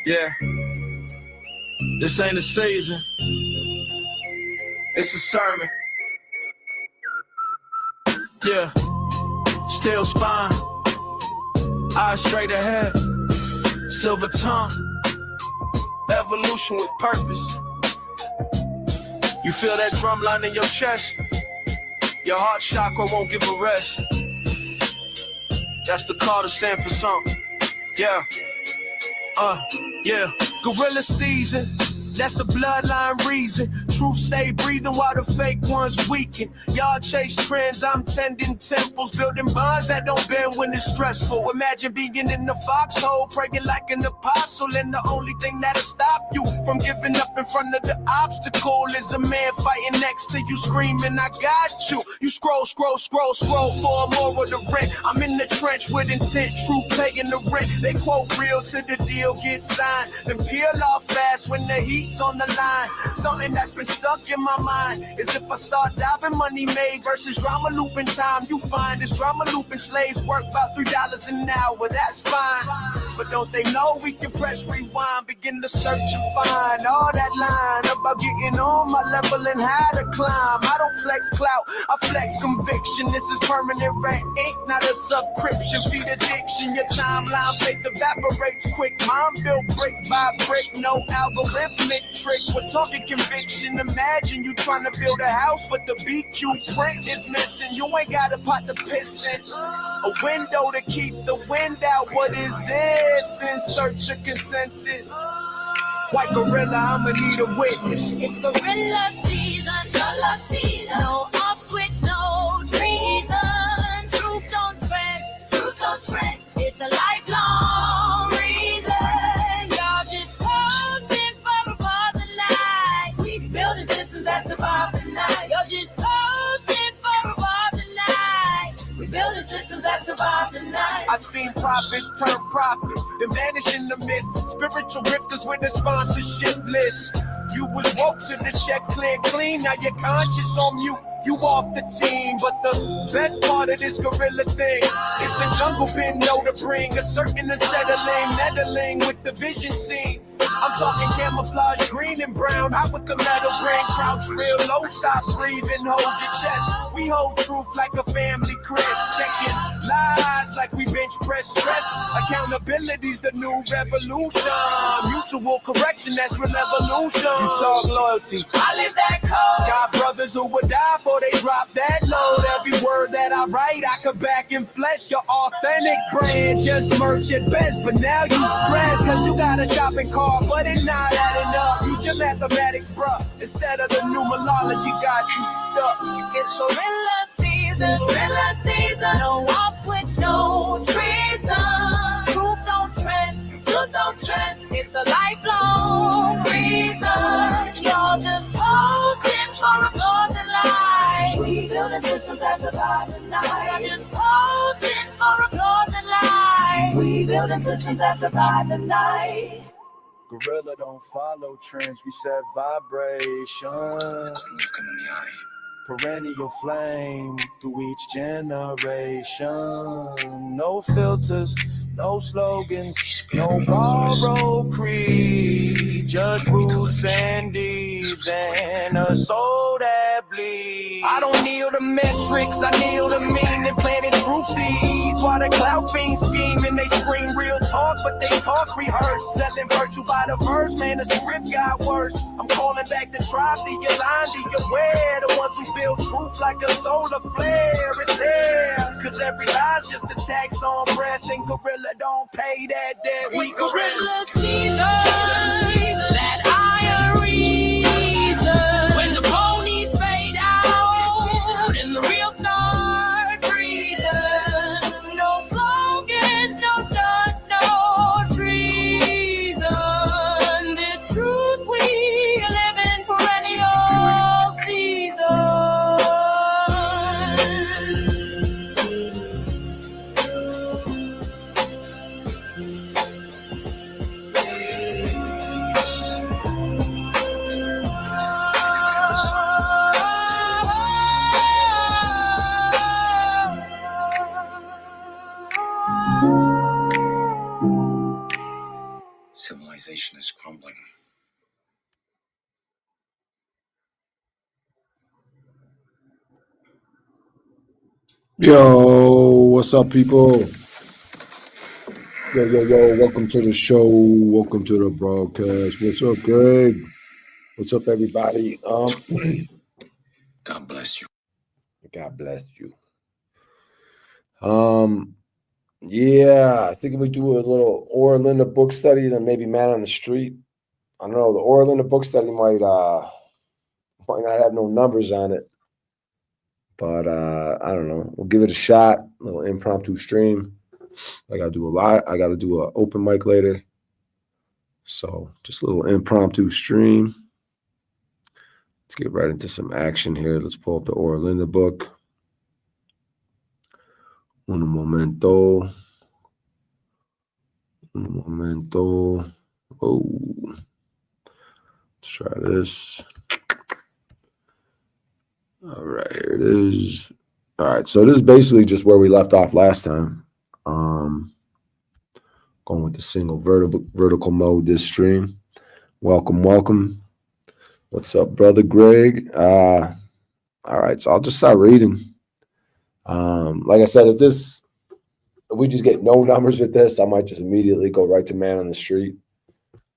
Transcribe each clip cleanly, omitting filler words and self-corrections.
Yeah, this ain't a season, it's a sermon. Yeah, still spine, eyes straight ahead, silver tongue, evolution with purpose. You feel that drum line in your chest, your heart chakra won't give a rest. That's the call to stand for something. Yeah, yeah, gorilla season, that's a bloodline reason. Truth stay breathing while the fake ones weaken. Y'all chase trends, I'm tending temples, building bonds that don't bend when it's stressful. Imagine being in the foxhole, praying like an apostle, and the only thing that'll stop you from giving up in front of the obstacle is a man fighting next to you screaming, I got you. You scroll for more of the rent. I'm in the trench with intent, truth paying the rent. They quote real till the deal gets signed, then peel off fast when the heat's on the line. Something that's been stuck in my mind is if I start diving money made versus drama looping time. You find this drama looping slaves work about $3 an hour, that's fine. But don't they know we can press rewind, begin to search and find all that line about getting on my level and how to climb. I don't flex clout, I flex conviction. This is permanent rent ink, not a subscription. Feed addiction, your timeline faith evaporates quick. Mine built brick by brick, no algorithmic trick. We're talking conviction. Imagine you trying to build a house, but the BQ print is missing. You ain't got a pot to piss in, a window to keep the wind out. What is this? In search of consensus. White gorilla, I'ma need a witness. It's gorilla season, no off switch, no treason. Truth don't trend, it's a lifelong reason. Y'all just posting for a buzz of light. We be building systems that survive the night. Y'all just posting for a buzz of light. We building systems that survive the night. I seen prophets turn profit, then vanish in the mist. Spiritual rifters with a sponsorship list. You was woke to the check clear clean, now your conscience on mute. You off the team, but the best part of this gorilla thing is the jungle been know to bring a certain acetylene, meddling with the vision scene. I'm talking camouflage, green and brown, hot with the metal grain. Crouch real low, stop breathing, hold your chest. We hold truth like a family crest, checking lies like we bench press stress. Accountability's the new revolution. Mutual correction, that's real evolution. You talk loyalty, I live that code. got brothers who would die before they drop that load. Every word that I write, I come back in flesh. Your authentic brand, just merch at best. But now you stress, cause you got a shopping cart, but it's not adding up. Use your mathematics, bruh, instead of the numerology got you stuck. It's gorilla season, no off switch, no treason. Truth don't trend, it's a lifelong reason. Y'all just posting for applause and likes. We building systems that survive the night. Y'all just posting for applause and likes. We building systems that survive the night. Gorilla don't follow trends, we set vibration. Perennial flame through each generation. No filters, no slogans, no borrowed creed. Just roots and deeds and a soul that bleeds. I don't kneel to metrics, I kneel to meaning. Planting truth seeds while the cloud fiends scheming. They scream real talk, but they talk rehearsed. Selling virtue by the verse, man, the script got worse. I'm calling back the tribe, the aligned, the aware. The ones who build truth like a solar flare. It's there, cause every lie's just a tax on breath. And gorilla don't pay that debt. We gorilla season, that iron reason. When the ponies fade out and the real start breathing. No slogans, no stunts, no treason. This truth we live in perennial season. Civilization is crumbling. Yo, what's up, people? Yo, welcome to the show. Welcome to the broadcast. What's up, Greg? What's up, everybody? God bless you. God bless you. Yeah, I think if we do a little Oera Linda book study, then maybe Man on the Street. I don't know. The Oera Linda book study might not have no numbers on it, but I don't know. We'll give it a shot. A little impromptu stream. I gotta do an open mic later. So just a little impromptu stream. Let's get right into some action here. Let's pull up the Oera Linda book. Un momento. Oh, let's try this. All right, here it is. All right, so this is basically just where we left off last time. Going with the single vertical mode this stream. Welcome. What's up, brother Greg? All right, so I'll just start reading. Like I said, if we just get no numbers with this, I might just immediately go right to Man on the Street.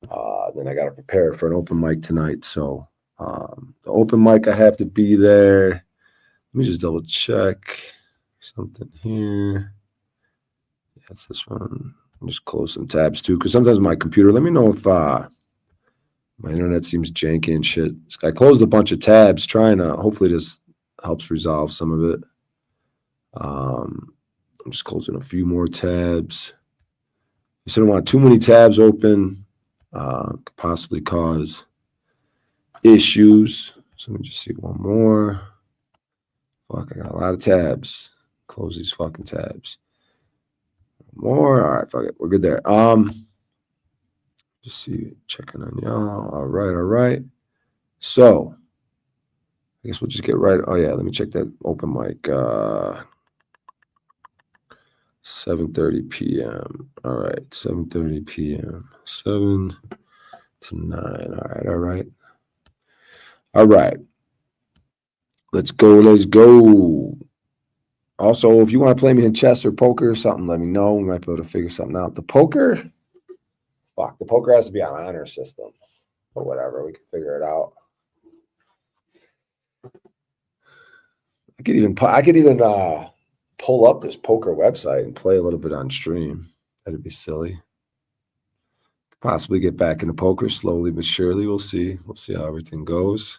Then I got to prepare for an open mic tonight. So the open mic, I have to be there. Let me just double check something here. Yeah, it's this one. I'll just close some tabs too, because sometimes my computer, let me know if my internet seems janky and shit. I closed a bunch of tabs trying to, hopefully this helps resolve some of it. I'm just closing a few more tabs. You don't want too many tabs open. Could possibly cause issues. So let me just see one more. Fuck, I got a lot of tabs. Close these fucking tabs. More. All right, fuck it. We're good there. Just see, checking on y'all. All right. So I guess we'll just get right. Oh yeah, let me check that open mic. 7:30 p.m. All right, 7:30 p.m. 7 to 9. All right. Let's go. Also, if you want to play me in chess or poker or something, let me know. We might be able to figure something out. The poker has to be on honor system. But whatever, we can figure it out. I could even pull up this poker website and play a little bit on stream. That'd be silly. Could possibly get back into poker slowly but surely. We'll see. We'll see how everything goes.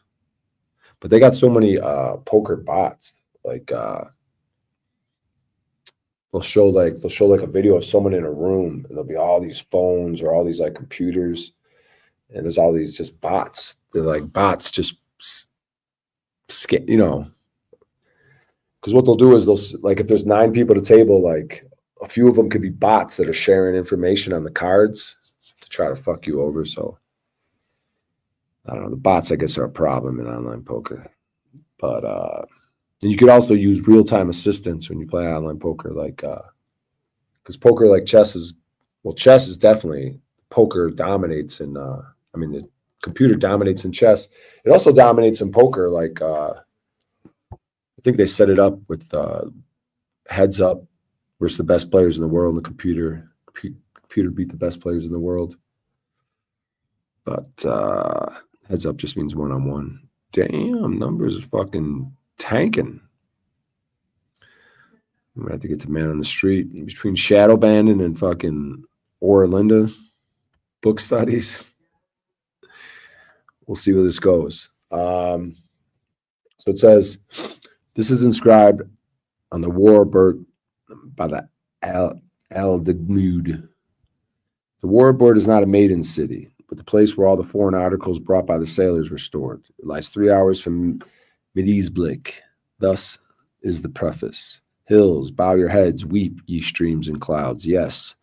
But they got so many poker bots. Like they'll show like a video of someone in a room, and there'll be all these phones or all these like computers, and there's all these just bots. They're like bots, just because what they'll do is like if there's 9 people at a table, like a few of them could be bots that are sharing information on the cards to try to fuck you over. So I don't know. The bots, I guess, are a problem in online poker, but and you could also use real-time assistance when you play online poker, like because poker, like chess is definitely poker dominates, and the computer dominates in chess. It also dominates in poker. Like I think they set it up with heads up versus the best players in the world. And the computer beat the best players in the world, but heads up just means 1-on-1. Damn, numbers are fucking tanking. I'm gonna have to get to Man on the Street. Between shadow banning and fucking Oera Linda book studies, we'll see where this goes. So it says, this is inscribed on the war bird by the Aldegmude. The war bird is not a maiden city, but the place where all the foreign articles brought by the sailors were stored. It lies 3 hours from Midisblik. Thus is the preface. Hills, bow your heads, weep, ye streams and clouds. Yes,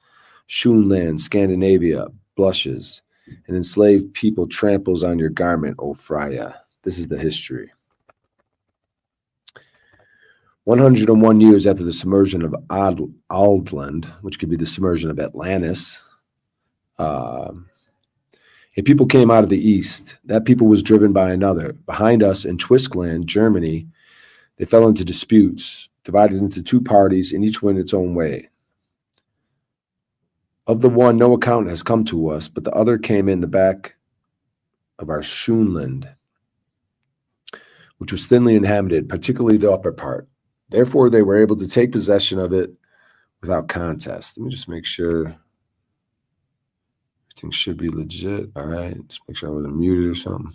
Schoonland, Scandinavia, blushes. An enslaved people tramples on your garment, O Freya. This is the history. 101 years after the submersion of Aldland, which could be the submersion of Atlantis, A people came out of the east. That people was driven by another. Behind us in Twiskland, Germany, they fell into disputes, divided into two parties, and each went its own way. Of the one, no account has come to us, but the other came in the back of our Schoenland, which was thinly inhabited, particularly the upper part. Therefore, they were able to take possession of it without contest. Let me just make sure everything should be legit. All right, just make sure I wasn't muted or something.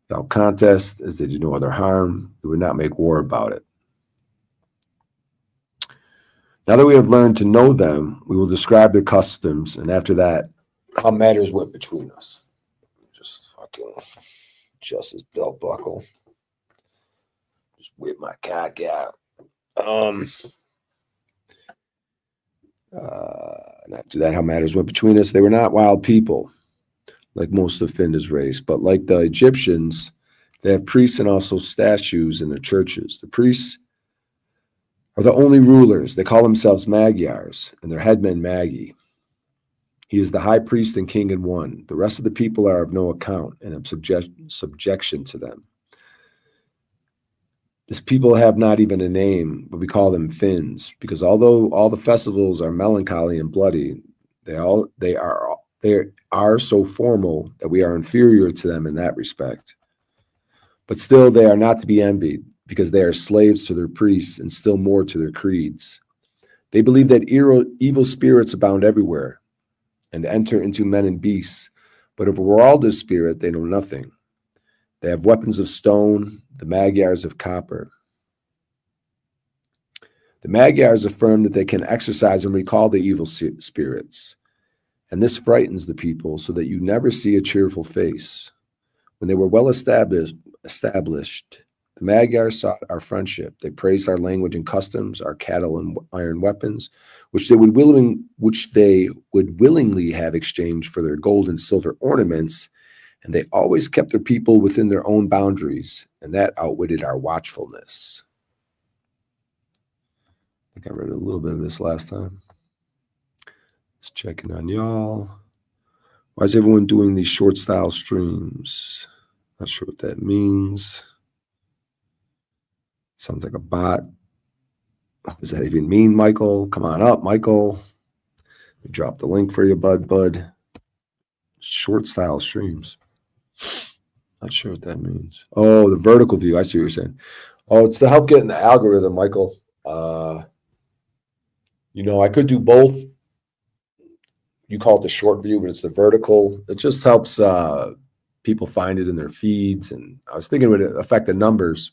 Without contest, as they did no other harm, we would not make war about it. Now that we have learned to know them, we will describe their customs, and after that, how matters went between us. Just fucking adjust his belt buckle. Just whip my cock out. And after that, how matters went between us. They were not wild people, like most of Finda's race, but like the Egyptians, they have priests and also statues in their churches. The priests are the only rulers. They call themselves Magyars, and their headman Magi. He is the high priest and king in one. The rest of the people are of no account and have subjection to them. This people have not even a name, but we call them Finns, because although all the festivals are melancholy and bloody, they are so formal that we are inferior to them in that respect. But still, they are not to be envied, because they are slaves to their priests and still more to their creeds. They believe that evil spirits abound everywhere and enter into men and beasts, but of Geralda's spirit they know nothing. They have weapons of stone, the Magyars of copper. The Magyars affirm that they can exorcise and recall the evil spirits, and this frightens the people so that you never see a cheerful face. When they were well established, the Magyars sought our friendship. They praised our language and customs, our cattle and iron weapons, which they would willingly have exchanged for their gold and silver ornaments, and they always kept their people within their own boundaries, and that outwitted our watchfulness. I think I read a little bit of this last time. Just checking on y'all. Why is everyone doing these short style streams? Not sure what that means. Sounds like a bot. What does that even mean, Michael? Come on up, Michael. We dropped the link for you, bud. Short style streams. Not sure what that means. Oh, the vertical view. I see what you're saying. Oh, it's to help get in the algorithm, Michael. I could do both. You call it the short view, but it's the vertical. It just helps people find it in their feeds. And I was thinking it would affect the numbers.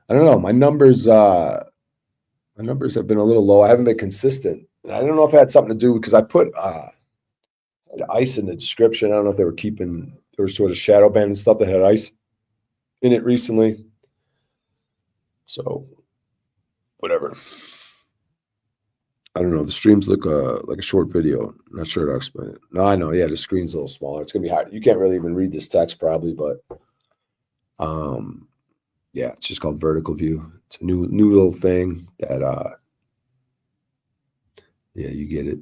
I don't know. My numbers have been a little low. I haven't been consistent. And I don't know if it had something to do because I put ice in the description. I don't know if they were keeping, there was sort of shadow band and stuff that had ice in it recently. So, whatever. I don't know. The streams look like a short video. I'm not sure how to explain it. No, I know. Yeah, the screen's a little smaller. It's going to be hard. You can't really even read this text probably, but yeah, it's just called vertical view. It's a new little thing that yeah, you get it.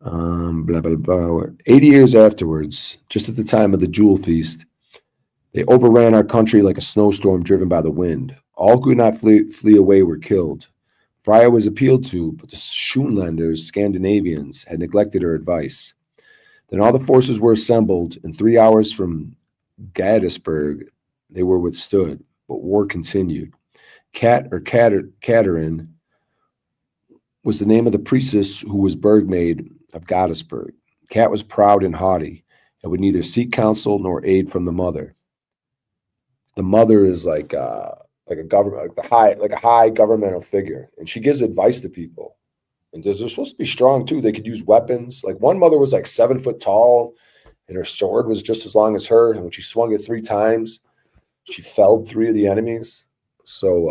Blah, blah, blah. 80 years afterwards, just at the time of the Jewel Feast, they overran our country like a snowstorm driven by the wind. All who could not flee away were killed. Freya was appealed to, but the Schoenlanders, Scandinavians, had neglected her advice. Then all the forces were assembled, and 3 hours from Gettysburg they were withstood, but war continued. Katerin was the name of the priestess who was burgmaid of Gettysburg. Kat was proud and haughty, and would neither seek counsel nor aid from the mother. The mother is like a government, like a high governmental figure, and she gives advice to people. And they're supposed to be strong too. They could use weapons. Like one mother was like 7 foot tall, and her sword was just as long as her. And when she swung it 3 times, she felled 3 of the enemies. So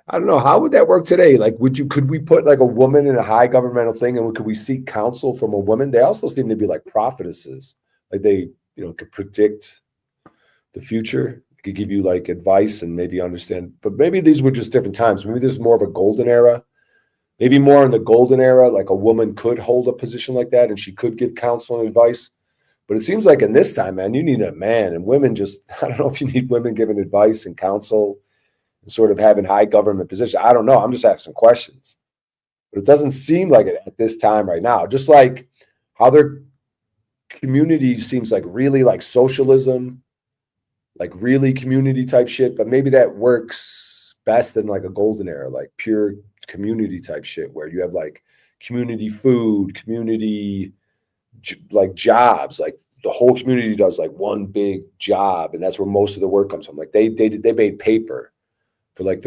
I don't know, how would that work today? Like, could we put like a woman in a high governmental thing, and could we seek counsel from a woman? They also seem to be like prophetesses, like they could predict the future. Could give you like advice and maybe understand, but maybe these were just different times. Maybe this is more of a golden era. Maybe more in the golden era, like a woman could hold a position like that and she could give counsel and advice. But it seems like in this time, man, you need a man, and women just, I don't know if you need women giving advice and counsel and sort of having high government position. I don't know. I'm just asking questions. But it doesn't seem like it at this time right now. Just like how their community seems like really like socialism, like really community type shit. But maybe that works best in like a golden era, like pure community type shit where you have like community food, community like jobs, like the whole community does like one big job, and that's where most of the work comes from. Like they made paper for like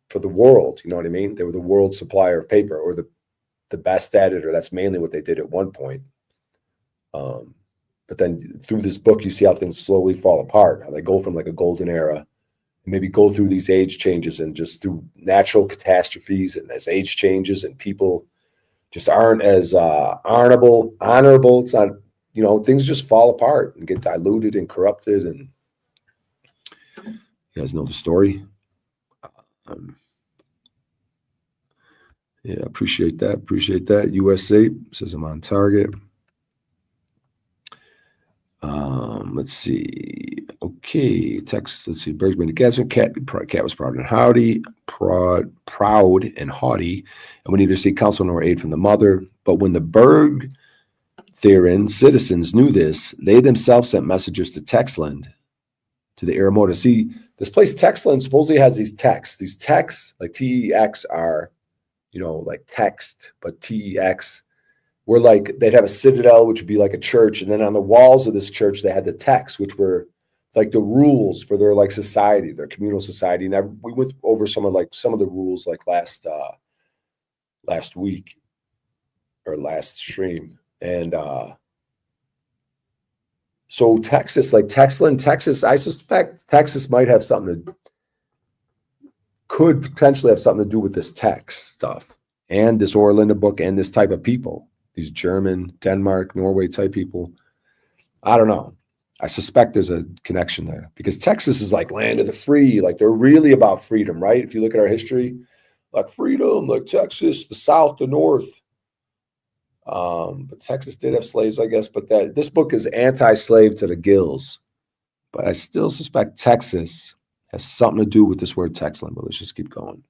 for the world, you know what I mean? They were the world supplier of paper, or the best at it, or that's mainly what they did at one point. But then through this book, you see how things slowly fall apart, how they go from like a golden era and maybe go through these age changes and just through natural catastrophes, and as age changes and people just aren't as honorable. It's not, you know, things just fall apart and get diluted and corrupted. And you guys know the story. Yeah, appreciate that. Appreciate that. USA says I'm on target. Let's see. Okay, text. Let's see. Bergman, Cat was proud and haughty, proud and haughty, and would neither seek counsel nor aid from the mother. But when the Berg Theron citizens knew this, they themselves sent messengers to Texland, to the Aramota. See, this place Texland supposedly has these texts like TEX are, you know, like text, but TEX. Where like they'd have a citadel, which would be like a church, and then on the walls of this church they had the texts, which were like the rules for their like society, their communal society. And we went over some of the rules like last week or last stream. And so Texas, like Texland, Texas, I suspect Texas might have could potentially have something to do with this text stuff and this Oera Linda book and this type of people. These German, Denmark, Norway type people. I don't know. I suspect there's a connection there because Texas is like land of the free. Like they're really about freedom, right? If you look at our history, like freedom, like Texas, the South, the North. But Texas did have slaves, I guess. But this book is anti-slave to the gills. But I still suspect Texas has something to do with this word Texland. But let's just keep going.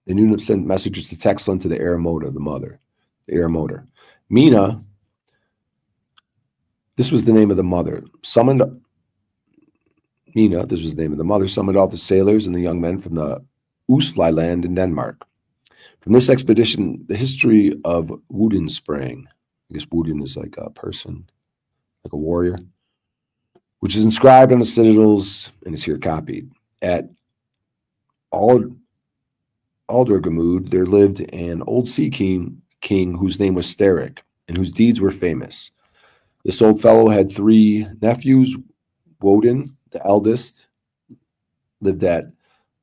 They knew to send messages to Texland to the Aramota, the mother, the Aramota. Mina, this was the name of the mother, summoned all the sailors and the young men from the Usfly land in Denmark. From this expedition, the history of Woden sprang. I guess Woden is like a person, like a warrior, which is inscribed on the citadels and is here copied. At Aldergamud, there lived an old sea king whose name was Sterik, and whose deeds were famous. This old fellow had 3 nephews. Woden, the eldest, lived at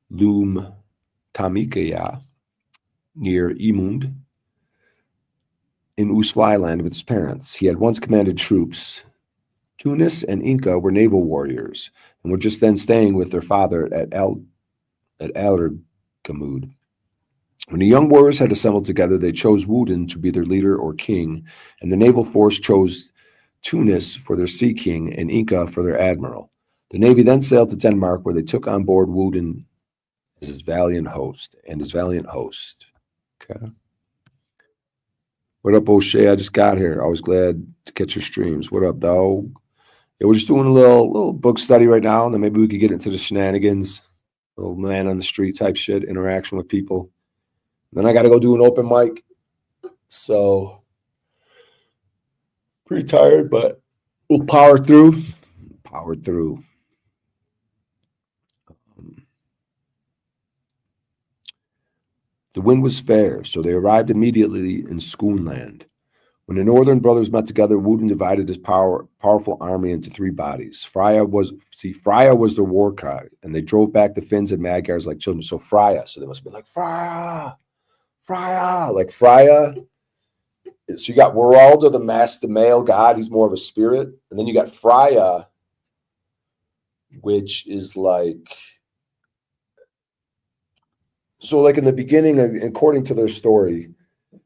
Lum Kamikaya, near Emund, in Usflyland with his parents. He had once commanded troops. Tunis and Inca were naval warriors, and were just then staying with their father at Aldergamud. When the young warriors had assembled together, they chose Woden to be their leader or king, and the naval force chose Tunis for their sea king and Inca for their admiral. The navy then sailed to Denmark, where they took on board Woden as his valiant host. Okay. What up, O'Shea? I just got here. Always glad to catch your streams. What up, dog? Yeah, we're just doing a little book study right now, and then maybe we could get into the shenanigans, little man on the street type shit, interaction with people. Then I got to go do an open mic. So, pretty tired, but we'll power through. The wind was fair, so they arrived immediately in Schoonland. When the northern brothers met together, Woden divided his powerful army into 3 bodies. Freya was their war cry, and they drove back the Finns and Magyars like children. So Freya, so they must be like, Freya, like Freya. So you got Weralda, the male god. He's more of a spirit. And then you got Freya, which is like So like in the beginning, according to their story, in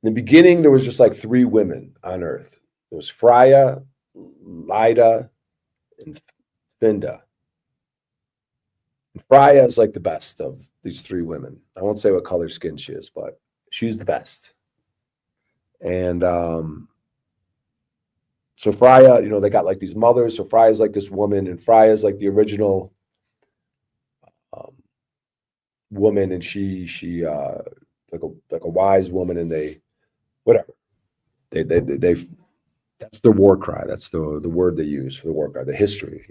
the beginning, there was just like 3 women on Earth. There was Freya, Lida, and Finda. And Freya is like the best of these 3 women. I won't say what color skin she is, but she's the best. And so Freya, they got like these mothers. So Freya's like this woman, and Freya's like the original woman, and she like a wise woman, and they that's their war cry. That's the word they use for the war cry, the history,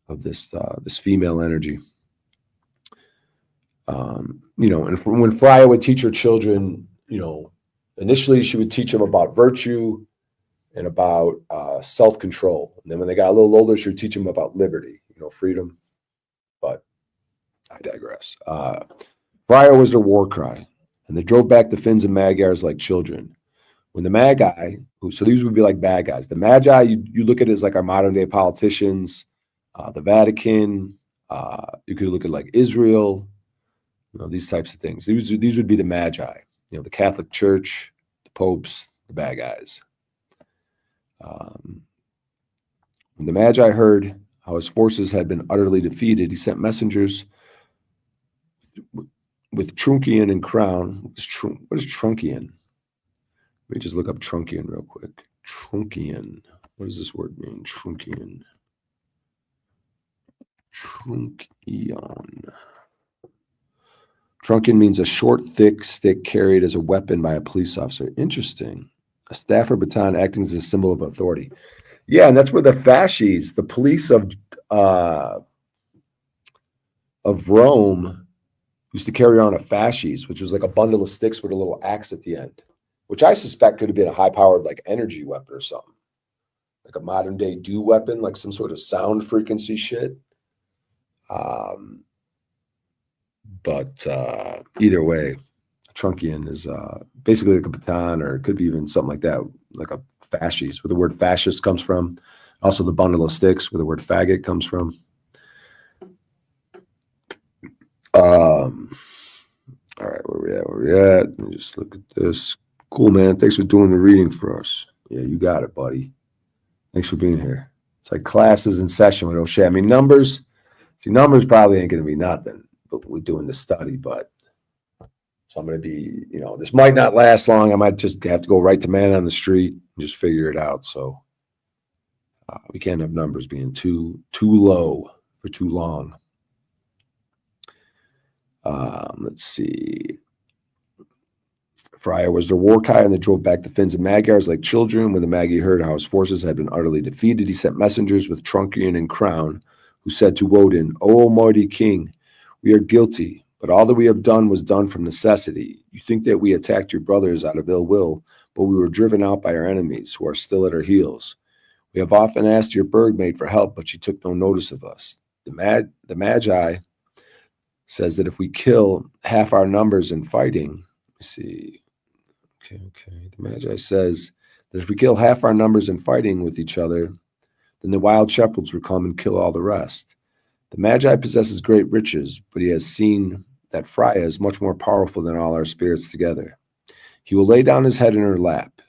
of this female energy. And when Freya would teach her children, initially she would teach them about virtue and about self-control. And then when they got a little older, she would teach them about liberty, freedom. But I digress. Freya was their war cry, and they drove back the Finns and Magyars like children. When the Magi, so these would be like bad guys. The Magi, you look at it as like our modern day politicians, the Vatican. You could look at like Israel, these types of things. These would be the Magi, the Catholic Church, the popes, the bad guys. When the Magi heard how his forces had been utterly defeated, he sent messengers with truncheon and crown. What is truncheon? Let me just look up truncheon real quick. Truncheon. What does this word mean? Truncheon. Truncheon. Truncheon means a short, thick stick carried as a weapon by a police officer. Interesting. A staff or baton acting as a symbol of authority. Yeah, and that's where the fasces, the police of Rome, used to carry around a fasces, which was like a bundle of sticks with a little axe at the end, which I suspect could have been a high-powered like energy weapon or something, like a modern-day dew weapon, like some sort of sound frequency shit. But either way, a truncheon is basically like a baton, or it could be even something like that, like a fasces, where the word fascist comes from. Also, the bundle of sticks, where the word faggot comes from. All right, where we at? Let me just look at this. Cool, man. Thanks for doing the reading for us. Yeah, you got it, buddy. Thanks for being here. It's like classes in session with O'Shea. I mean, numbers probably ain't going to be nothing, but we're doing the study. But so I'm going to be, this might not last long. I might just have to go right to man on the street and just figure it out. So we can't have numbers being too low for too long. Let's see. Freya was their war cry, and they drove back the Finns and Magyars like children. When the Magi heard how his forces had been utterly defeated, he sent messengers with truncheon and crown, who said to Woden, "O almighty king, we are guilty, but all that we have done was done from necessity. You think that we attacked your brothers out of ill will, but we were driven out by our enemies, who are still at our heels. We have often asked your burgmaid for help, but she took no notice of us. The Magi says that if we kill half our numbers in fighting," let's see. Okay. The Magi says that if we kill half our numbers in fighting with each other, then the wild shepherds will come and kill all the rest. The Magi possesses great riches, but he has seen that Freya is much more powerful than all our spirits together. He will lay down his head in her lap.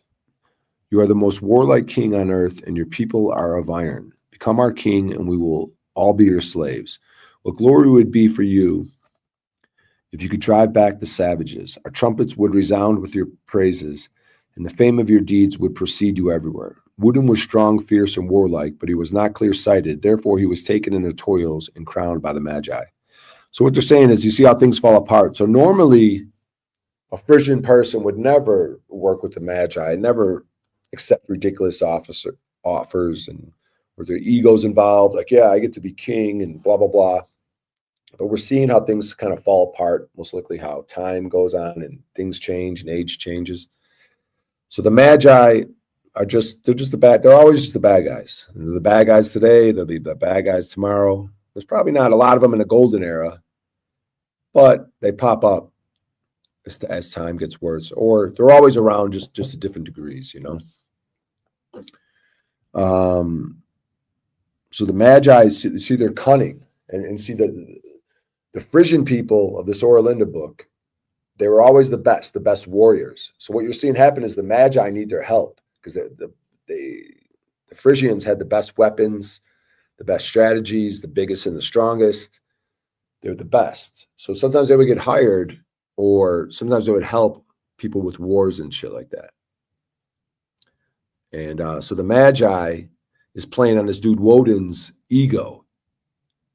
You are the most warlike king on earth, and your people are of iron. Become our king, and we will all be your slaves. What glory would be for you if you could drive back the savages. Our trumpets would resound with your praises, and the fame of your deeds would precede you everywhere. Woden was strong, fierce, and warlike, but he was not clear-sighted. Therefore, he was taken in their toils and crowned by the Magi. So what they're saying is, you see how things fall apart. So normally, a Frisian person would never work with the Magi, never accept ridiculous offers, and where their ego's involved, like, yeah, I get to be king, and blah, blah, blah. But we're seeing how things kind of fall apart, most likely how time goes on and things change and age changes. So the Magi they're always just the bad guys. And they're the bad guys today, they'll be the bad guys tomorrow. There's probably not a lot of them in the golden era, but they pop up as time gets worse, or they're always around, just at different degrees, So the Magi see their cunning and see that The Frisian people of this Oera Linda book, they were always the best warriors. So what you're seeing happen is the Magi need their help because the Frisians had the best weapons, the best strategies, the biggest and the strongest. They're the best. So sometimes they would get hired, or sometimes they would help people with wars and shit like that. And so the Magi is playing on this dude Woden's ego.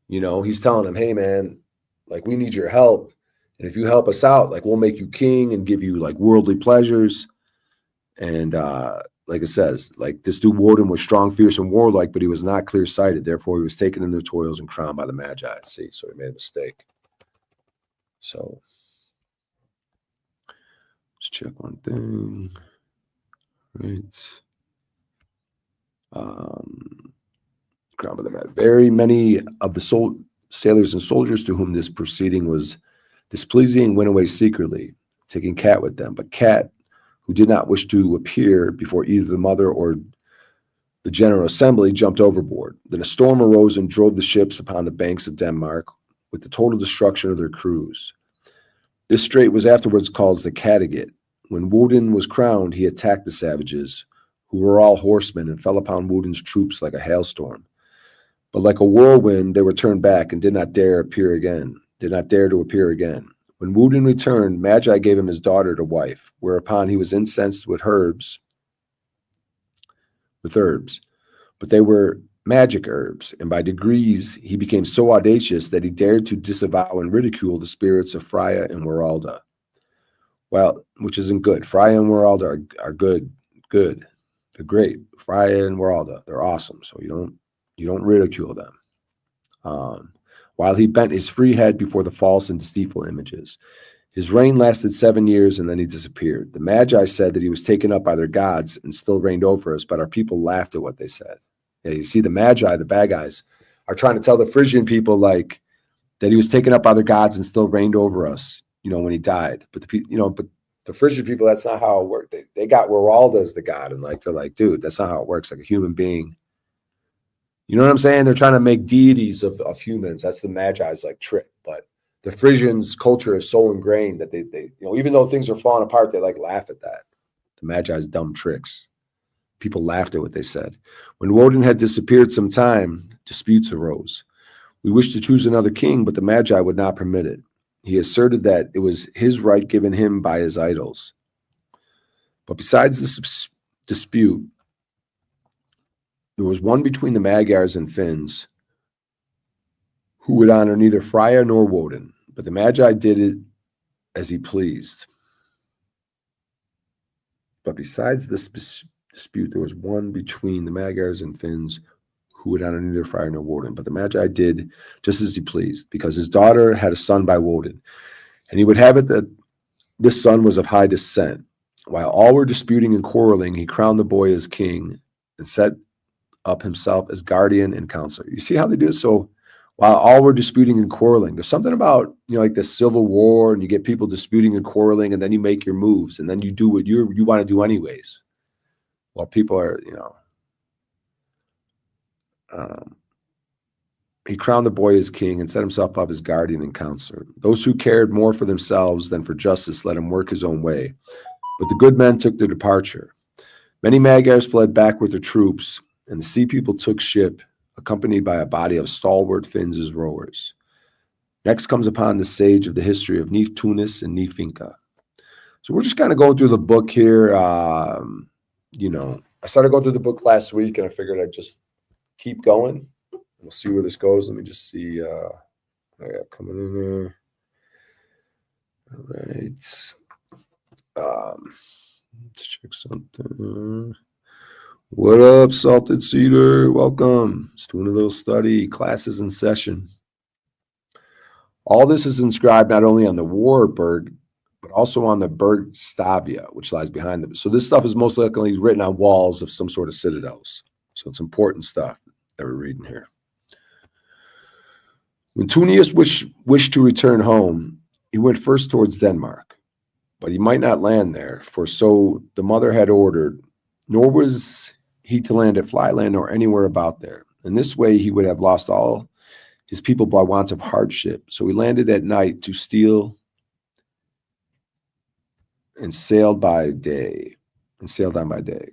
You know, he's telling him, hey, man, like, we need your help. And if you help us out, like, we'll make you king and give you like worldly pleasures. And like it says, like, this dude Woden was strong, fierce, and warlike, but he was not clear-sighted. Therefore, he was taken in their toils and crowned by the Magi. See, so he made a mistake. So let's check one thing. Right. Crowned by the Magi. Very many of the sailors and soldiers to whom this proceeding was displeasing went away secretly, taking Cat with them. But Cat, who did not wish to appear before either the mother or the general assembly, jumped overboard. Then a storm arose and drove the ships upon the banks of Denmark, with the total destruction of their crews. This strait was afterwards called the Kattegat. When Woden was crowned, he attacked the savages, who were all horsemen, and fell upon Woden's troops like a hailstorm. But like a whirlwind, they were turned back and did not dare to appear again. When Woden returned, Magi gave him his daughter to wife, whereupon he was incensed with herbs. But they were magic herbs, and by degrees he became so audacious that he dared to disavow and ridicule the spirits of Freya and Weralda. Well, which isn't good. Freya and Weralda are good. They're great. Freya and Weralda, they're awesome. So you don't ridicule them. While he bent his free head before the false and deceitful images. His reign lasted 7 years, and then he disappeared. The Magi said that he was taken up by their gods and still reigned over us, but our people laughed at what they said. Yeah, you see, the Magi, the bad guys, are trying to tell the Frisian people like that he was taken up by their gods and still reigned over us, you know, when he died. But the Frisian people, that's not how it worked. They got Weralda as the god, and like they're like, dude, that's not how it works. Like a human being. You know what I'm saying? They're trying to make deities of humans. That's the Magi's like trick. But the Frisians' culture is so ingrained that they even though things are falling apart, they like laugh at that. The Magi's dumb tricks. People laughed at what they said. When Woden had disappeared some time, disputes arose. We wished to choose another king, but the Magi would not permit it. He asserted that it was his right given him by his idols. But besides this dispute, there was one between the Magyars and Finns who would honor neither Freya nor Woden, but the Magi did it as he pleased. But besides this dispute, there was one between the Magyars and Finns who would honor neither Freya nor Woden, but the Magi did just as he pleased, because his daughter had a son by Woden, and he would have it that this son was of high descent. While all were disputing and quarreling, he crowned the boy as king and set up himself as guardian and counselor. You see how they do it? So while all were disputing and quarreling, there's something about, like the Civil War, and you get people disputing and quarreling, and then you make your moves, and then you do what you want to do anyways. While people are, he crowned the boy as king and set himself up as guardian and counselor. Those who cared more for themselves than for justice let him work his own way. But the good men took their departure. Many Magyars fled back with their troops, and the sea people took ship, accompanied by a body of stalwart Finns as rowers. Next comes upon the sage of the history of Nif Tunis and Nifinka. So we're just kind of going through the book here. I started going through the book last week, and I figured I'd just keep going. We'll see where this goes. Let me just see what I got coming in there. All right. Let's check something. What up, Salted Cedar? Welcome. Just doing a little study. Classes in session. All this is inscribed not only on the Warburg, but also on the Berg Stavia, which lies behind them. So this stuff is most likely written on walls of some sort of citadels. So it's important stuff that we're reading here. When Tunius wished to return home, he went first towards Denmark, but he might not land there, for so the mother had ordered, nor was he to land at Flyland or anywhere about there. In this way, he would have lost all his people by want of hardship. So he landed at night to steal and sailed by day, and sailed on by day.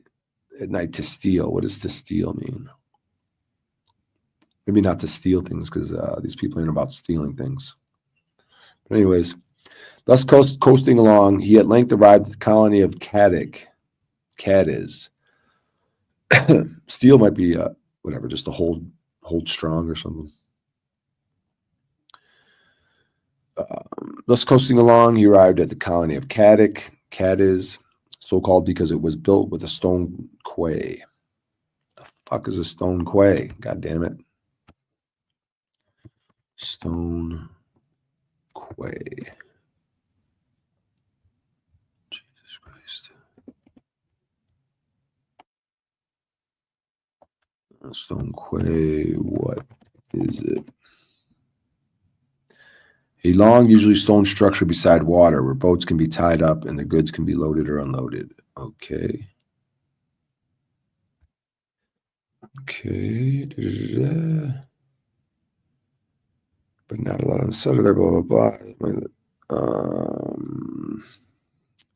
At night to steal. What does to steal mean? Maybe not to steal things, because these people ain't about stealing things. But anyways, thus coasting along, he at length arrived at the colony of Cadiz. Steal might be whatever, just to hold strong or something. Thus coasting along, he arrived at the colony of Cadiz, so called because it was built with a stone quay. The fuck is a stone quay? God damn it. Stone quay. Jesus Christ. Stone quay, what is it? A long, usually stone structure beside water where boats can be tied up and the goods can be loaded or unloaded. Okay. Okay. But not a lot on the side of there, blah, blah, blah.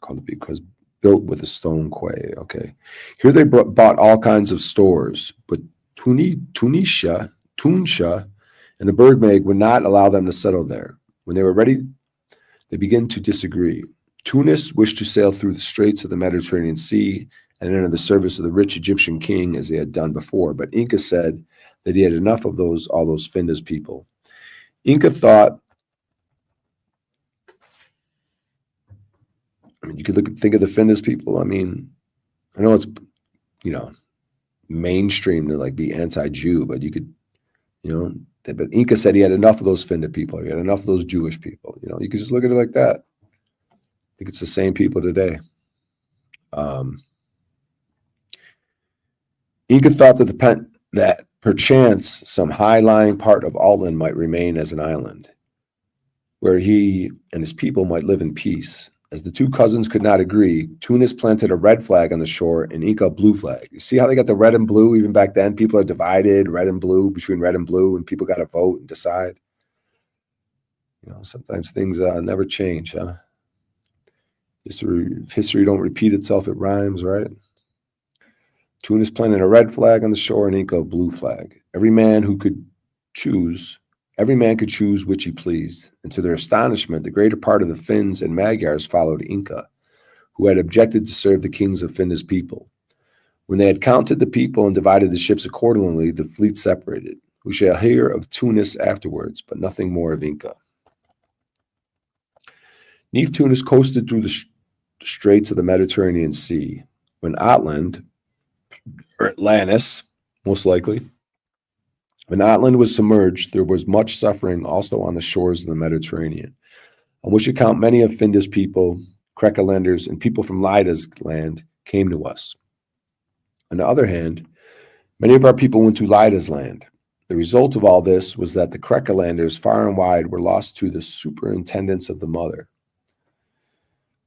Called it because built with a stone quay. Okay. Here they bought all kinds of stores, but Tunisia, and the Bergmag would not allow them to settle there. When they were ready, they began to disagree. Tunis wished to sail through the straits of the Mediterranean Sea and enter the service of the rich Egyptian king as they had done before, but Inca said that he had enough of all those Findas people. Inca thought, I mean, you could think of the Findas people. I mean, I know it's, mainstream to like be anti-Jew, but you could, but Inca said he had enough of those Finda people. He had enough of those Jewish people. You could just look at it like that. I think it's the same people today. Inca thought that perchance some high-lying part of Altland might remain as an island, where he and his people might live in peace. As the two cousins could not agree, Tunis planted a red flag on the shore and Inca a blue flag. You see how they got the red and blue even back then? People are divided, red and blue, between red and blue, and people got to vote and decide. Sometimes things never change, huh? History don't repeat itself, it rhymes, right? Tunis planted a red flag on the shore and Inca a blue flag. Every man could choose which he pleased, and to their astonishment, the greater part of the Finns and Magyars followed Inca, who had objected to serve the kings of Finda's people. When they had counted the people and divided the ships accordingly, the fleet separated. We shall hear of Tunis afterwards, but nothing more of Inca. Neef Tunis coasted through the straits of the Mediterranean Sea. When Atlant, or Atlantis, most likely, when Atlant was submerged, there was much suffering also on the shores of the Mediterranean, on which account many of Finda's people, Krekalanders, and people from Lida's land came to us. On the other hand, many of our people went to Lida's land. The result of all this was that the Krekalanders far and wide were lost to the superintendence of the mother.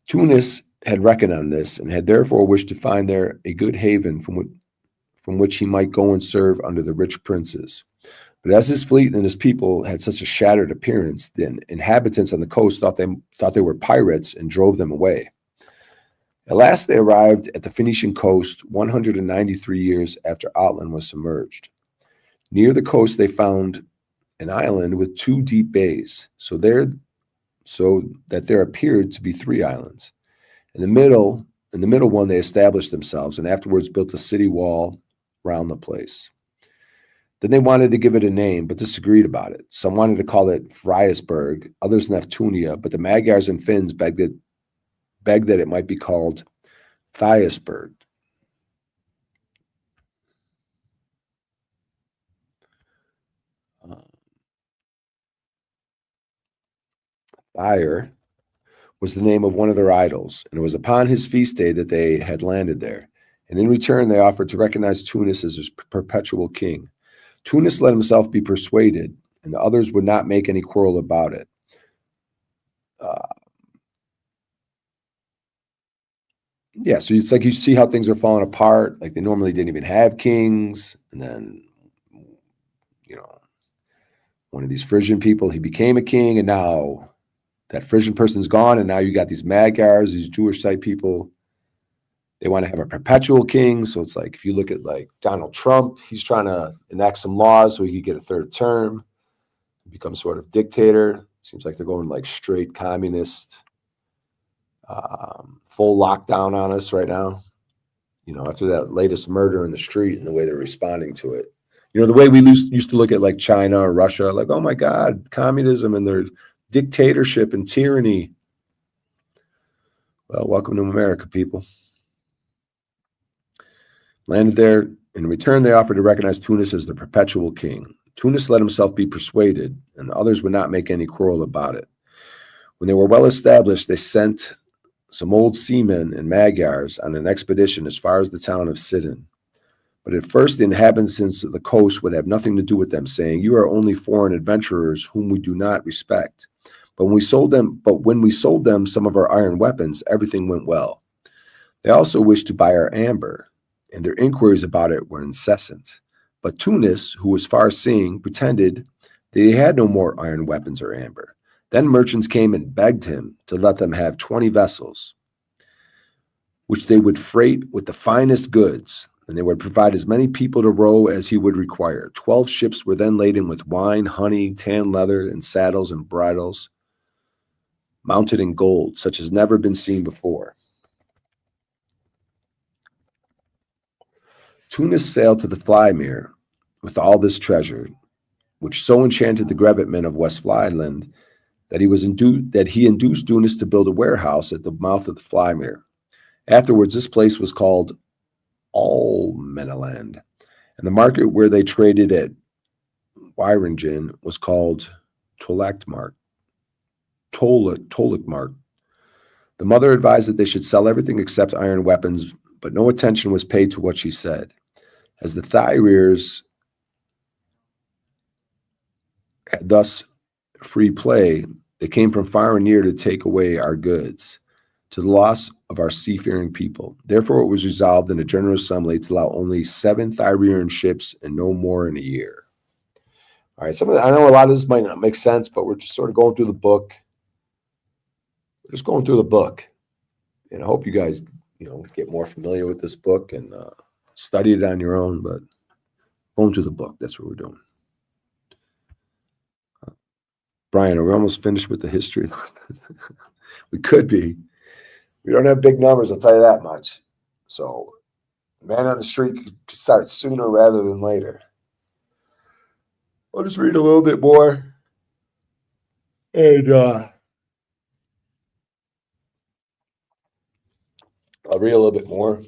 Tunis had reckoned on this and had therefore wished to find there a good haven from which he might go and serve under the rich princes. But as his fleet and his people had such a shattered appearance, the inhabitants on the coast thought they were pirates and drove them away. At last they arrived at the Phoenician coast 193 years after Atlant was submerged. Near the coast they found an island with 2 deep bays, so that there appeared to be 3 islands. In the middle one they established themselves and afterwards built a city wall round the place. Then they wanted to give it a name, but disagreed about it. Some wanted to call it Friasburg, others Neftunia, but the Magyars and Finns begged that it might be called Thiasburg. Thyre was the name of one of their idols, and it was upon his feast day that they had landed there. And in return, they offered to recognize Tunis as his perpetual king. Tunis let himself be persuaded, and the others would not make any quarrel about it. So it's like you see how things are falling apart. Like they normally didn't even have kings, and then, one of these Frisian people. He became a king, and now that Frisian person's gone, and now you got these Magyars, these Jewish type people. They want to have a perpetual king. So it's like, if you look at like Donald Trump, he's trying to enact some laws so he could get a third term, become sort of dictator. Seems like they're going like straight communist, full lockdown on us right now. You know, after that latest murder in the street and the way they're responding to it. You know, the way we used to look at like China or Russia, like, oh my God, communism and their dictatorship and tyranny. Well, welcome to America, people. Landed there. In return, they offered to recognize Tunis as the perpetual king. Tunis let himself be persuaded, and the others would not make any quarrel about it. When they were well established, they sent some old seamen and Magyars on an expedition as far as the town of Sidon. But at first, the inhabitants of the coast would have nothing to do with them, saying, "You are only foreign adventurers whom we do not respect." But when we sold them some of our iron weapons, everything went well. They also wished to buy our amber, and their inquiries about it were incessant. But Tunis, who was far-seeing, pretended that he had no more iron weapons or amber. Then merchants came and begged him to let them have 20 vessels, which they would freight with the finest goods, and they would provide as many people to row as he would require. 12 ships were then laden with wine, honey, tan leather, and saddles and bridles, mounted in gold, such as never been seen before. Tunis sailed to the Flymere with all this treasure, which so enchanted the Grebetmen of Westflyland that he induced Tunis to build a warehouse at the mouth of the Flymere. Afterwards, this place was called Almenaland, and the market where they traded at Weiringen was called Tolakmark. The mother advised that they should sell everything except iron weapons, but no attention was paid to what she said. As the Thyriers had thus free play, they came from far and near to take away our goods, to the loss of our seafaring people. Therefore, it was resolved in a general assembly to allow only 7 Thyrian ships and no more in a year. All right, I know a lot of this might not make sense, but we're just sort of going through the book. We're just going through the book, and I hope you guys, get more familiar with this book and study it on your own. But going through the book, that's what we're doing. Brian, are we almost finished with the history? We could be. We don't have big numbers, I'll tell you that much. So, man on the street could start sooner rather than later. I'll just read a little bit more. And I'll read a little bit more,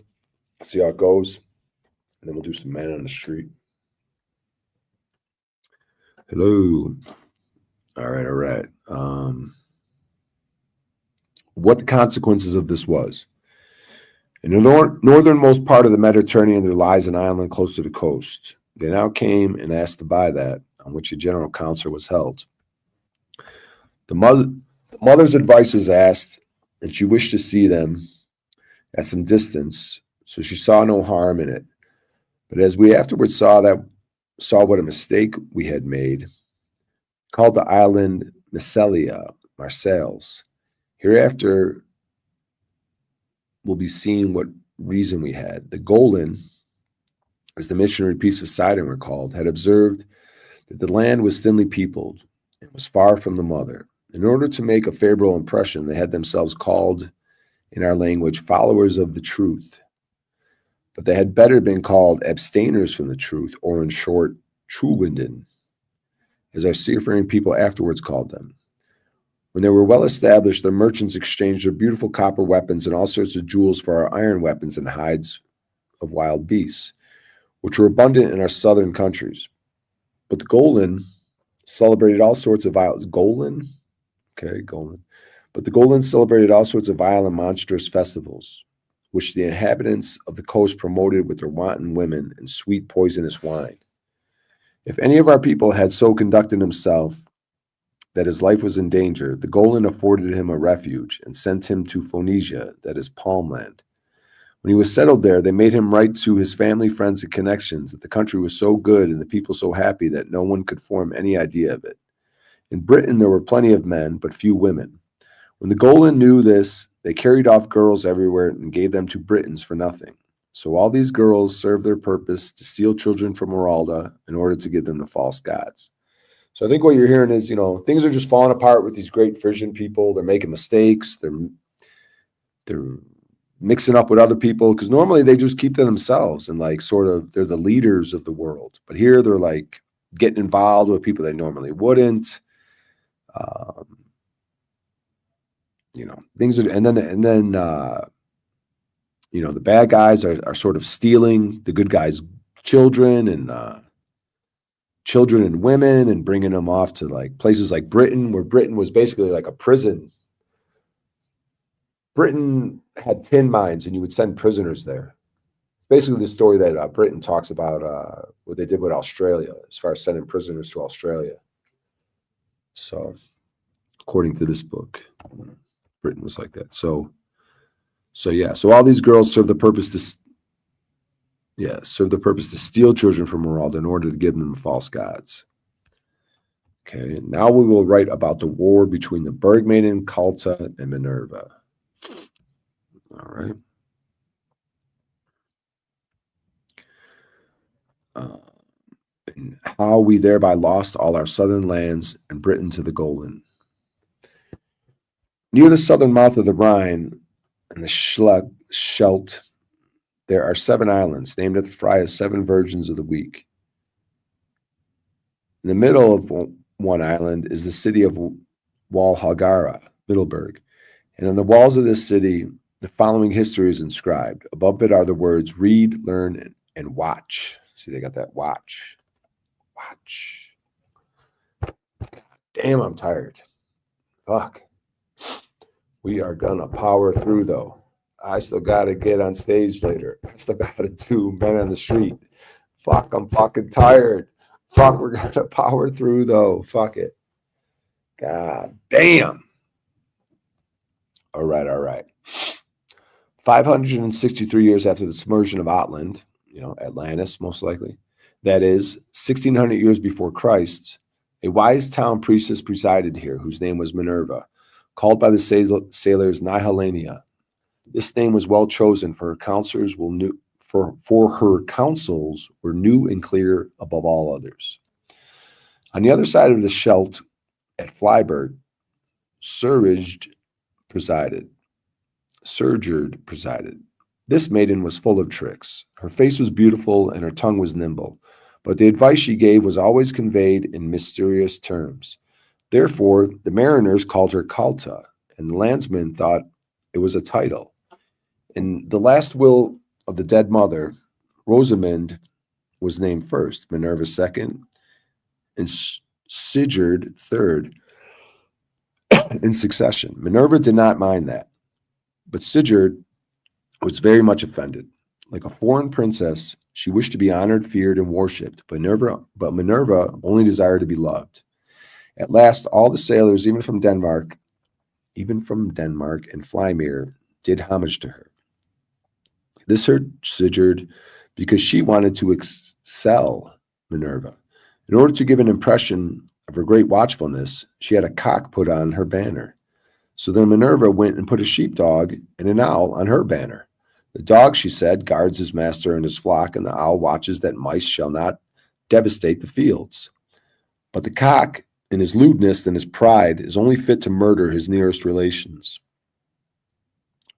see how it goes. And then we'll do some man on the street. Hello. All right. What the consequences of this was. In the northernmost part of the Mediterranean, there lies an island close to the coast. They now came and asked to buy that, on which a general council was held. The mother's advice was asked, and she wished to see them at some distance, so she saw no harm in it. But as we afterwards saw what a mistake we had made, called the island Marseilles. Hereafter will be seen what reason we had. The Golan, as the missionary Peace of Sidon were called, had observed that the land was thinly peopled and was far from the mother. In order to make a favorable impression, they had themselves called, in our language, followers of the truth. But they had better been called abstainers from the truth, or in short, Truwinden, as our seafaring people afterwards called them. When they were well established, the merchants exchanged their beautiful copper weapons and all sorts of jewels for our iron weapons and hides of wild beasts, which were abundant in our southern countries. But the Golan celebrated all sorts of vile Golan. But the Golan celebrated all sorts of vile and monstrous festivals, which the inhabitants of the coast promoted with their wanton women and sweet poisonous wine. If any of our people had so conducted himself that his life was in danger, the Golan afforded him a refuge and sent him to Phoenicia, that is Palmland, When he was settled there, they made him write to his family, friends, and connections that the country was so good and the people so happy that no one could form any idea of it. In Britain, there were plenty of men, but few women. When the Golan knew this, they carried off girls everywhere and gave them to Britons for nothing. So all these girls served their purpose to steal children from Meralda in order to give them to false gods. So I think what you're hearing is, things are just falling apart with these great Frisian people. They're making mistakes. They're mixing up with other people because normally they just keep to themselves and they're the leaders of the world. But here they're getting involved with people they normally wouldn't. Things are, and then the bad guys are sort of stealing the good guys' children and women and bringing them off to places like Britain, where Britain was basically like a prison. Britain had tin mines, and you would send prisoners there. Basically, the story that Britain talks about what they did with Australia, as far as sending prisoners to Australia. So, according to this book, Britain was like that. So all these girls serve the purpose to steal children from Meralda in order to give them false gods. Okay, now we will write about the war between the Bergmaiden, Calta, and Minerva. All right. And how we thereby lost all our southern lands and Britain to the Golan. Near the southern mouth of the Rhine and the Scheldt, there are 7 islands named after Freya's 7 virgins of the week. In the middle of one island is the city of Walhagara, Middleburg, and on the walls of this city, the following history is inscribed. Above it are the words read, learn, and watch. See, they got that watch. Watch. Damn, I'm tired. Fuck. We are gonna power through, though. I still gotta get on stage later. I still gotta do Men on the Street. Fuck, I'm fucking tired. Fuck, we're gonna power through, though. Fuck it. God damn. All right. 563 years after the submersion of Atlant, Atlantis most likely, that is, 1600 years before Christ, a wise town priestess presided here whose name was Minerva, called by the sailors Nihilania. This name was well chosen, for her counsels were new and clear above all others. On the other side of the Scheldt, at Flyburg, Surgerd presided. This maiden was full of tricks. Her face was beautiful and her tongue was nimble, but the advice she gave was always conveyed in mysterious terms. Therefore, the mariners called her Calta, and the landsmen thought it was a title. In the last will of the dead mother, Rosamund was named first, Minerva second, and Sigurd third in succession. Minerva did not mind that, but Sigurd was very much offended. Like a foreign princess, she wished to be honored, feared, and worshipped, but Minerva only desired to be loved. At last, all the sailors, even from Denmark and Flymere, did homage to her. This hurt Sigurd because she wanted to excel Minerva. In order to give an impression of her great watchfulness, she had a cock put on her banner. So then Minerva went and put a sheepdog and an owl on her banner. The dog, she said, guards his master and his flock, and the owl watches that mice shall not devastate the fields. But the cock, in his lewdness and his pride, is only fit to murder his nearest relations.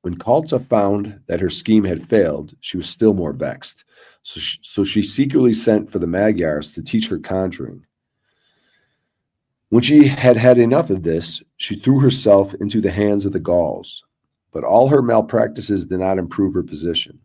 When Calta found that her scheme had failed, she was still more vexed. So she secretly sent for the Magyars to teach her conjuring. When she had had enough of this, she threw herself into the hands of the Gauls. But all her malpractices did not improve her position.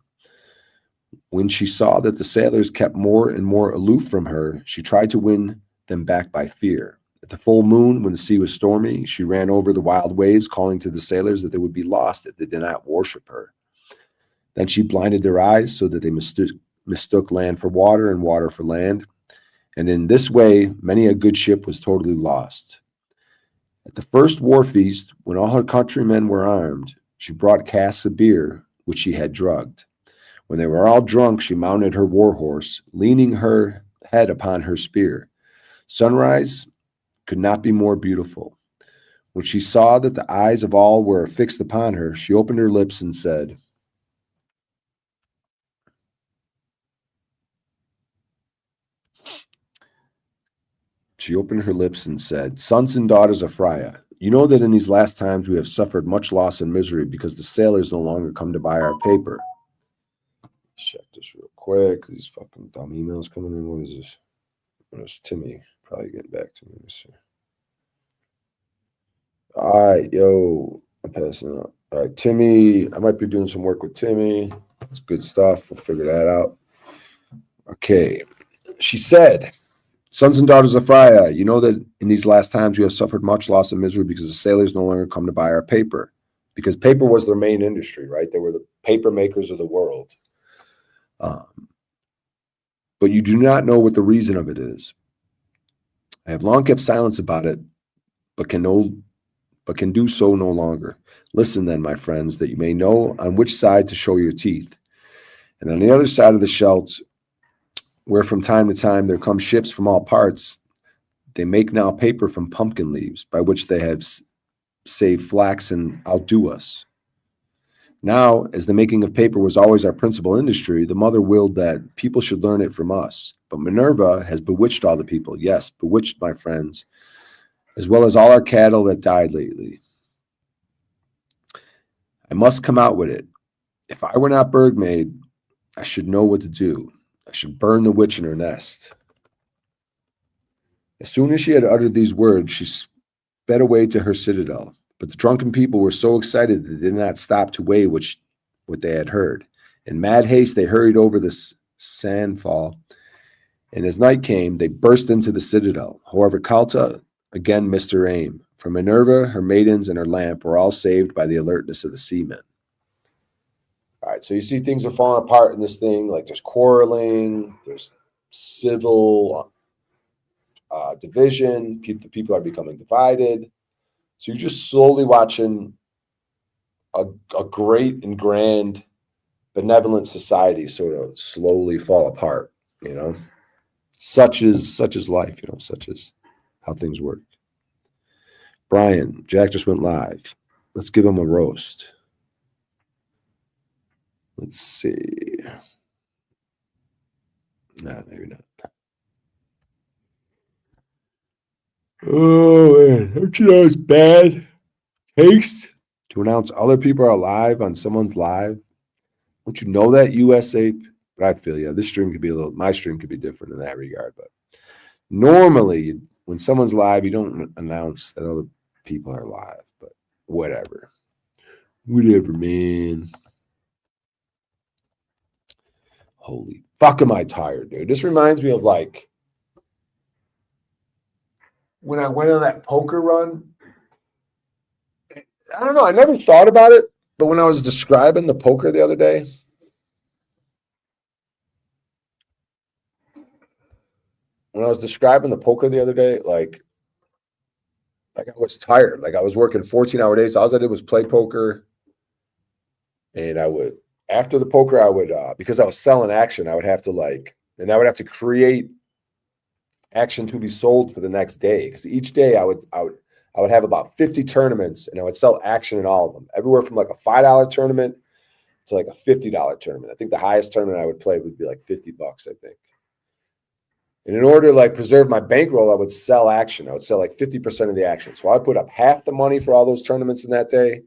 When she saw that the sailors kept more and more aloof from her, she tried to win them back by fear. At the full moon, when the sea was stormy, she ran over the wild waves, calling to the sailors that they would be lost if they did not worship her. Then she blinded their eyes so that they mistook land for water and water for land. And in this way, many a good ship was totally lost. At the first war feast, when all her countrymen were armed, she brought casks of beer, which she had drugged. When they were all drunk, she mounted her war horse, leaning her head upon her spear. Sunrise could not be more beautiful. When she saw that the eyes of all were fixed upon her, she opened her lips and said, Sons and daughters of Freya, you know that in these last times we have suffered much loss and misery because the sailors no longer come to buy our paper. Let's check this real quick. These fucking dumb emails coming in. What is this? There's Timmy probably getting back to me. Let's see. All right, yo, I'm passing out. All right, Timmy. I might be doing some work with Timmy. That's good stuff. We'll figure that out. Okay. She said, Sons and daughters of Freya, you know that in these last times we have suffered much loss and misery because the sailors no longer come to buy our paper. Because paper was their main industry, right? They were the paper makers of the world. But you do not know what the reason of it is. I have long kept silence about it, but can do so no longer. Listen then, my friends, that you may know on which side to show your teeth. And on the other side of the Scheldt, where from time to time there come ships from all parts, they make now paper from pumpkin leaves, by which they have saved flax and outdo us. Now, as the making of paper was always our principal industry, the mother willed that people should learn it from us. But Minerva has bewitched all the people. Yes, bewitched, my friends, as well as all our cattle that died lately. I must come out with it. If I were not Bergmaid, I should know what to do. I should burn the witch in her nest. As soon as she had uttered these words, she sped away to her citadel. But the drunken people were so excited that they did not stop to weigh what they had heard. In mad haste, they hurried over the sandfall, and as night came, they burst into the citadel. However, Calta again missed her aim, for Minerva, her maidens, and her lamp were all saved by the alertness of the seamen. All right, so you see things are falling apart in this thing. Like there's quarreling, there's civil division. The people are becoming divided. So you're just slowly watching a great and grand benevolent society sort of slowly fall apart, you know. Such is life, you know, such is how things work. Brian, Jack just went live. Let's give him a roast. Let's see. Nah, maybe not. Oh, man. Don't you know it's bad taste to announce other people are alive on someone's live? Don't you know that, USA? But I feel yeah, this stream could be my stream could be different in that regard. But normally, when someone's live, you don't announce that other people are alive. But whatever. Whatever, man. Holy fuck, am I tired, dude? This reminds me of like when I went on that poker run. I don't know. I never thought about it, but when I was describing the poker the other day, like I was tired. Like I was working 14-hour days. All I did was play poker. And I would, after the poker, I would, because I was selling action, I would have to create action to be sold for the next day. Because each day I would have about 50 tournaments and I would sell action in all of them. Everywhere from like a $5 tournament to like a $50 tournament. I think the highest tournament I would play would be like $50, I think. And in order to like preserve my bankroll, I would sell action. I would sell like 50% of the action. So I put up half the money for all those tournaments in that day.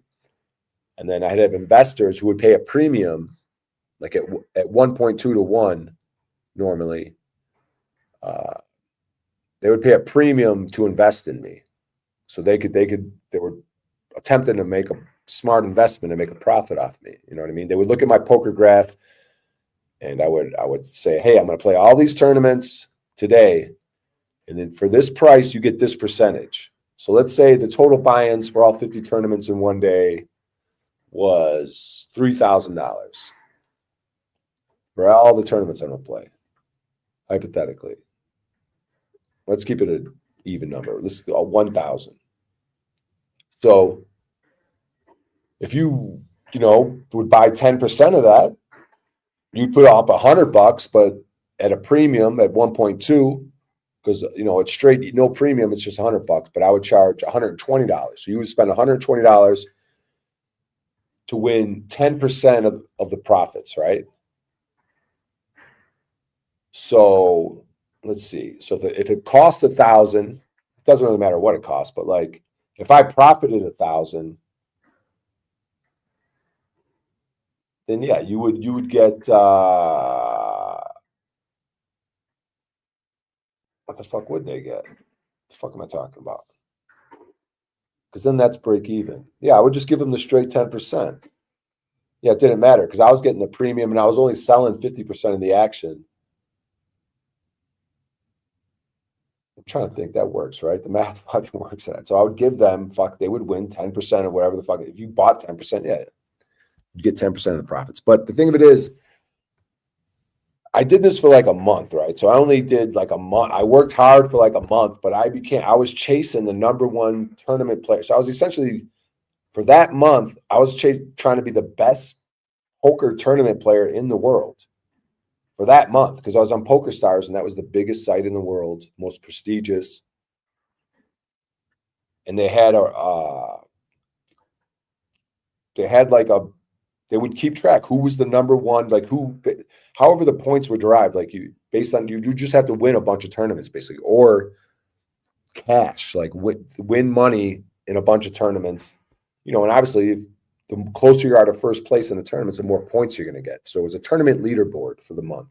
And then I'd have investors who would pay a premium, like at 1.2 to 1 normally. They would pay a premium to invest in me. So they were attempting to make a smart investment and make a profit off me. You know what I mean? They would look at my poker graph and I would say, hey, I'm going to play all these tournaments today. And then for this price, you get this percentage. So let's say the total buy-ins for all 50 tournaments in one day was $3,000 for all the tournaments I'm going to play, hypothetically. Let's keep it an even number. Let's do 1,000. So if you would buy 10% of that. You'd put up $100, but at a premium at 1.2, because it's straight, no premium, it's just $100, but I would charge $120. So you would spend $120 to win 10% of the profits, right? So let's see. So if it costs $1,000, it doesn't really matter what it costs, but like if I profited $1,000, then yeah, you would get what the fuck would they get? What the fuck am I talking about? Because then that's break even. Yeah, I would just give them the straight 10%. Yeah, it didn't matter because I was getting the premium and I was only selling 50% of the action. I'm trying to think that works, right? The math fucking works at that. So I would give them, they would win 10% or whatever the fuck. If you bought 10%, yeah, you'd get 10% of the profits. But the thing of it is, I did this for like a month, right? So I only did like a month. I worked hard for like a month, but I was chasing the number one tournament player. So I was essentially, for that month, I was trying to be the best poker tournament player in the world for that month because I was on Poker Stars and that was the biggest site in the world, most prestigious. And they had they would keep track who was the number one, like however the points were derived, like based on you just have to win a bunch of tournaments basically, or cash, like win money in a bunch of tournaments, and obviously the closer you are to first place in the tournaments, the more points you're going to get. So it was a tournament leaderboard for the month.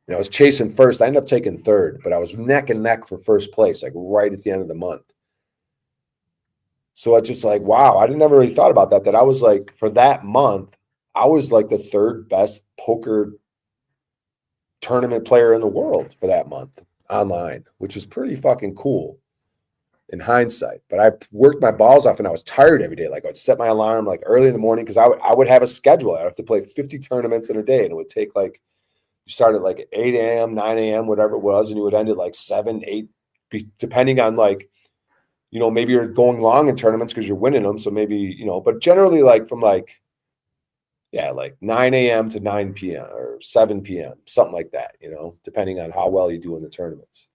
And I was chasing first. I ended up taking third, but I was neck and neck for first place, like right at the end of the month. So it's just like, wow, I never really thought about that. That I was like, for that month, I was like the third best poker tournament player in the world for that month online, which is pretty fucking cool in hindsight. But I worked my balls off and I was tired every day. Like I would set my alarm like early in the morning because I would have a schedule. I'd have to play 50 tournaments in a day, and it would take like, you start at like 8 a.m., 9 a.m., whatever it was, and you would end at like 7, 8, depending on like, maybe you're going long in tournaments because you're winning them. So maybe, but generally like from like 9 a.m. to 9 p.m. or 7 p.m., something like that, depending on how well you do in the tournaments.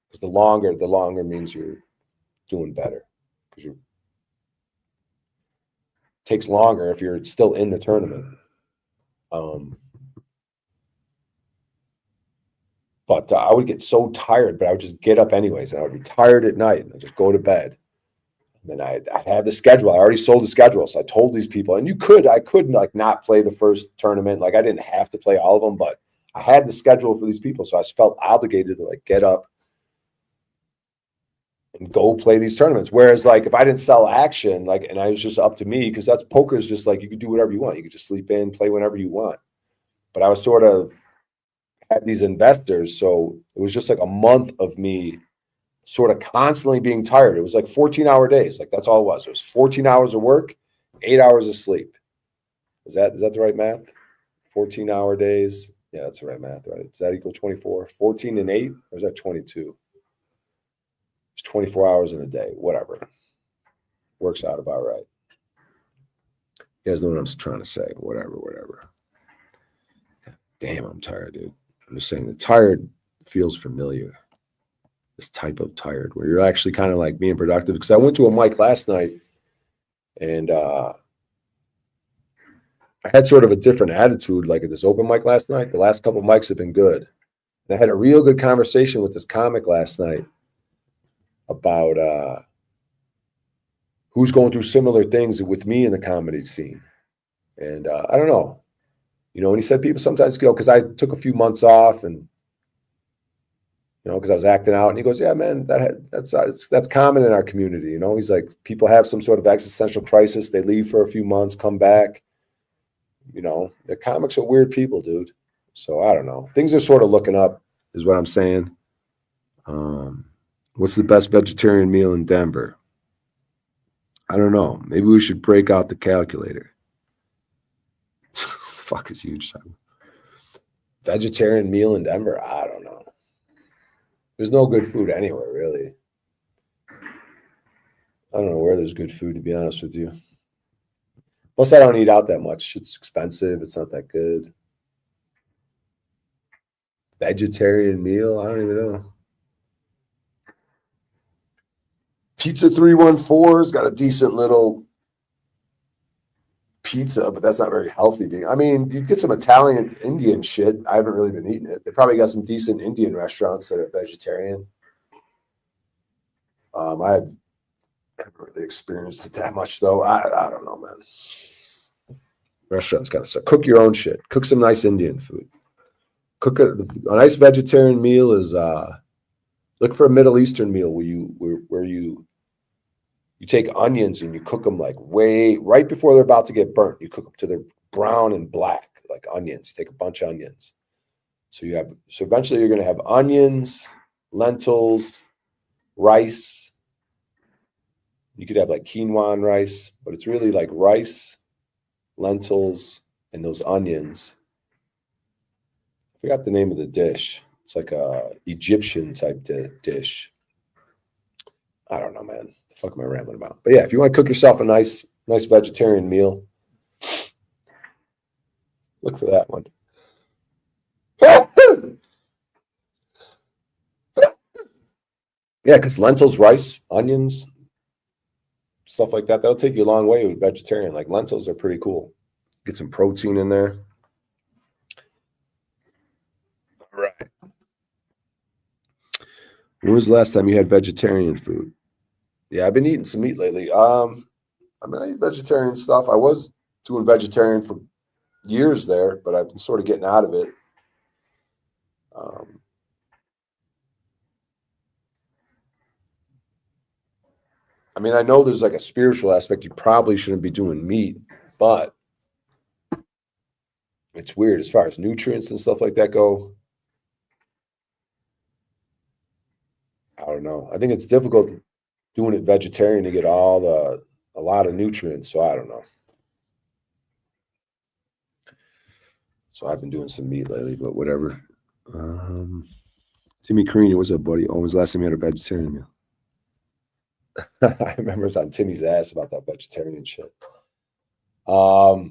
Because the longer means you're doing better because it takes longer if you're still in the tournament. But I would get so tired, but I would just get up anyways, and I would be tired at night, and I'd just go to bed. And then I'd have the schedule. I already sold the schedule, so I told these people, and I could like not play the first tournament. Like I didn't have to play all of them, but I had the schedule for these people, so I felt obligated to like get up and go play these tournaments. Whereas like if I didn't sell action, like, and I was just up to me, because that's poker is just like you could do whatever you want. You could just sleep in, play whenever you want. But I was sort of had these investors, so it was just like a month of me sort of constantly being tired. It was like 14-hour days. Like that's all it was. It was 14 hours of work, 8 hours of sleep. Is that the right math? 14-hour days. Yeah, that's the right math, right? Does that equal 24? 14 and 8? Or is that 22? It's 24 hours in a day. Whatever. Works out about right. You guys know what I'm trying to say. Whatever. Damn, I'm tired, dude. I'm just saying the tired feels familiar. This type of tired where you're actually kind of like being productive. Because I went to a mic last night and I had sort of a different attitude like at this open mic last night. The last couple of mics have been good. And I had a real good conversation with this comic last night about who's going through similar things with me in the comedy scene. And I don't know. And he said people sometimes go, because I took a few months off and, because I was acting out. And he goes, yeah, man, that's common in our community. He's like, people have some sort of existential crisis. They leave for a few months, come back. The comics are weird people, dude. So I don't know. Things are sort of looking up is what I'm saying. What's the best vegetarian meal in Denver? I don't know. Maybe we should break out the calculator. Fuck is huge. Vegetarian meal in Denver? I don't know. There's no good food anywhere, really. I don't know where there's good food, to be honest with you. Plus, I don't eat out that much. It's expensive. It's not that good. Vegetarian meal? I don't even know. Pizza 314's got a decent little pizza, but that's not very healthy. I mean, you get some Italian, Indian shit. I haven't really been eating it. They probably got some decent Indian restaurants that are vegetarian. I haven't really experienced it that much, though. I don't know, man. Restaurants kind of suck. Cook your own shit. Cook some nice Indian food. Cook a nice vegetarian meal is look for a Middle Eastern meal where you take onions and you cook them like right before they're about to get burnt. You cook them to they're brown and black like onions. You take a bunch of onions. So eventually you're going to have onions, lentils, rice. You could have like quinoa and rice, but it's really like rice, lentils, and those onions. I forgot the name of the dish. It's like a Egyptian type dish. I don't know, man. The fuck am I rambling about? But yeah, if you want to cook yourself a nice vegetarian meal, look for that one. Yeah, because lentils, rice, onions, stuff like that, that'll take you a long way with vegetarian. Like lentils are pretty cool. Get some protein in there. All right. When was the last time you had vegetarian food? Yeah, I've been eating some meat lately. I eat vegetarian stuff. I was doing vegetarian for years there, but I've been sort of getting out of it. I mean, I know there's like a spiritual aspect. You probably shouldn't be doing meat, but it's weird as far as nutrients and stuff like that go. I don't know. I think it's difficult doing it vegetarian to get a lot of nutrients. So I don't know. So I've been doing some meat lately, but whatever. Timmy Carino, what's up, buddy? Oh, when was the last time you had a vegetarian meal? I remember it's on Timmy's ass about that vegetarian shit. I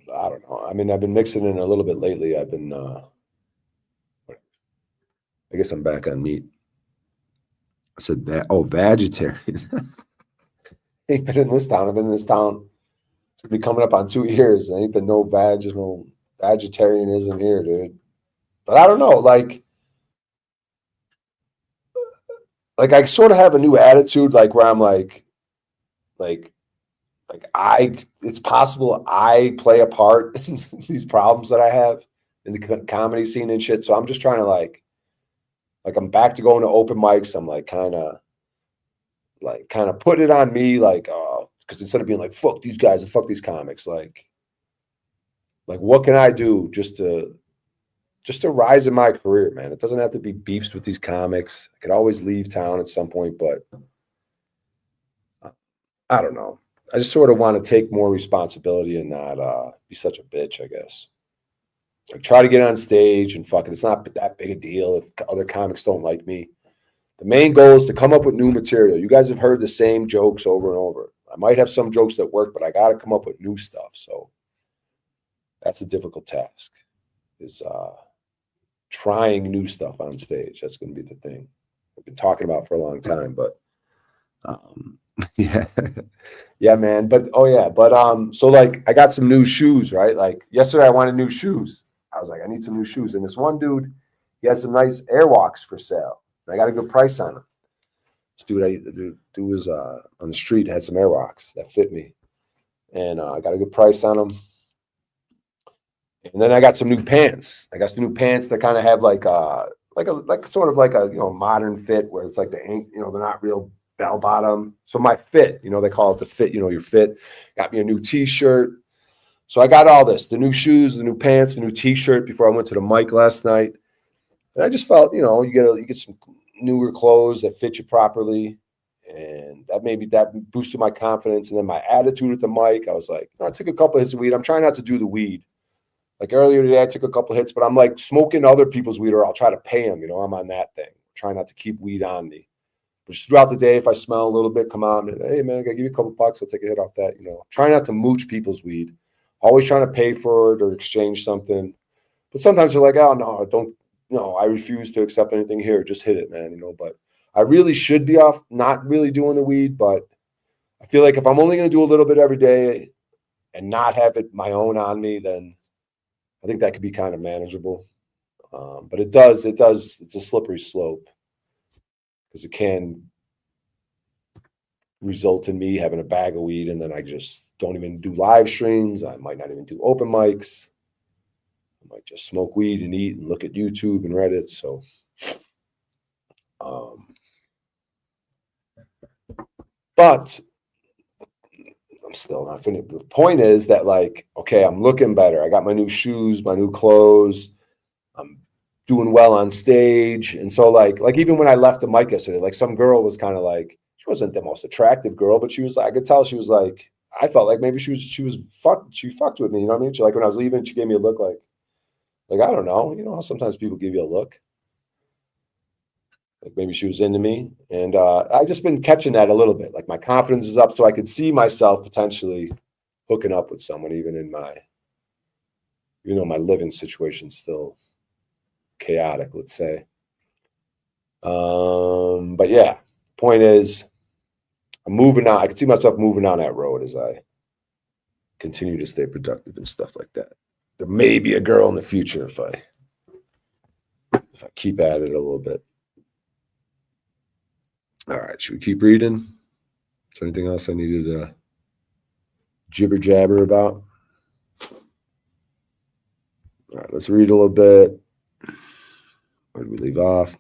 don't know. I mean, I've been mixing in a little bit lately. I've been, I guess I'm back on meat. I said that. Oh, vegetarian. Ain't been in this town. I've been in this town. It's gonna be coming up on 2 years. There ain't been no vegetarianism here, dude. But I don't know. Like I sort of have a new attitude, like where I'm like it's possible I play a part in these problems that I have in the comedy scene and shit. So I'm just trying to like I'm back to going to open mics. I'm like kind of putting it on me, like, because instead of being like, fuck these guys and fuck these comics, like what can I do just to rise in my career, man? It doesn't have to be beefs with these comics. I could always leave town at some point, but I don't know. I just sort of want to take more responsibility and not be such a bitch, I guess. Like try to get on stage and fuck it. It's not that big a deal if other comics don't like me. The main goal is to come up with new material. You guys have heard the same jokes over and over. I might have some jokes that work, but I got to come up with new stuff. So that's a difficult task, is trying new stuff on stage. That's going to be the thing I've been talking about for a long time, but yeah, man. But so like I got some new shoes, right? Like yesterday I wanted new shoes. I was like, I need some new shoes. And this one dude, he had some nice Airwalks for sale. And I got a good price on them. This dude was on the street, had some Airwalks that fit me. And I got a good price on them. And then I got some new pants. I got some new pants that kind of have like a modern fit where it's like they're not real bell bottom. So my fit, they call it the fit, your fit. Got me a new t-shirt. So I got all this, the new shoes, the new pants, the new t-shirt before I went to the mic last night. And I just felt, you get some newer clothes that fit you properly. And that boosted my confidence. And then my attitude at the mic, I was like, I took a couple of hits of weed. I'm trying not to do the weed. Like earlier today, I took a couple of hits, but I'm like smoking other people's weed or I'll try to pay them. I'm on that thing. Try not to keep weed on me. But just throughout the day, if I smell a little bit, come on, and, hey man, I gotta give you a couple bucks. I'll take a hit off that. Try not to mooch people's weed. Always trying to pay for it or exchange something. But sometimes they're like, oh no, don't. No, I refuse to accept anything here. Just hit it, man. But I really should be off, not really doing the weed. But I feel like if I'm only going to do a little bit every day and not have it my own on me, then I think that could be kind of manageable. But it does. It's a slippery slope because it can result in me having a bag of weed and then I just don't even do live streams. I might not even do open mics. I might just smoke weed and eat and look at YouTube and Reddit. So, but I'm still not finished. The point is that, like, okay, I'm looking better. I got my new shoes, my new clothes. I'm doing well on stage. And so like even when I left the mic yesterday, like some girl was kind of like, she wasn't the most attractive girl, but she was like, I could tell she was like, I felt like maybe she fucked with me. You know what I mean? She, like when I was leaving, she gave me a look like I don't know, how sometimes people give you a look. Like maybe she was into me. And I just been catching that a little bit. Like my confidence is up so I could see myself potentially hooking up with someone, even though my living situation's still chaotic, let's say. But yeah, point is I'm moving on. I can see myself moving on that road as I continue to stay productive and stuff like that. There may be a girl in the future if I keep at it a little bit. All right, should we keep reading? Is there anything else I needed to jibber jabber about? All right, let's read a little bit. Where did we leave off?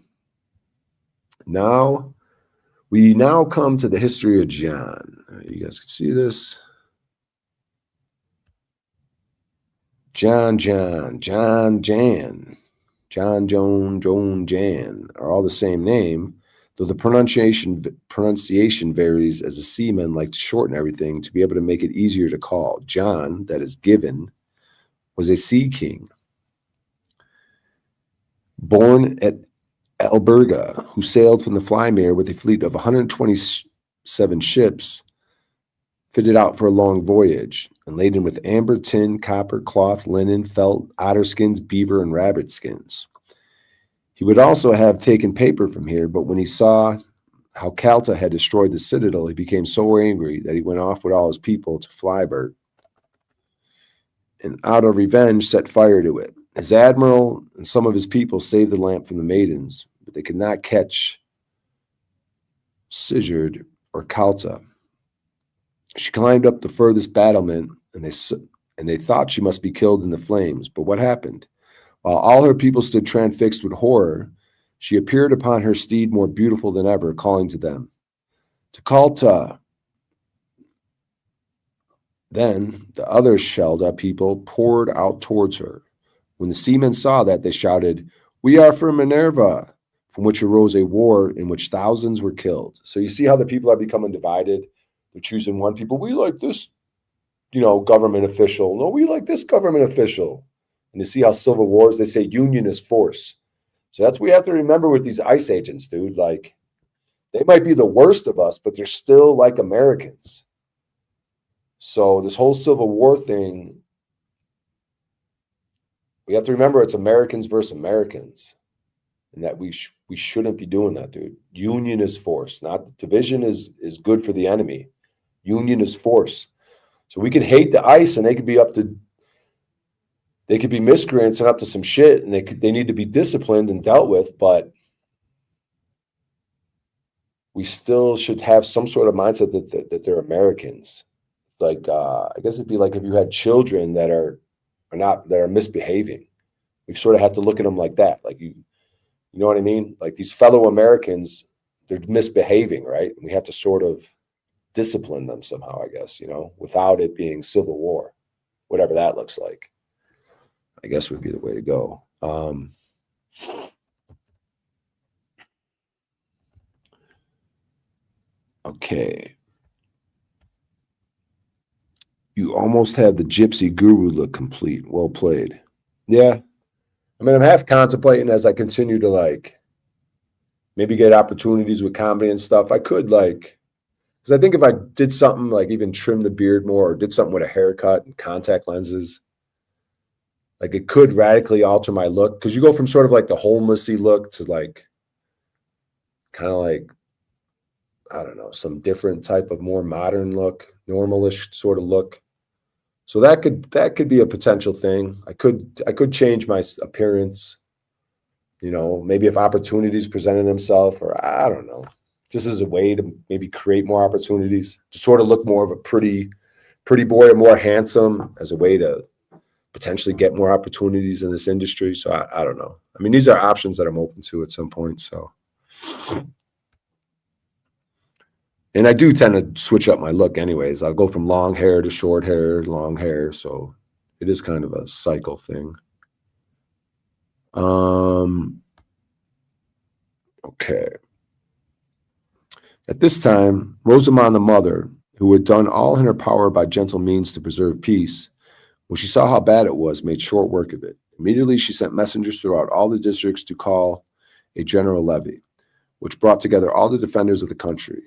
We now come to the history of John. You guys can see this. John, Joan, Jan are all the same name, though the pronunciation varies as the seamen like to shorten everything to be able to make it easier to call. John, that is given, was a sea king. Born at Alberga, who sailed from the Flymere with a fleet of 127 ships, fitted out for a long voyage, and laden with amber, tin, copper, cloth, linen, felt, otter skins, beaver, and rabbit skins. He would also have taken paper from here, but when he saw how Calta had destroyed the citadel, he became so angry that he went off with all his people to Flybert, and out of revenge set fire to it. His admiral and some of his people saved the lamp from the maidens, but they could not catch Sigurd or Calta. She climbed up the furthest battlement, and they thought she must be killed in the flames. But what happened? While all her people stood transfixed with horror, she appeared upon her steed more beautiful than ever, calling to them, "To Calta." Then the other Shelda people poured out towards her. When the seamen saw that, they shouted, "We are for Minerva," from which arose a war in which thousands were killed. So you see how the people are becoming divided. They're choosing one people. We like this, government official. No, we like this government official. And you see how civil wars, they say union is force. So that's what we have to remember with these ICE agents, dude. Like, they might be the worst of us, but they're still like Americans. So this whole Civil War thing, we have to remember it's Americans versus Americans, and that we shouldn't be doing that, dude. Union is force, not division is good for the enemy. Union is force. So we can hate the ICE, and they could be miscreants and up to some shit, and they need to be disciplined and dealt with, but we still should have some sort of mindset that they're Americans. Like I guess it'd be like if you had children that are misbehaving. We sort of have to look at them like that. Like you know what I mean? Like these fellow Americans, they're misbehaving, right? And we have to sort of discipline them somehow, I guess, without it being civil war, whatever that looks like, I guess would be the way to go. Okay. You almost have the gypsy guru look complete. Well played. Yeah. I mean, I'm half contemplating as I continue to maybe get opportunities with comedy and stuff. I could like, because I think if I did something like even trim the beard more or did something with a haircut and contact lenses, like it could radically alter my look. Because you go from sort of like the homelessy look to like kind of like, I don't know, some different type of more modern look, normalish sort of look. So that could be a potential thing. I could change my appearance, you know, maybe if opportunities presented themselves, or I don't know, just as a way to maybe create more opportunities, to sort of look more of a pretty boy or more handsome as a way to potentially get more opportunities in this industry. So I don't know. I mean, these are options that I'm open to at some point. So, and I do tend to switch up my look anyways. I'll go from long hair to short hair, long hair. So it is kind of a cycle thing. Okay. At this time, Rosamond the mother, who had done all in her power by gentle means to preserve peace, when she saw how bad it was, made short work of it. Immediately she sent messengers throughout all the districts to call a general levy, which brought together all the defenders of the country.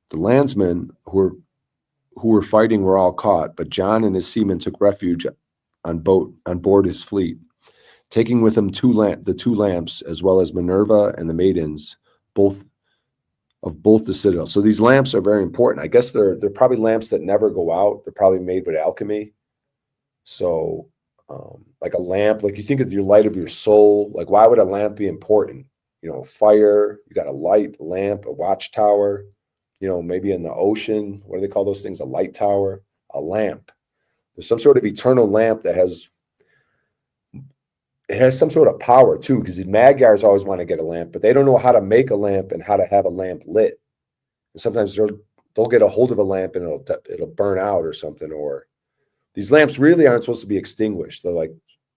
The landsmen who were fighting were all caught, but John and his seamen took refuge on board his fleet, taking with them the two lamps, as well as Minerva and the maidens, both the citadel. So these lamps are very important. I guess they're probably lamps that never go out. They're probably made with alchemy. So like a lamp, like you think of your light of your soul, like why would a lamp be important? You know, fire, you got a light, a lamp, a watchtower, you know, maybe in the ocean, what do they call those things? A light tower, a lamp. There's some sort of eternal lamp that has some sort of power too, because the Magyars always want to get a lamp, but they don't know how to make a lamp and how to have a lamp lit. And sometimes they'll get a hold of a lamp and it'll burn out or something. Or these lamps really aren't supposed to be extinguished. They're like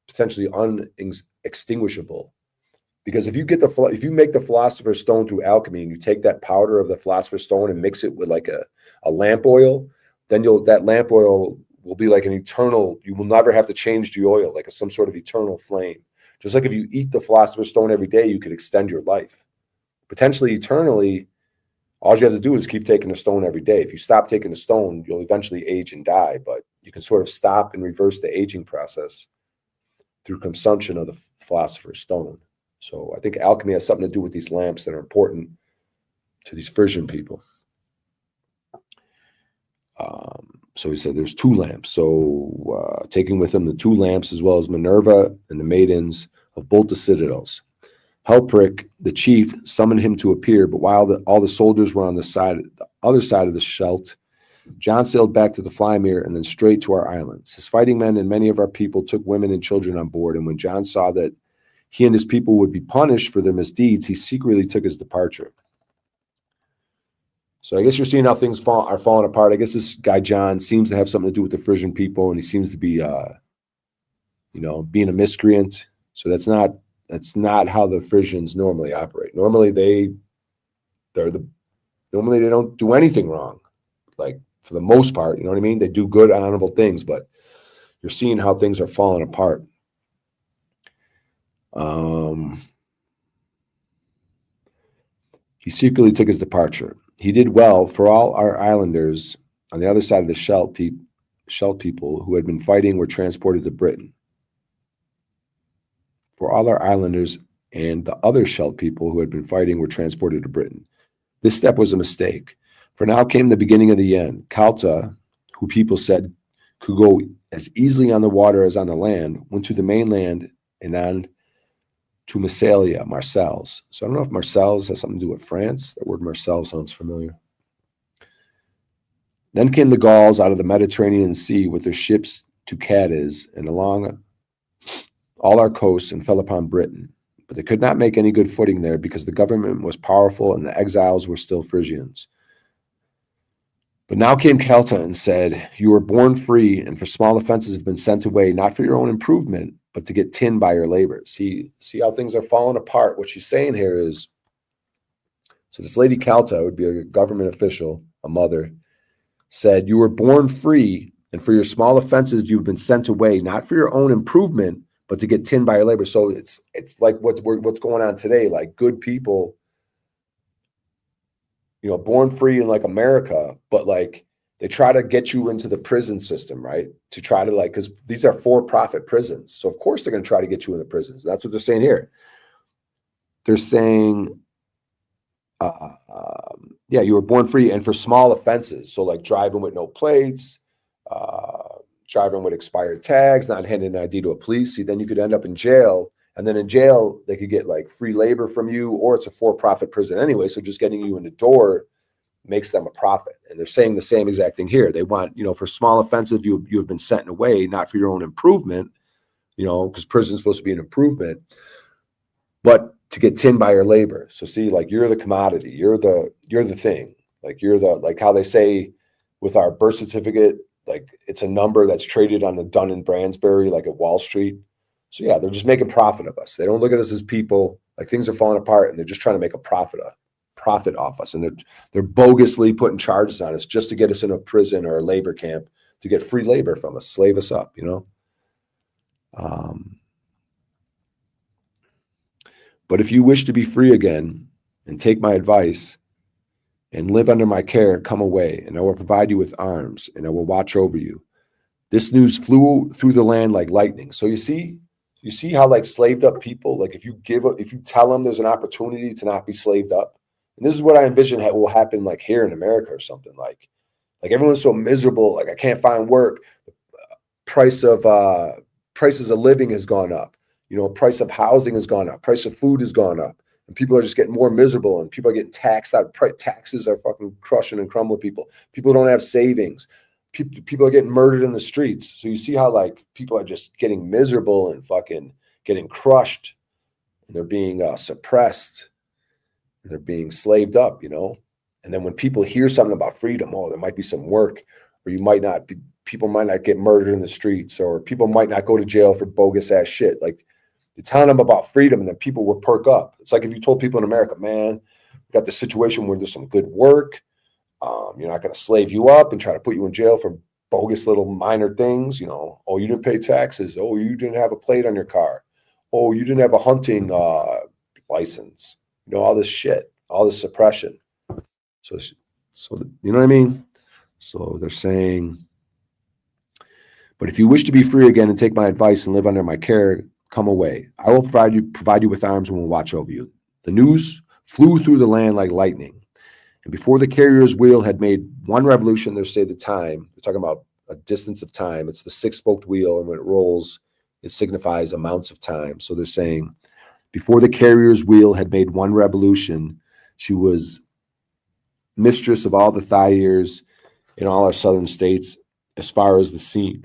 potentially unextinguishable. Because if you make the philosopher's stone through alchemy and you take that powder of the philosopher's stone and mix it with like a lamp oil, then that lamp oil will be like an eternal, you will never have to change the oil, like some sort of eternal flame. Just like if you eat the philosopher's stone every day, you could extend your life. Potentially eternally, all you have to do is keep taking the stone every day. If you stop taking the stone, you'll eventually age and die, but you can sort of stop and reverse the aging process through consumption of the philosopher's stone. So I think alchemy has something to do with these lamps that are important to these Frisian people. So he said there's two lamps. So taking with him the two lamps, as well as Minerva and the maidens of both the citadels. Helprick, the chief, summoned him to appear, but while all the soldiers were on the other side of the Scheldt, John sailed back to the Flymere and then straight to our islands. His fighting men and many of our people took women and children on board, and when John saw that he and his people would be punished for their misdeeds, he secretly took his departure. So I guess you're seeing how things are falling apart. I guess this guy John seems to have something to do with the Frisian people, and he seems to be, being a miscreant. So that's not how the Frisians normally operate. Normally they don't do anything wrong, like for the most part. You know what I mean? They do good, honorable things, but you're seeing how things are falling apart. He secretly took his departure. He did well, for all our islanders on the other side of the Scheldt people who had been fighting were transported to Britain. For all our islanders and the other Scheldt people who had been fighting were transported to Britain. This step was a mistake, for now came the beginning of the end. Calta, who people said could go as easily on the water as on the land, went to the mainland and on to Massalia, Marseilles. So I don't know if Marseilles has something to do with France. That word Marseilles sounds familiar. Then came the Gauls out of the Mediterranean Sea with their ships to Cadiz and along all our coasts and fell upon Britain. But they could not make any good footing there because the government was powerful and the exiles were still Frisians. But now came Calta and said, "You were born free, and for small offenses have been sent away, not for your own improvement, but to get tin by your labor." See how things are falling apart. What she's saying here is, so this lady Calta would be a government official, a mother, said, "You were born free, and for your small offenses you've been sent away, not for your own improvement, but to get tin by your labor." So it's like what's going on today. Like good people born free in like America, but like they try to get you into the prison system, right? To try to like, because these are for-profit prisons. So of course they're going to try to get you in the prisons. That's what they're saying here. They're saying, yeah, you were born free and for small offenses. So like driving with no plates, driving with expired tags, not handing an ID to a police. See, then you could end up in jail. And then in jail, they could get like free labor from you, or it's a for-profit prison anyway. So just getting you in the door makes them a profit. And they're saying the same exact thing here. They want, for small offenses, you have been sent away, not for your own improvement, because prison's supposed to be an improvement, but to get tinned by your labor. So see, like you're the commodity, you're the thing. Like you're the, like how they say with our birth certificate, like it's a number that's traded on the Dun and Bradstreet, like at Wall Street. So yeah, they're just making profit of us. They don't look at us as people. Like things are falling apart, and they're just trying to make a profit off us. And they're bogusly putting charges on us just to get us in a prison or a labor camp to get free labor from us, slave us up, But if you wish to be free again and take my advice and live under my care, come away, and I will provide you with arms, and I will watch over you. This news flew through the land like lightning. So you see how like slaved up people, like if you tell them there's an opportunity to not be slaved up, and this is what I envision will happen like here in America or something, like everyone's so miserable, like I can't find work. Prices of living has gone up. Price of housing has gone up. Price of food has gone up. And people are just getting more miserable, and people are getting taxed out. Taxes are fucking crushing and crumbling people. People don't have savings. People are getting murdered in the streets. So you see how like people are just getting miserable and fucking getting crushed, and they're being suppressed, and they're being slaved up, And then when people hear something about freedom, there might be some work, or people might not get murdered in the streets, or people might not go to jail for bogus ass shit. Like you're telling them about freedom, and then people will perk up. It's like if you told people in America, man, we got this situation where there's some good work. You're not going to slave you up and try to put you in jail for bogus little minor things. Oh, you didn't pay taxes. Oh, you didn't have a plate on your car. Oh, you didn't have a hunting license. All this shit, all this suppression. So you know what I mean? So they're saying, but if you wish to be free again and take my advice and live under my care, come away. I will provide you with arms and will watch over you. The news flew through the land like lightning. And before the carrier's wheel had made one revolution, they say the time, they're talking about a distance of time. It's the six-spoked wheel, and when it rolls, it signifies amounts of time. So they're saying, before the carrier's wheel had made one revolution, she was mistress of all the thayirs in all our southern states as far as the sea.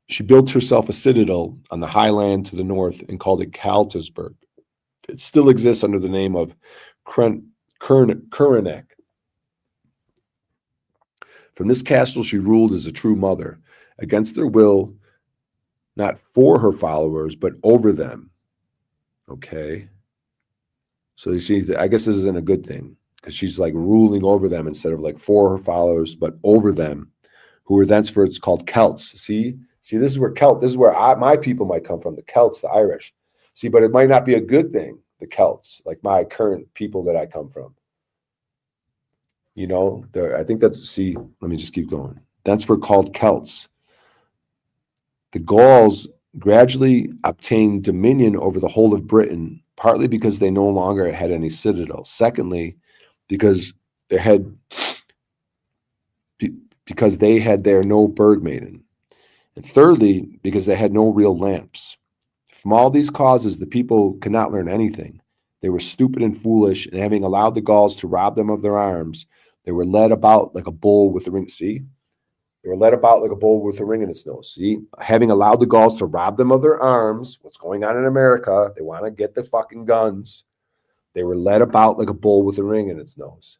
She built herself a citadel on the highland to the north and called it Kaltersburg. It still exists under the name of Kuranek. From this castle she ruled as a true mother, against their will, not for her followers, but over them. Okay? So you see, I guess this isn't a good thing, because she's like ruling over them instead of like for her followers, but over them, who were thenceforth called Celts. See, this is where my people might come from, the Celts, the Irish. See, but it might not be a good thing, the Celts, like my current people that I come from. I think let me just keep going. Thenceforth called Celts. The Gauls gradually obtained dominion over the whole of Britain, partly because they no longer had any citadel. Secondly, because they had there no burg maiden. And thirdly, because they had no real lamps. From all these causes, the people could not learn anything. They were stupid and foolish, and having allowed the Gauls to rob them of their arms, they were led about like a bull with a ring. See? They were led about like a bull with a ring in its nose. See? Having allowed the Gauls to rob them of their arms, what's going on in America? They want to get the fucking guns. They were led about like a bull with a ring in its nose.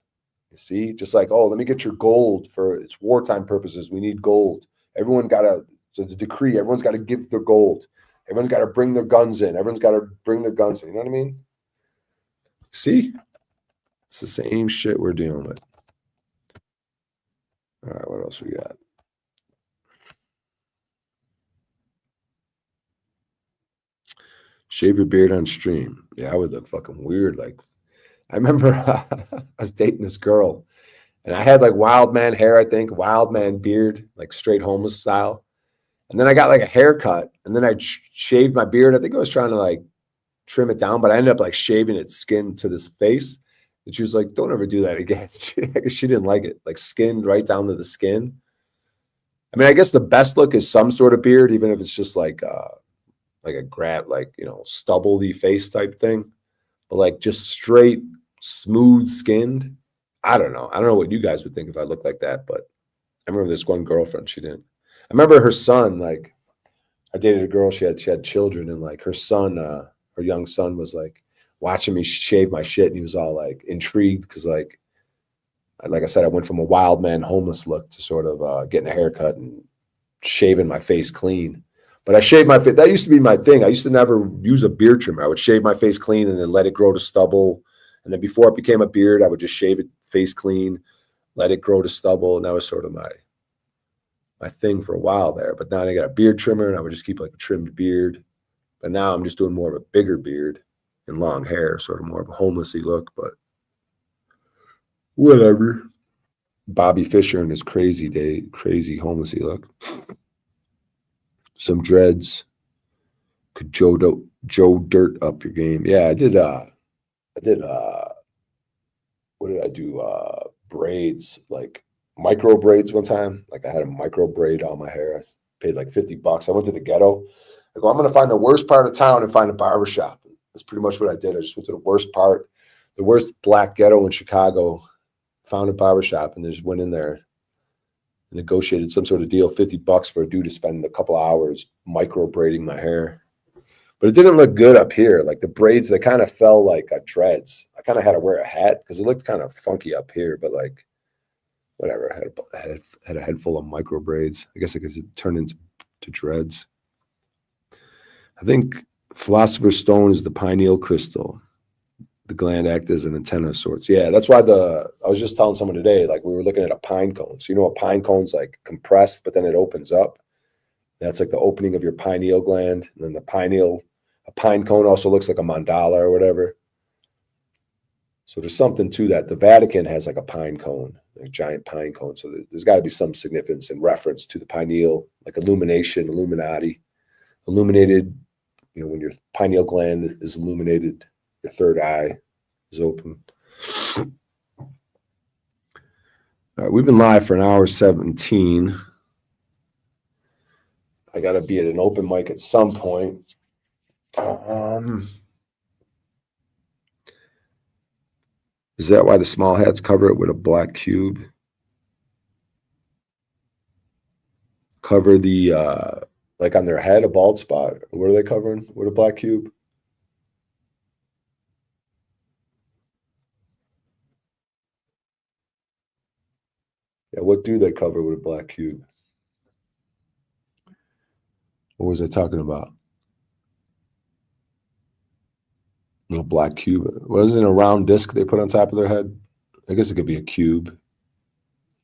You see? Just like, let me get your gold for its wartime purposes. We need gold. So the decree, everyone's got to give their gold. Everyone's got to bring their guns in. Everyone's got to bring their guns in. You know what I mean? See? It's the same shit we're dealing with. All right, what else we got? Shave your beard on stream. Yeah, I would look fucking weird. Like I remember I was dating this girl, and I had like wild man hair, I think, wild man beard, like straight homeless style. And then I got like a haircut, and then I shaved my beard. I think I was trying to like trim it down, but I ended up like shaving its skin to this face. And she was like, "Don't ever do that again." I guess she didn't like it, like skin right down to the skin. I mean, I guess the best look is some sort of beard, even if it's just like a grab, like stubble-y face type thing. But like just straight, smooth skinned. I don't know. I don't know what you guys would think if I looked like that, but I remember this one girlfriend, she didn't. I remember her son, like I dated a girl, she had children, and like her son, her young son was like watching me shave my shit, and he was all like intrigued because like I said, I went from a wild man homeless look to sort of getting a haircut and shaving my face clean. But I shaved my face. That used to be my thing. I used to never use a beard trimmer. I would shave my face clean and then let it grow to stubble. And then before it became a beard, I would just shave it face clean, let it grow to stubble. And that was sort of my thing for a while there. But now I got a beard trimmer, and I would just keep like a trimmed beard. But now I'm just doing more of a bigger beard and long hair, sort of more of a homelessy look. But whatever. Bobby Fischer and his crazy homelessy look. Some dreads. Could Joe Dirt up your game? Yeah, I did. What did I do? Braids, like micro braids one time. Like I had a micro braid on my hair. I paid like $50. I went to the ghetto. I go, I'm going to find the worst part of town and find a barbershop. That's pretty much what I did. I just went to the worst part, the worst black ghetto in Chicago, found a barbershop, and just went in there and negotiated some sort of deal, $50 for a dude to spend a couple of hours micro braiding my hair. But it didn't look good up here. Like the braids, they kind of fell like dreads. I kind of had to wear a hat because it looked kind of funky up here. But like, whatever. I had a head full of micro braids. I guess I could turn into dreads. I think Philosopher's Stone is the pineal crystal. The gland acts as an antenna of sorts. Yeah, that's why I was just telling someone today, like we were looking at a pine cone. So a pine cone's like compressed, but then it opens up. That's like the opening of your pineal gland. And then a pine cone also looks like a mandala or whatever. So there's something to that. The Vatican has like a pine cone, a giant pine cone. So there's got to be some significance in reference to the pineal, like illumination, Illuminati, illuminated. When your pineal gland is illuminated, your third eye is open. All right, we've been live for an hour 17. I got to be at an open mic at some point. Is that why the small hats cover it with a black cube? Cover the, like on their head, a bald spot? What are they covering with a black cube? Yeah, what do they cover with a black cube? What was I talking about? Little black cube. Wasn't it a round disc they put on top of their head? I guess it could be a cube.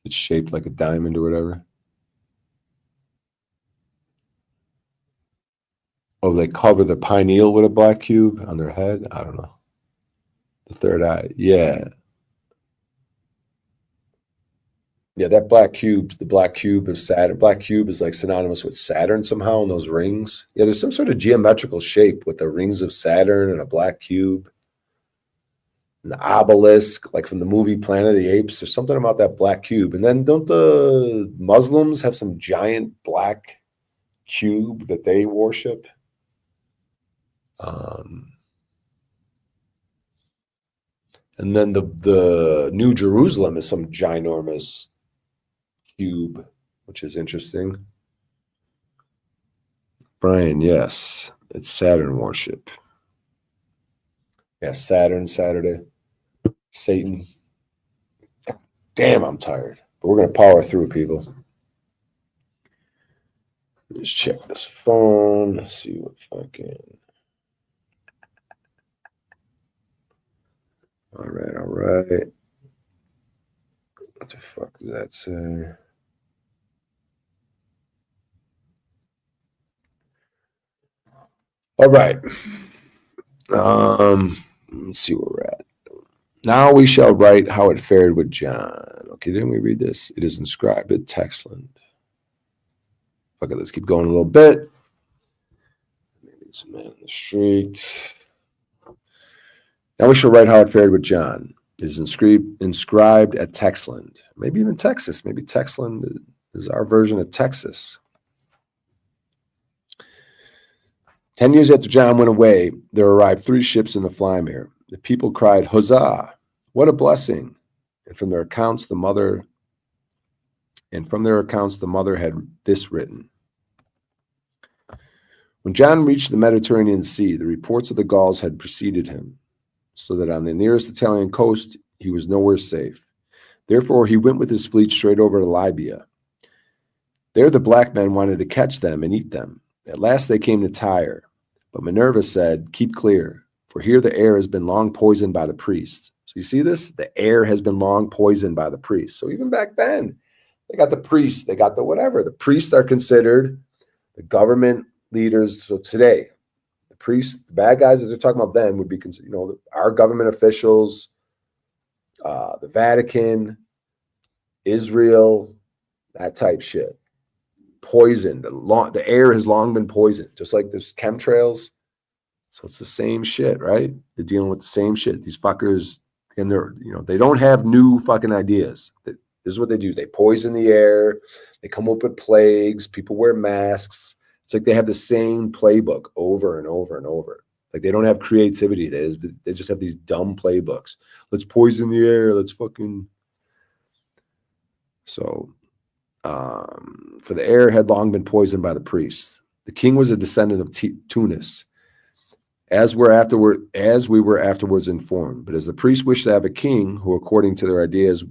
It's shaped like a diamond or whatever. Oh, they cover the pineal with a black cube on their head? I don't know. The third eye. Yeah. Yeah, that black cube, the black cube of Saturn. Black cube is like synonymous with Saturn somehow in those rings. Yeah, there's some sort of geometrical shape with the rings of Saturn and a black cube. And the obelisk, like from the movie Planet of the Apes. There's something about that black cube. And then don't the Muslims have some giant black cube that they worship? And then the New Jerusalem is some ginormous cube, which is interesting. Brian, yes, it's Saturn worship. Yeah, Saturn, Saturday, Satan. God damn, I'm tired. But we're going to power through, people. Let's check this phone. Let's see what fucking... All right. What the fuck does that say? All right. Let's see where we're at. Now we shall write how it fared with John. Okay, didn't we read this? It is inscribed at Textland. Okay, let's keep going a little bit. Maybe it's a man in the street. Now we shall write how it fared with John. It is inscribed at Textland. Maybe even Texas. Maybe Textland is our version of Texas. 10 years after John went away, there arrived 3 ships in the Flymere. The people cried, "Huzzah! What a blessing!" And from their accounts, the mother had this written. When John reached the Mediterranean Sea, the reports of the Gauls had preceded him, so that on the nearest Italian coast he was nowhere safe. Therefore he went with his fleet straight over to Libya. There the black men wanted to catch them and eat them. At last they came to Tyre. But Minerva said, "Keep clear, for here the air has been long poisoned by the priests." So you see this? The air has been long poisoned by the priests. So even back then, they got the priests, they got the whatever. The priests are considered the government leaders. So today, the priests, the bad guys that they're talking about then would be considered, our government officials, the Vatican, Israel, that type shit. Poisoned. The air has long been poisoned, just like there's chemtrails. So it's the same shit, right? They're dealing with the same shit. These fuckers, and they don't have new fucking ideas. This is what they do. They poison the air. They come up with plagues. People wear masks. It's like they have the same playbook over and over and over. Like they don't have creativity. They just have these dumb playbooks. Let's poison the air. Let's fucking. So. For the air had long been poisoned by the priests. The king was a descendant of Tunis, as we were afterwards informed. But as the priests wished to have a king who, according to their ideas,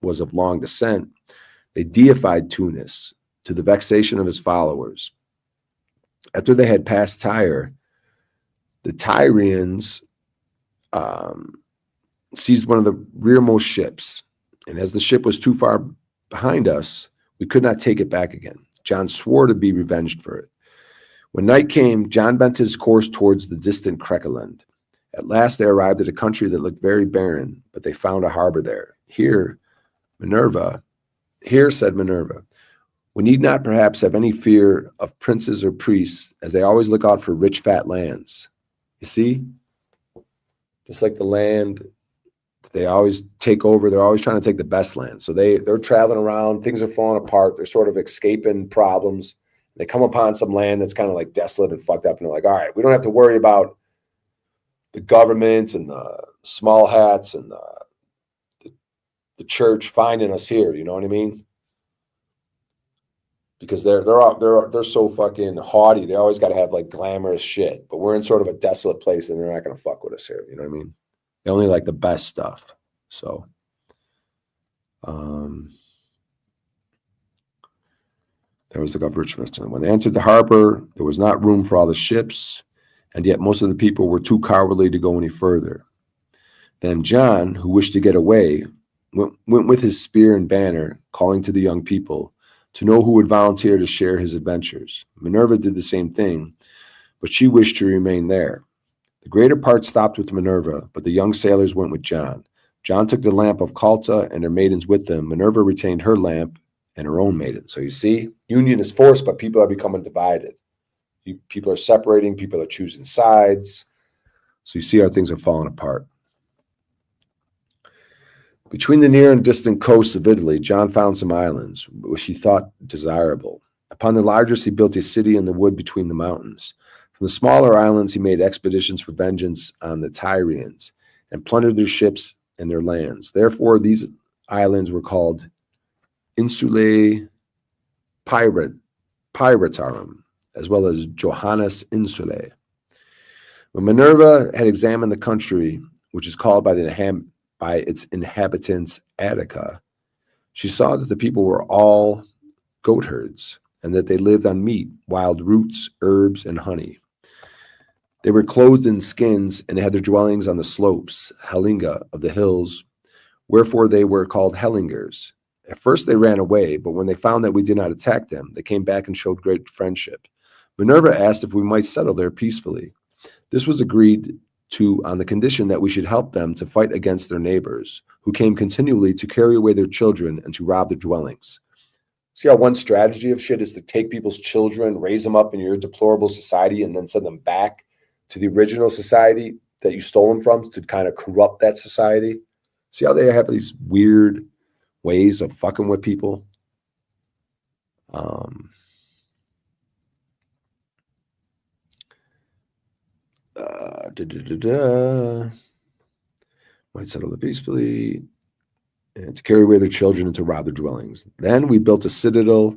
was of long descent, they deified Tunis to the vexation of his followers. After they had passed Tyre, the Tyrians seized one of the rearmost ships, and as the ship was too far behind us, we could not take it back again. John swore to be revenged for it. When night came, John bent his course towards the distant Crecaland. At last they arrived at a country that looked very barren, but they found a harbor there. Here, said Minerva, we need not perhaps have any fear of princes or priests, as they always look out for rich, fat lands. You see? Just like the land they always take over, they're always trying to take the best land. So they're traveling around, things are falling apart, they're sort of escaping problems. They come upon some land that's kind of like desolate and fucked up, and they're like, all right, we don't have to worry about the government and the small hats and the church finding us here, you know what I mean? Because they're so fucking haughty. They always got to have like glamorous shit, but we're in sort of a desolate place and they're not going to fuck with us here, you know what I mean? They only like the best stuff. So, there was the government. When they entered the harbor, there was not room for all the ships, and yet most of the people were too cowardly to go any further. Then John, who wished to get away, went with his spear and banner, calling to the young people to know who would volunteer to share his adventures. Minerva did the same thing, but she wished to remain there. The greater part stopped with Minerva, but the young sailors went with John. John took the lamp of Calta and her maidens with them. Minerva retained her lamp and her own maiden. So you see, union is forced, but people are becoming divided. People are separating. People are choosing sides. So you see how things are falling apart. Between the near and distant coasts of Italy, John found some islands, which he thought desirable. Upon the largest, he built a city in the wood between the mountains. From the smaller islands, he made expeditions for vengeance on the Tyrians and plundered their ships and their lands. Therefore, these islands were called Insulae Piratarum, as well as Johannes Insulae. When Minerva had examined the country, which is called by its inhabitants Attica, she saw that the people were all goatherds and that they lived on meat, wild roots, herbs, and honey. They were clothed in skins and had their dwellings on the slopes, Hellinga, of the hills, wherefore they were called Hellingers. At first they ran away, but when they found that we did not attack them, they came back and showed great friendship. Minerva asked if we might settle there peacefully. This was agreed on the condition that we should help them to fight against their neighbors, who came continually to carry away their children and to rob their dwellings. See how one strategy of shit is to take people's children, raise them up in your deplorable society, and then send them back to the original society that you stole them from to kind of corrupt that society? See how they have these weird ways of fucking with people? Might settle it peacefully, and to carry away their children and to rob their dwellings. Then we built a citadel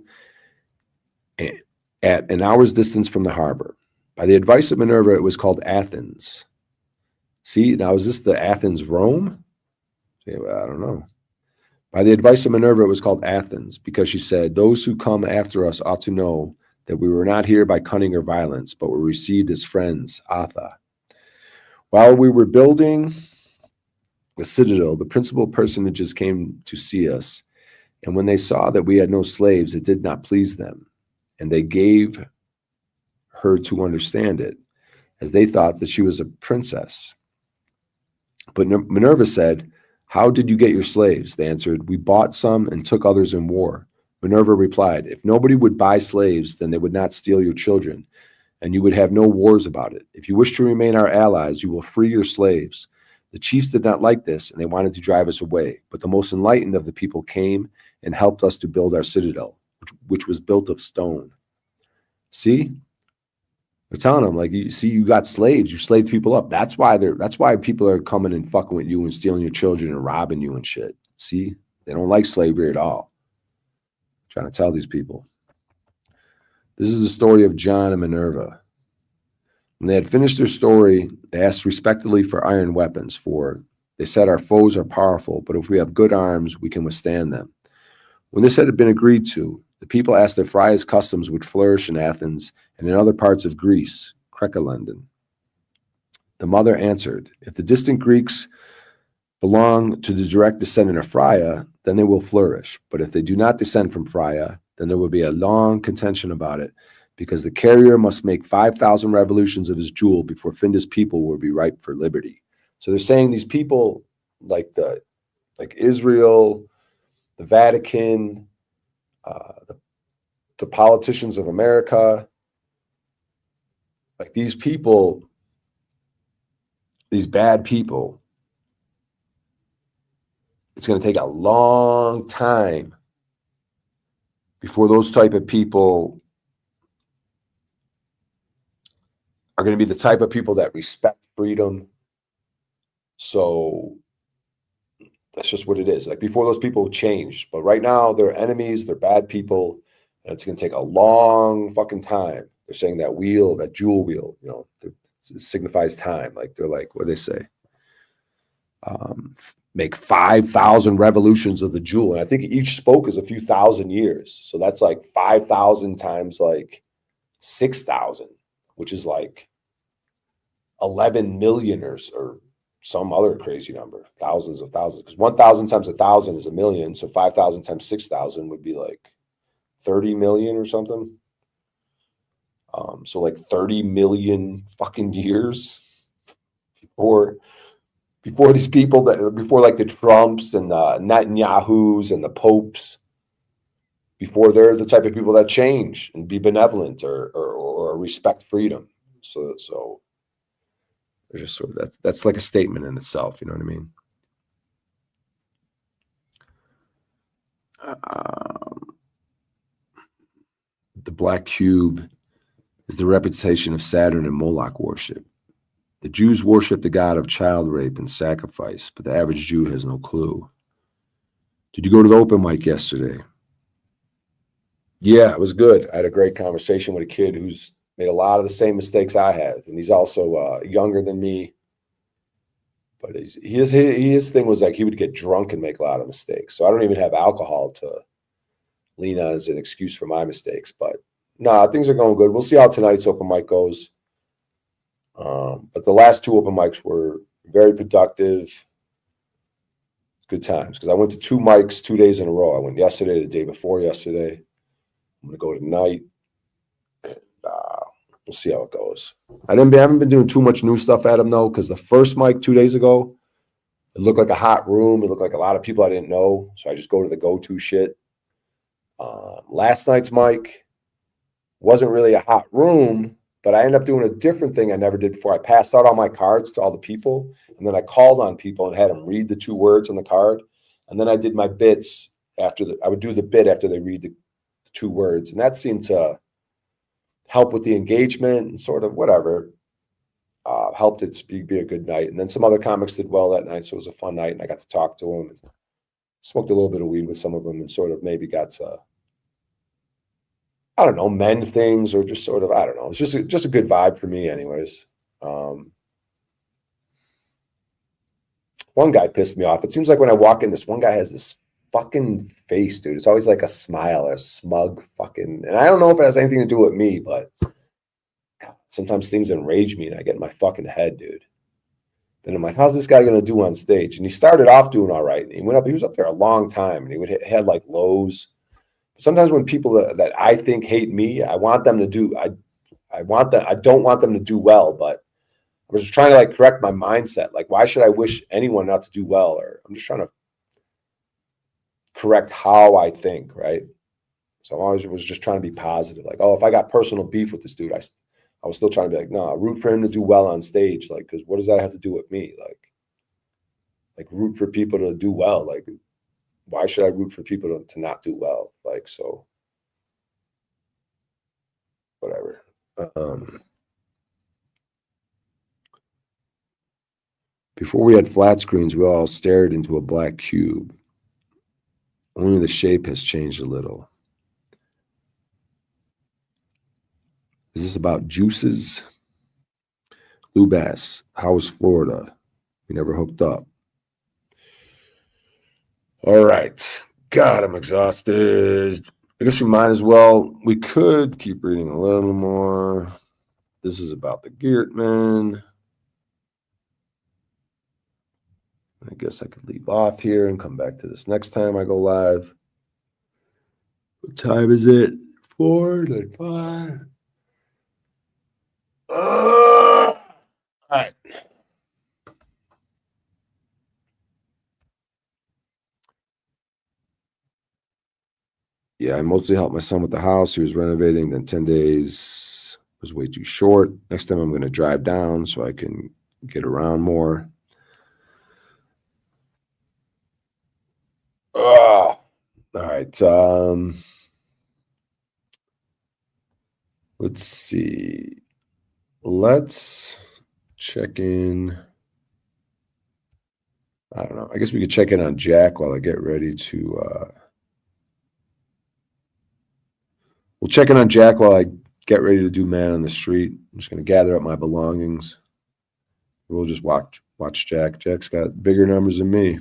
at an hour's distance from the harbor. By the advice of Minerva, it was called Athens. See, now is this the Athens Rome? I don't know. By the advice of Minerva, it was called Athens, because she said, those who come after us ought to know that we were not here by cunning or violence, but were received as friends, Atha. While we were building the citadel, the principal personages came to see us, and when they saw that we had no slaves, it did not please them, and they gave her to understand it, as they thought that she was a princess. But Minerva said, how did you get your slaves? They answered, we bought some and took others in war. Minerva replied, if nobody would buy slaves, then they would not steal your children, and you would have no wars about it. If you wish to remain our allies, you will free your slaves. The chiefs did not like this, and they wanted to drive us away. But the most enlightened of the people came and helped us to build our citadel, which was built of stone. See? They're telling them, like, you got slaves. You slaved people up. That's why people are coming and fucking with you and stealing your children and robbing you and shit. See? They don't like slavery at all. I'm trying to tell these people. This is the story of John and Minerva. When they had finished their story, they asked respectfully for iron weapons, for they said our foes are powerful, but if we have good arms, we can withstand them. When this had been agreed to, the people asked if Phrygia's customs would flourish in Athens and in other parts of Greece, Krekelanden. The mother answered, if the distant Greeks belong to the direct descendant of Phrygia, then they will flourish. But if they do not descend from Phrygia, then there will be a long contention about it, because the carrier must make 5,000 revolutions of his jewel before Finda's people will be ripe for liberty. So they're saying these people like Israel, the Vatican, the politicians of America, like these people, these bad people, it's going to take a long time before those type of people are going to be the type of people that respect freedom. So that's just what it is. Like before those people change, but right now they're enemies, they're bad people, and it's going to take a long fucking time. They're saying that wheel, that jewel wheel, it signifies time. Like they're like, what do they say? Make 5,000 revolutions of the jewel. And I think each spoke is a few thousand years. So that's like 5,000 times like 6,000, which is like 11 million or some other crazy number, thousands of thousands. Because 1,000 times 1,000 is a million. So 5,000 times 6,000 would be like 30 million or something. So like 30 million fucking years before these people before like the Trumps and the Netanyahus and the Popes, before they're the type of people that change and be benevolent or respect freedom. So there's just sort of that's like a statement in itself. You know what I mean? The black cube is the representation of Saturn and Moloch worship. The Jews worship the god of child rape and sacrifice, but the average Jew has no clue. Did you go to the open mic yesterday? Yeah, it was good. I had a great conversation with a kid who's made a lot of the same mistakes I have, and he's also younger than me. But his thing was like he would get drunk and make a lot of mistakes. So I don't even have alcohol to lean on as an excuse for my mistakes. But no, things are going good. We'll see how tonight's open mic goes. But the last two open mics were very productive, good times. Because I went to 2 mics 2 days in a row. I went yesterday, the day before yesterday. I'm going to go tonight. we'll see how it goes. I haven't been doing too much new stuff at him though, because the first mic 2 days ago, it looked like a hot room. It looked like a lot of people I didn't know, so I just go to the go-to shit. Last night's mic wasn't really a hot room, but I ended up doing a different thing I never did before. I passed out all my cards to all the people, and then I called on people and had them read the 2 words on the card, and then I did my bits I would do the bit after they read the 2 words, and that seemed to help with the engagement and sort of whatever. Helped it be a good night. And then some other comics did well that night, so it was a fun night, and I got to talk to them and smoked a little bit of weed with some of them and sort of maybe got to, I don't know, mend things or just sort of, I don't know. It's just a good vibe for me anyways. One guy pissed me off. It seems like when I walk in, this one guy has this fucking face, dude. It's always like a smile or a smug fucking, and I don't know if it has anything to do with me, but God, sometimes things enrage me and I get in my fucking head, dude. Then I'm like, how's this guy going to do on stage? And he started off doing all right. And he was up there a long time and he had like lows. Sometimes when people that I think hate me, I want them to do, I don't want them to do well, but I'm just trying to like correct my mindset. Like, why should I wish anyone not to do well? Or I'm just trying to correct how I think, right? So I always was just trying to be positive. Like, oh, if I got personal beef with this dude, I was still trying to be like, no, root for him to do well on stage. Like, because what does that have to do with me? Like root for people to do well. Like, why should I root for people to not do well? Like, so whatever. Before we had flat screens, we all stared into a black cube. Only the shape has changed a little. Is this about juices? Lou Bass, how was Florida? We never hooked up. All right. God, I'm exhausted. I guess we might as well. We could keep reading a little more. This is about the Geertman. I guess I could leave off here and come back to this next time I go live. What time is it? 4 to 5. All right. Yeah, I mostly helped my son with the house. He was renovating. Then 10 days was way too short. Next time I'm going to drive down so I can get around more. All right. Let's see. Let's check in. I don't know. I guess we could check in on Jack while I get ready to. We'll check in on Jack while I get ready to do Man on the Street. I'm just going to gather up my belongings. We'll just watch Jack. Jack's got bigger numbers than me.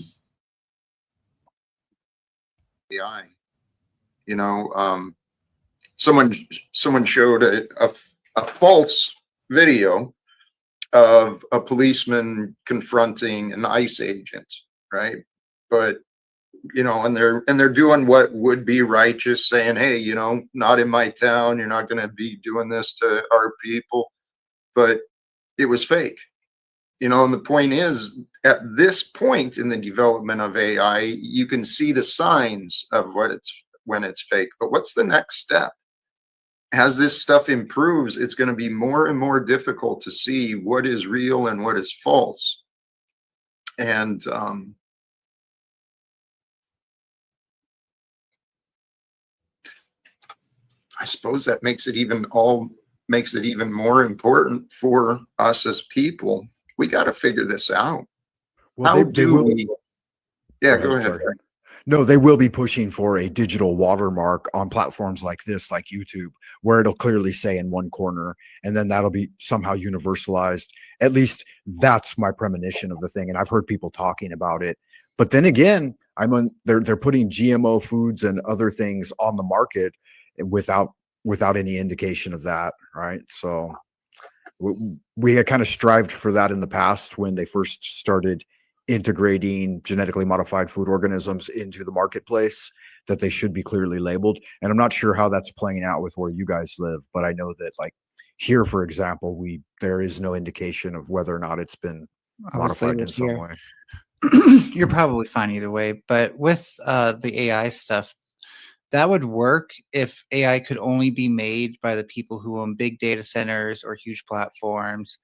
AI. You know, someone showed a false video of a policeman confronting an ICE agent, right? But you know, and they're doing what would be righteous, saying, hey, you know, not in my town, you're not going to be doing this to our people. But it was fake. You know, and the point is, at this point in the development of AI, you can see the signs of when it's fake. But what's the next step? As this stuff improves, it's going to be more and more difficult to see what is real and what is false. And I suppose that makes it even more important for us as people. We got to figure this out. Well, How they do will. we? Yeah, go ahead. Sorry. No, they will be pushing for a digital watermark on platforms like this, like YouTube, where it'll clearly say in one corner, and then that'll be somehow universalized. At least that's my premonition of the thing, and I've heard people talking about it. But then again, they're putting GMO foods and other things on the market without any indication of that, right? So we had kind of strived for that in the past when they first started integrating genetically modified food organisms into the marketplace, that they should be clearly labeled. And I'm not sure how that's playing out with where you guys live, but I know that like here, for example, there is no indication of whether or not it's been Obviously, modified in with some here. way. You're probably fine either way. But with the AI stuff, that would work if AI could only be made by the people who own big data centers or huge platforms.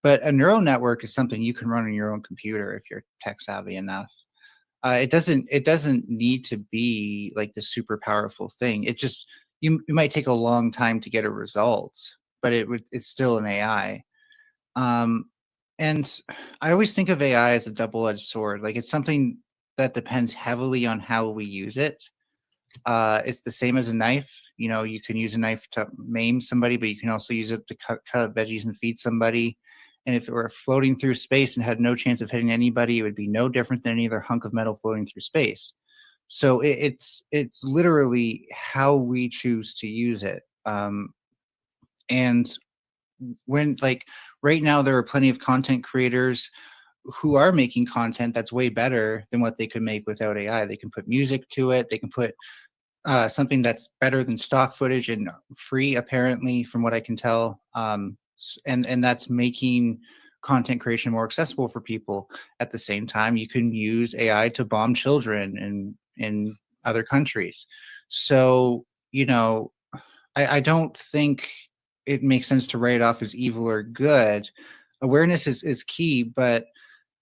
But a neural network is something you can run on your own computer if you're tech savvy enough. It doesn't need to be like the super powerful thing. It just you might take a long time to get a result, but it's still an AI. Um, and I always think of AI as a double-edged sword. Like it's something that depends heavily on how we use it. It's the same as a knife. You know, you can use a knife to maim somebody, but you can also use it to cut up veggies and feed somebody. And if it were floating through space and had no chance of hitting anybody, it would be no different than any other hunk of metal floating through space. So it's literally how we choose to use it. And when like right now, there are plenty of content creators who are making content that's way better than what they could make without AI. They can put music to it. They can put something that's better than stock footage and free, apparently, from what I can tell. And that's making content creation more accessible for people. At the same time, you can use AI to bomb children in other countries. So, you know, I don't think it makes sense to write it off as evil or good. Awareness is key, but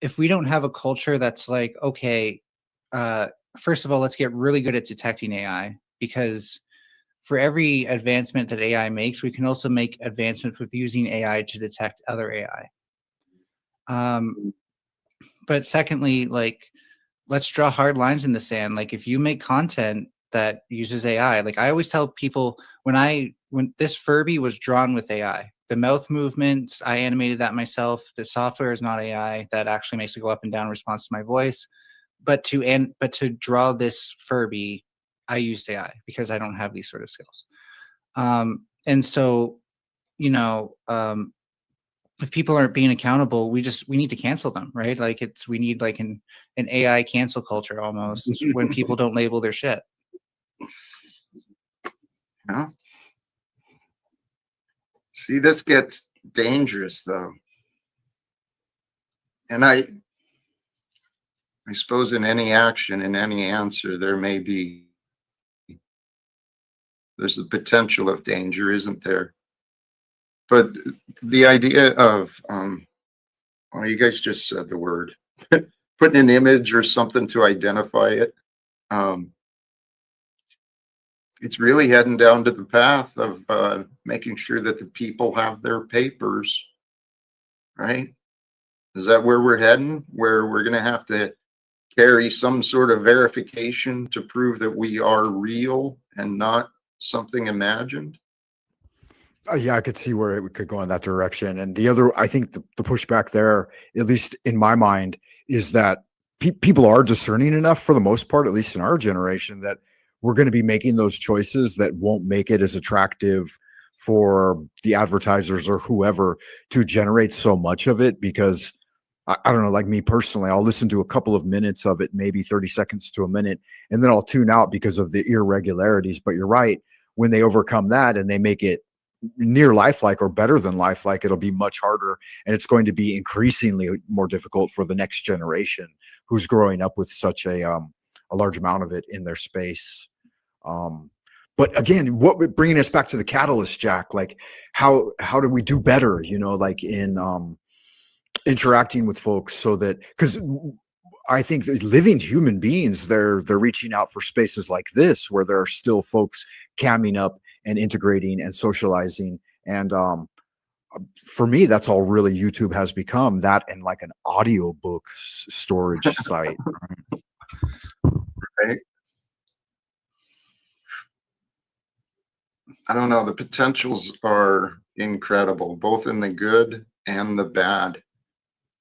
if we don't have a culture that's like, okay, first of all, let's get really good at detecting AI, because for every advancement that AI makes, we can also make advancements with using AI to detect other AI. But secondly, like, let's draw hard lines in the sand. Like, if you make content that uses AI, like I always tell people, when this Furby was drawn with AI, the mouth movements, I animated that myself. The software is not AI. That actually makes it go up and down in response to my voice. But to draw this Furby, I used AI because I don't have these sort of skills. And so, you know, if people aren't being accountable, we need to cancel them, right? Like we need like an AI cancel culture almost when people don't label their shit. Yeah. See, this gets dangerous though. And I suppose in any action, in any answer, there's the potential of danger, isn't there? But the idea of, well, you guys just said the word, putting an image or something to identify it. It's really heading down to the path of making sure that the people have their papers, right? Is that where we're heading? Where we're going to have to carry some sort of verification to prove that we are real and not something imagined? Yeah, I could see where it could go in that direction. And the other, I think the pushback there, at least in my mind, is that people are discerning enough for the most part, at least in our generation, that we're going to be making those choices that won't make it as attractive for the advertisers or whoever to generate so much of it. Because I don't know, like me personally, I'll listen to a couple of minutes of it, maybe 30 seconds to a minute, and then I'll tune out because of the irregularities. But you're right, when they overcome that and they make it near lifelike or better than lifelike, it'll be much harder, and it's going to be increasingly more difficult for the next generation who's growing up with such a large amount of it in their space. But again, bringing us back to the catalyst, Jack, like how do we do better, you know, like in interacting with folks, so that, because I think that living human beings, they're reaching out for spaces like this where there are still folks camming up and integrating and socializing. And for me, that's all really YouTube has become, that and like an audiobook storage site. Right? I don't know. The potentials are incredible, both in the good and the bad.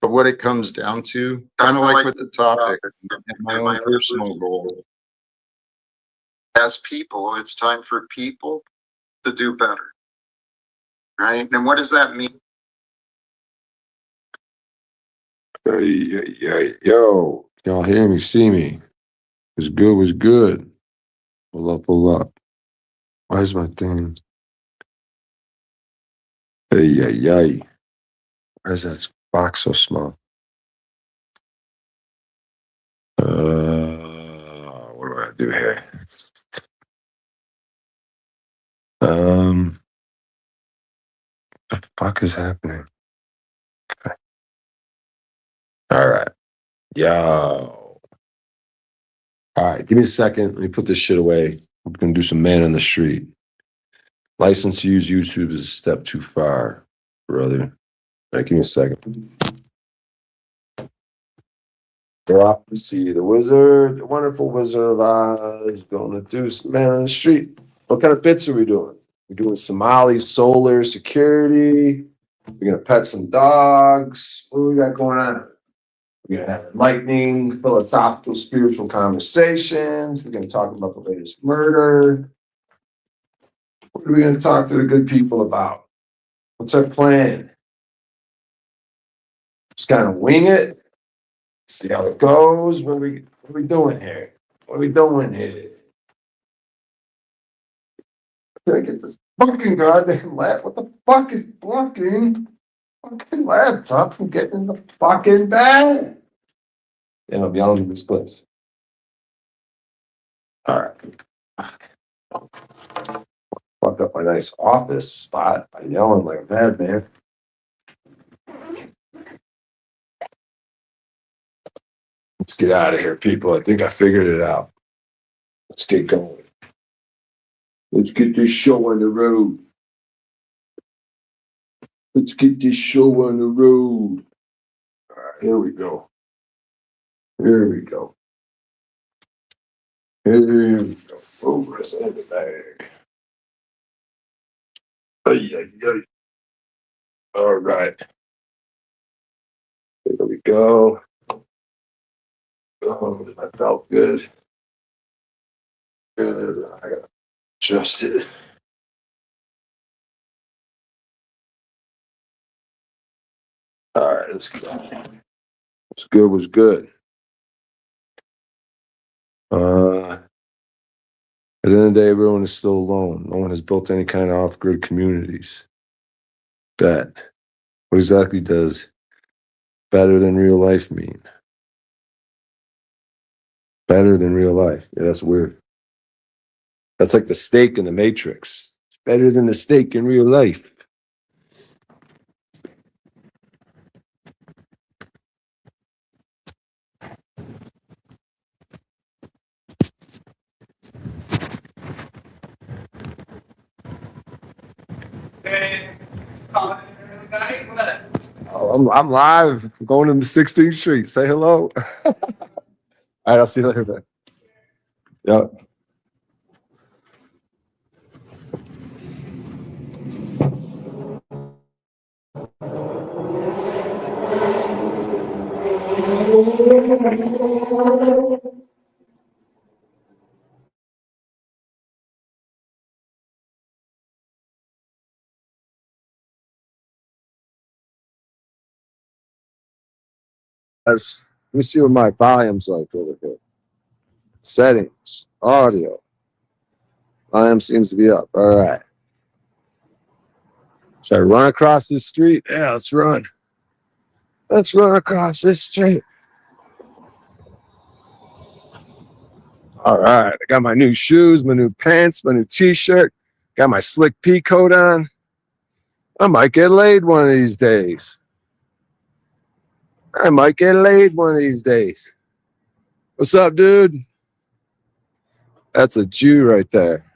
But what it comes down to, kind of like with the topic and my own personal goal, as people, it's time for people to do better. Right? And what does that mean? Yo, y'all hear me, see me? Was good, was good. Pull up, pull up. Why is my thing? Hey, ay, ay. Why is that box so small? What do I do here? What the fuck is happening? Okay. All right. Yo. All right, give me a second. Let me put this shit away. We're gonna do some man on the street. License to use YouTube is a step too far, brother. All right, give me a second. We're off to see the wizard, the wonderful Wizard of Oz. Gonna do some man on the street. What kind of bits are we doing? We're doing Somali solar security. We're gonna pet some dogs. What do we got going on? We're gonna have enlightening, philosophical, spiritual conversations. We're gonna talk about the latest murder. What are we gonna talk to the good people about? What's our plan? Just kind of wing it. See how it goes. What are we doing here? What are we doing here? Can I get this fucking goddamn laptop? What the fuck is blocking? Fucking laptop from getting in the fucking bed. And I'm yelling in this place. All right. Fuck up my nice office spot by yelling like a madman. Let's get out of here, people. I think I figured it out. Let's get going. Let's get this show on the road. Let's get this show on the road. All right, here we go. Here we go. Here we go. Oh, rest in the bag. Ay, ay, ay. All right. There we go. Oh, that felt good. Good. I gotta adjust it. All right, let's go. What's good was good. At the end of the day, everyone is still alone. No one has built any kind of off-grid communities. Bet. What exactly does better than real life mean? Better than real life. Yeah, that's weird. That's like the steak in the Matrix. It's better than the steak in real life. Oh, I'm live. I'm going to 16th Street. Say hello. All right, I'll see you later, man. Yep. Let me see what my volume's like over here. Settings, audio. Volume seems to be up. All right. Should I run across this street? Yeah, let's run. Let's run across this street. All right. I got my new shoes, my new pants, my new t-shirt. Got my slick pea coat on. I might get laid one of these days. I might get laid one of these days. What's up, dude? That's a Jew right there.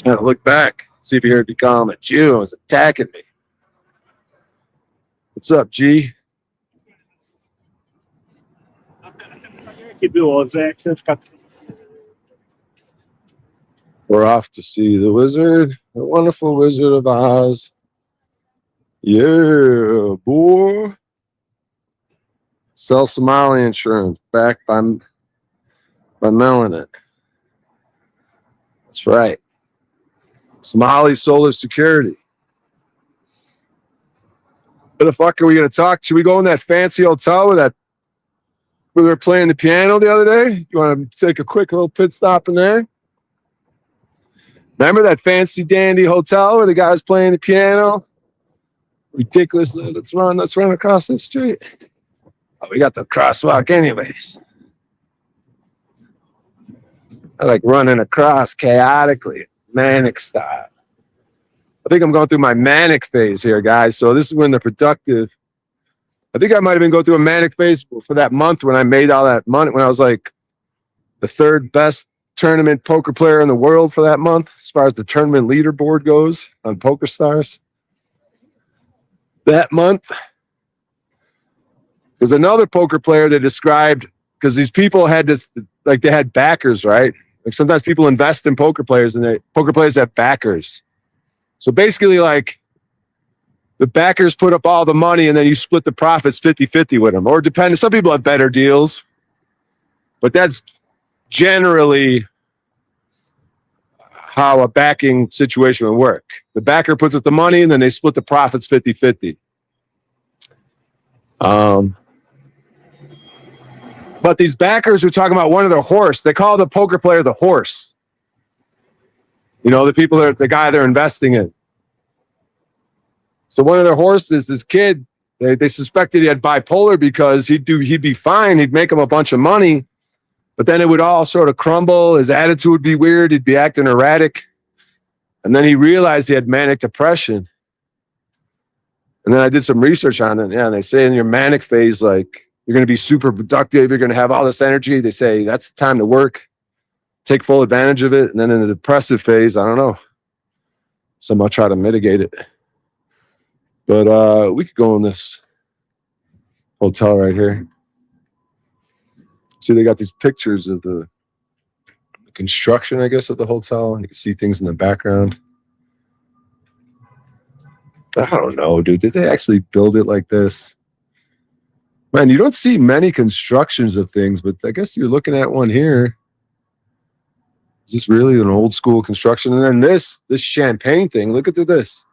Gotta look back, see if you heard me call him a Jew. He was attacking me. What's up, G? We're off to see the wizard, the wonderful Wizard of Oz. Yeah, boy. Sell Somali insurance backed by Melanin. That's right. Somali Solar Security. What the fuck are we going to talk? Should we go in that fancy hotel where we were playing the piano the other day? You want to take a quick little pit stop in there? Remember that fancy dandy hotel where the guy was playing the piano? Ridiculous. Let's run across the street. Oh, we got the crosswalk anyways. I like running across chaotically, manic style. I think I'm going through my manic phase here, guys. So this is when the productive. I think I might have been going through a manic phase for that month when I made all that money, when I was like the third best tournament poker player in the world for that month, as far as the tournament leaderboard goes on PokerStars. That month, there's another poker player that described, because these people had this, like they had backers, right? Like sometimes people invest in poker players and poker players have backers. So basically like the backers put up all the money and then you split the profits 50-50 with them. Or depending, some people have better deals, but that's generally how a backing situation would work. The backer puts up the money and then they split the profits 50-50. But these backers were talking about one of their horse. They call the poker player the horse. You know, the people that the guy they're investing in. So one of their horses, this kid, they suspected he had bipolar because he'd be fine. He'd make him a bunch of money, but then it would all sort of crumble. His attitude would be weird. He'd be acting erratic. And then he realized he had manic depression. And then I did some research on it. Yeah, and they say in your manic phase, like, you're going to be super productive. You're going to have all this energy. They say that's the time to work. Take full advantage of it. And then in the depressive phase, I don't know. Somehow try to mitigate it. But we could go in this hotel right here. See, they got these pictures of the construction, I guess, of the hotel. You can see things in the background. I don't know, dude. Did they actually build it like this? Man, you don't see many constructions of things, but I guess you're looking at one here. Is this really an old school construction? And then this champagne thing, look at this.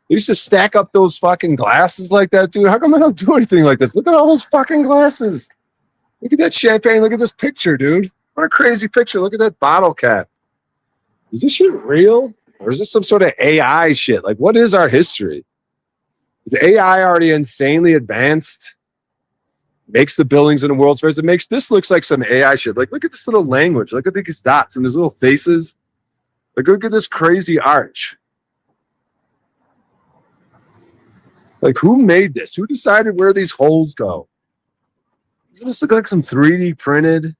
They used to stack up those fucking glasses like that, dude. How come they don't do anything like this? Look at all those fucking glasses. Look at that champagne. Look at this picture, dude. What a crazy picture. Look at that bottle cap. Is this shit real? Or is this some sort of AI shit? Like, what is our history? Is AI already insanely advanced? Makes the buildings in the World's Fairs. This looks like some AI shit. Like, look at this little language. Look at these dots and these little faces. Like, look at this crazy arch. Like, who made this? Who decided where these holes go? Doesn't this look like some 3D printed?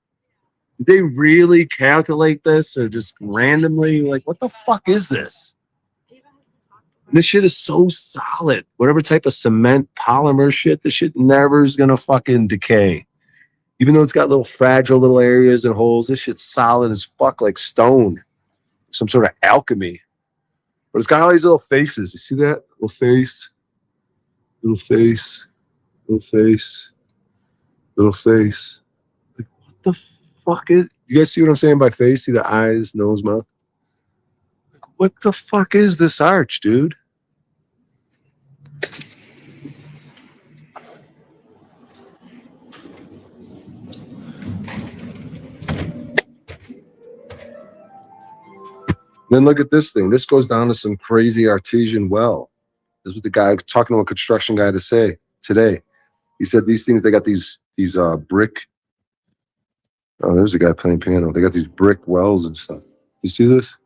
Did they really calculate this or just randomly? Like, what the fuck is this? And this shit is so solid. Whatever type of cement, polymer shit, this shit never is going to fucking decay. Even though it's got little fragile little areas and holes, this shit's solid as fuck, like stone. Some sort of alchemy. But it's got all these little faces. You see that? Little face. Little face. Little face. Little face. Like, what the fuck is... You guys see what I'm saying by face? See the eyes, nose, mouth? What the fuck is this arch, dude? Then look at this thing. This goes down to some crazy artesian well. This is what the guy talking to a construction guy to say today. He said these things, they got these brick. Oh, there's a guy playing piano. They got these brick wells and stuff. You see this?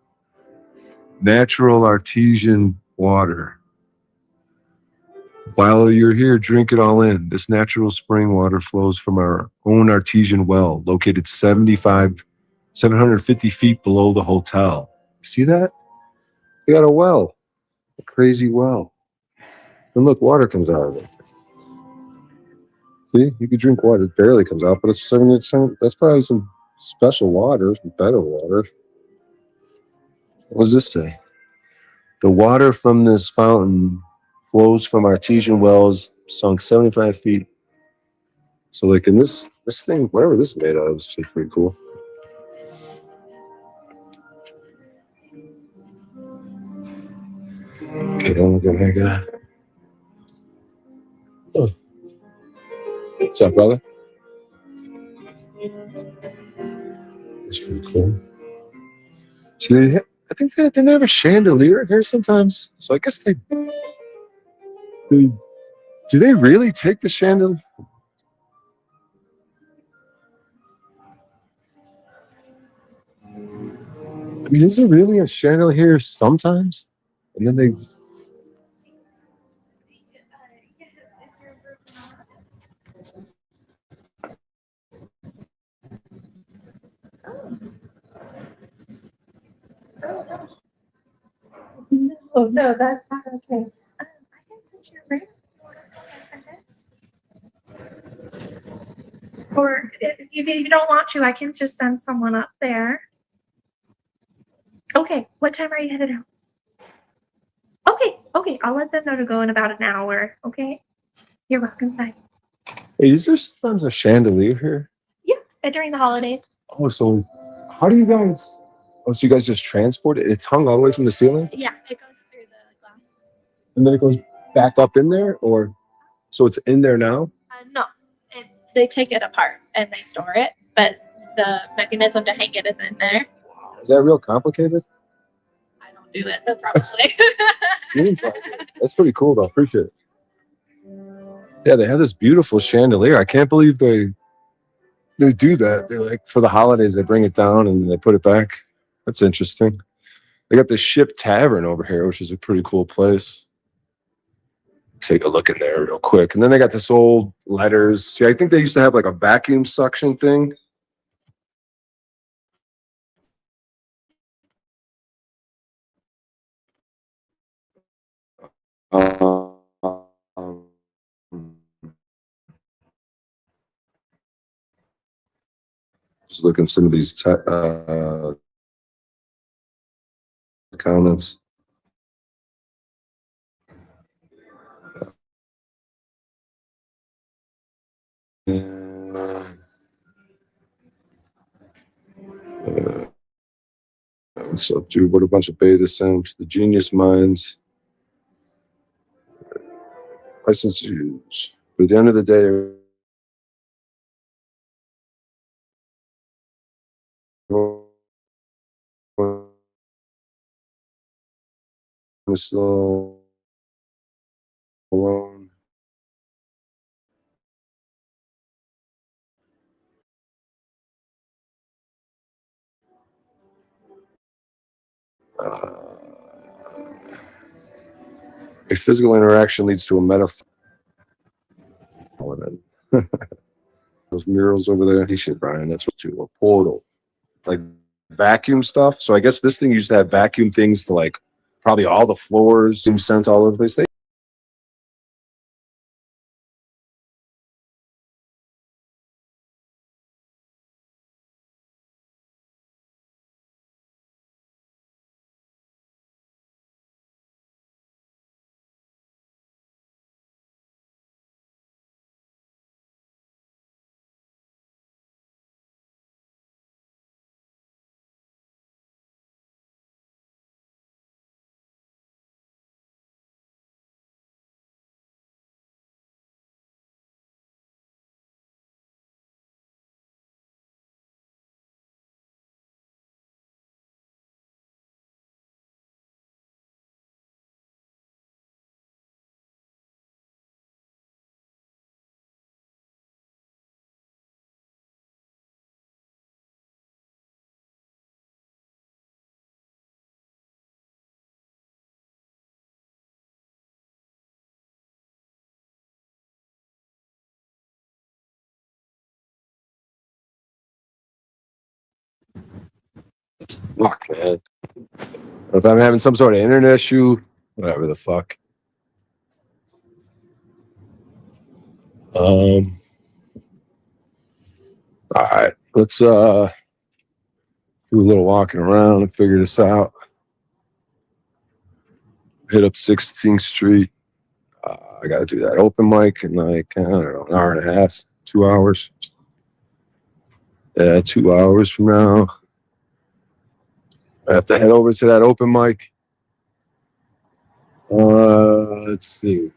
Natural artesian water. While you're here, drink it all in. This natural spring water flows from our own artesian well, located 750 feet below the hotel. See that? They got a well, a crazy well. And look, water comes out of it. See, you could drink water. It barely comes out, but it's that's probably some special water, some better water. What does this say? The water from this fountain flows from artesian wells sunk 75 feet. So like in this thing, whatever this is made out of, is pretty cool. Okay, I'm gonna hang on. Oh. What's up, brother? It's pretty cool. See, I think they didn't they have a chandelier here sometimes. So I guess they do they really take the chandelier? I mean, is there really a chandelier here sometimes? And then they Oh, no, that's not okay. I can switch your room. Or if you don't want to, I can just send someone up there. Okay, what time are you headed out? Okay, I'll let them know to go in about an hour. Okay, you're welcome. Bye. hey, is there sometimes a chandelier here? Yeah, during the holidays. Oh, so how do you guys? Oh, so you guys just transport it? It's hung all the way from the ceiling, Yeah, it goes through the glass. and then it goes back up in there, or so it's in there now. No, they take it apart and they store it, but the mechanism to hang it is in there. Is that real complicated? I don't do it, so probably. Seems like it. That's pretty cool, though. Appreciate it. Yeah, they have this beautiful chandelier. I can't believe they do that. They like for the holidays they bring it down and they put it back. That's interesting. They got the Ship Tavern over here, which is a pretty cool place. Take a look in there real quick. And then they got this old letters. See, I think they used to have like a vacuum suction thing. Um, just looking at some of these comments. What's up, dude? What a bunch of beta sims. The genius minds. License to use. But at the end of the day, still alone. A physical interaction leads to a metaphor. Those murals over there. He shit, Brian. That's what to a portal. Like vacuum stuff. So I guess this thing used to have vacuum things to like probably all the floors seem sent all over the place. Fuck, man. If I'm having some sort of internet issue, whatever the fuck. All right, let's do a little walking around and figure this out. Hit up 16th Street. I got to do that open mic in like, I don't know, an hour and a half, 2 hours. Yeah, 2 hours from now. I have to head over to that open mic. Let's see.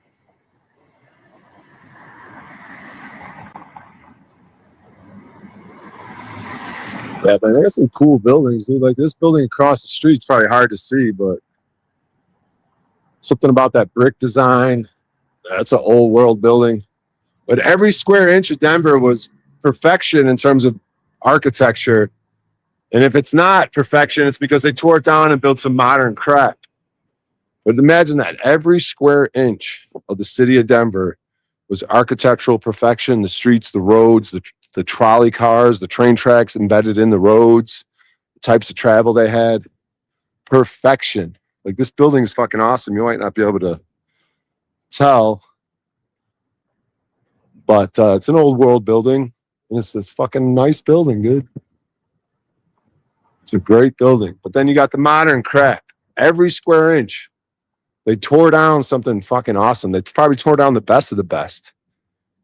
Yeah, man, they got some cool buildings, dude. Like this building across the street's probably hard to see, but something about that brick design. That's an old world building. But every square inch of Denver was perfection in terms of architecture. And if it's not perfection, it's because they tore it down and built some modern crap. But imagine that every square inch of the city of Denver was architectural perfection. The streets, the roads, the trolley cars, the train tracks embedded in the roads, the types of travel they had. Perfection. Like this building is fucking awesome. You might not be able to tell, but it's an old world building. And it's this fucking nice building, dude. It's a great building. But then you got the modern crap. Every square inch. They tore down something fucking awesome. They probably tore down the best of the best.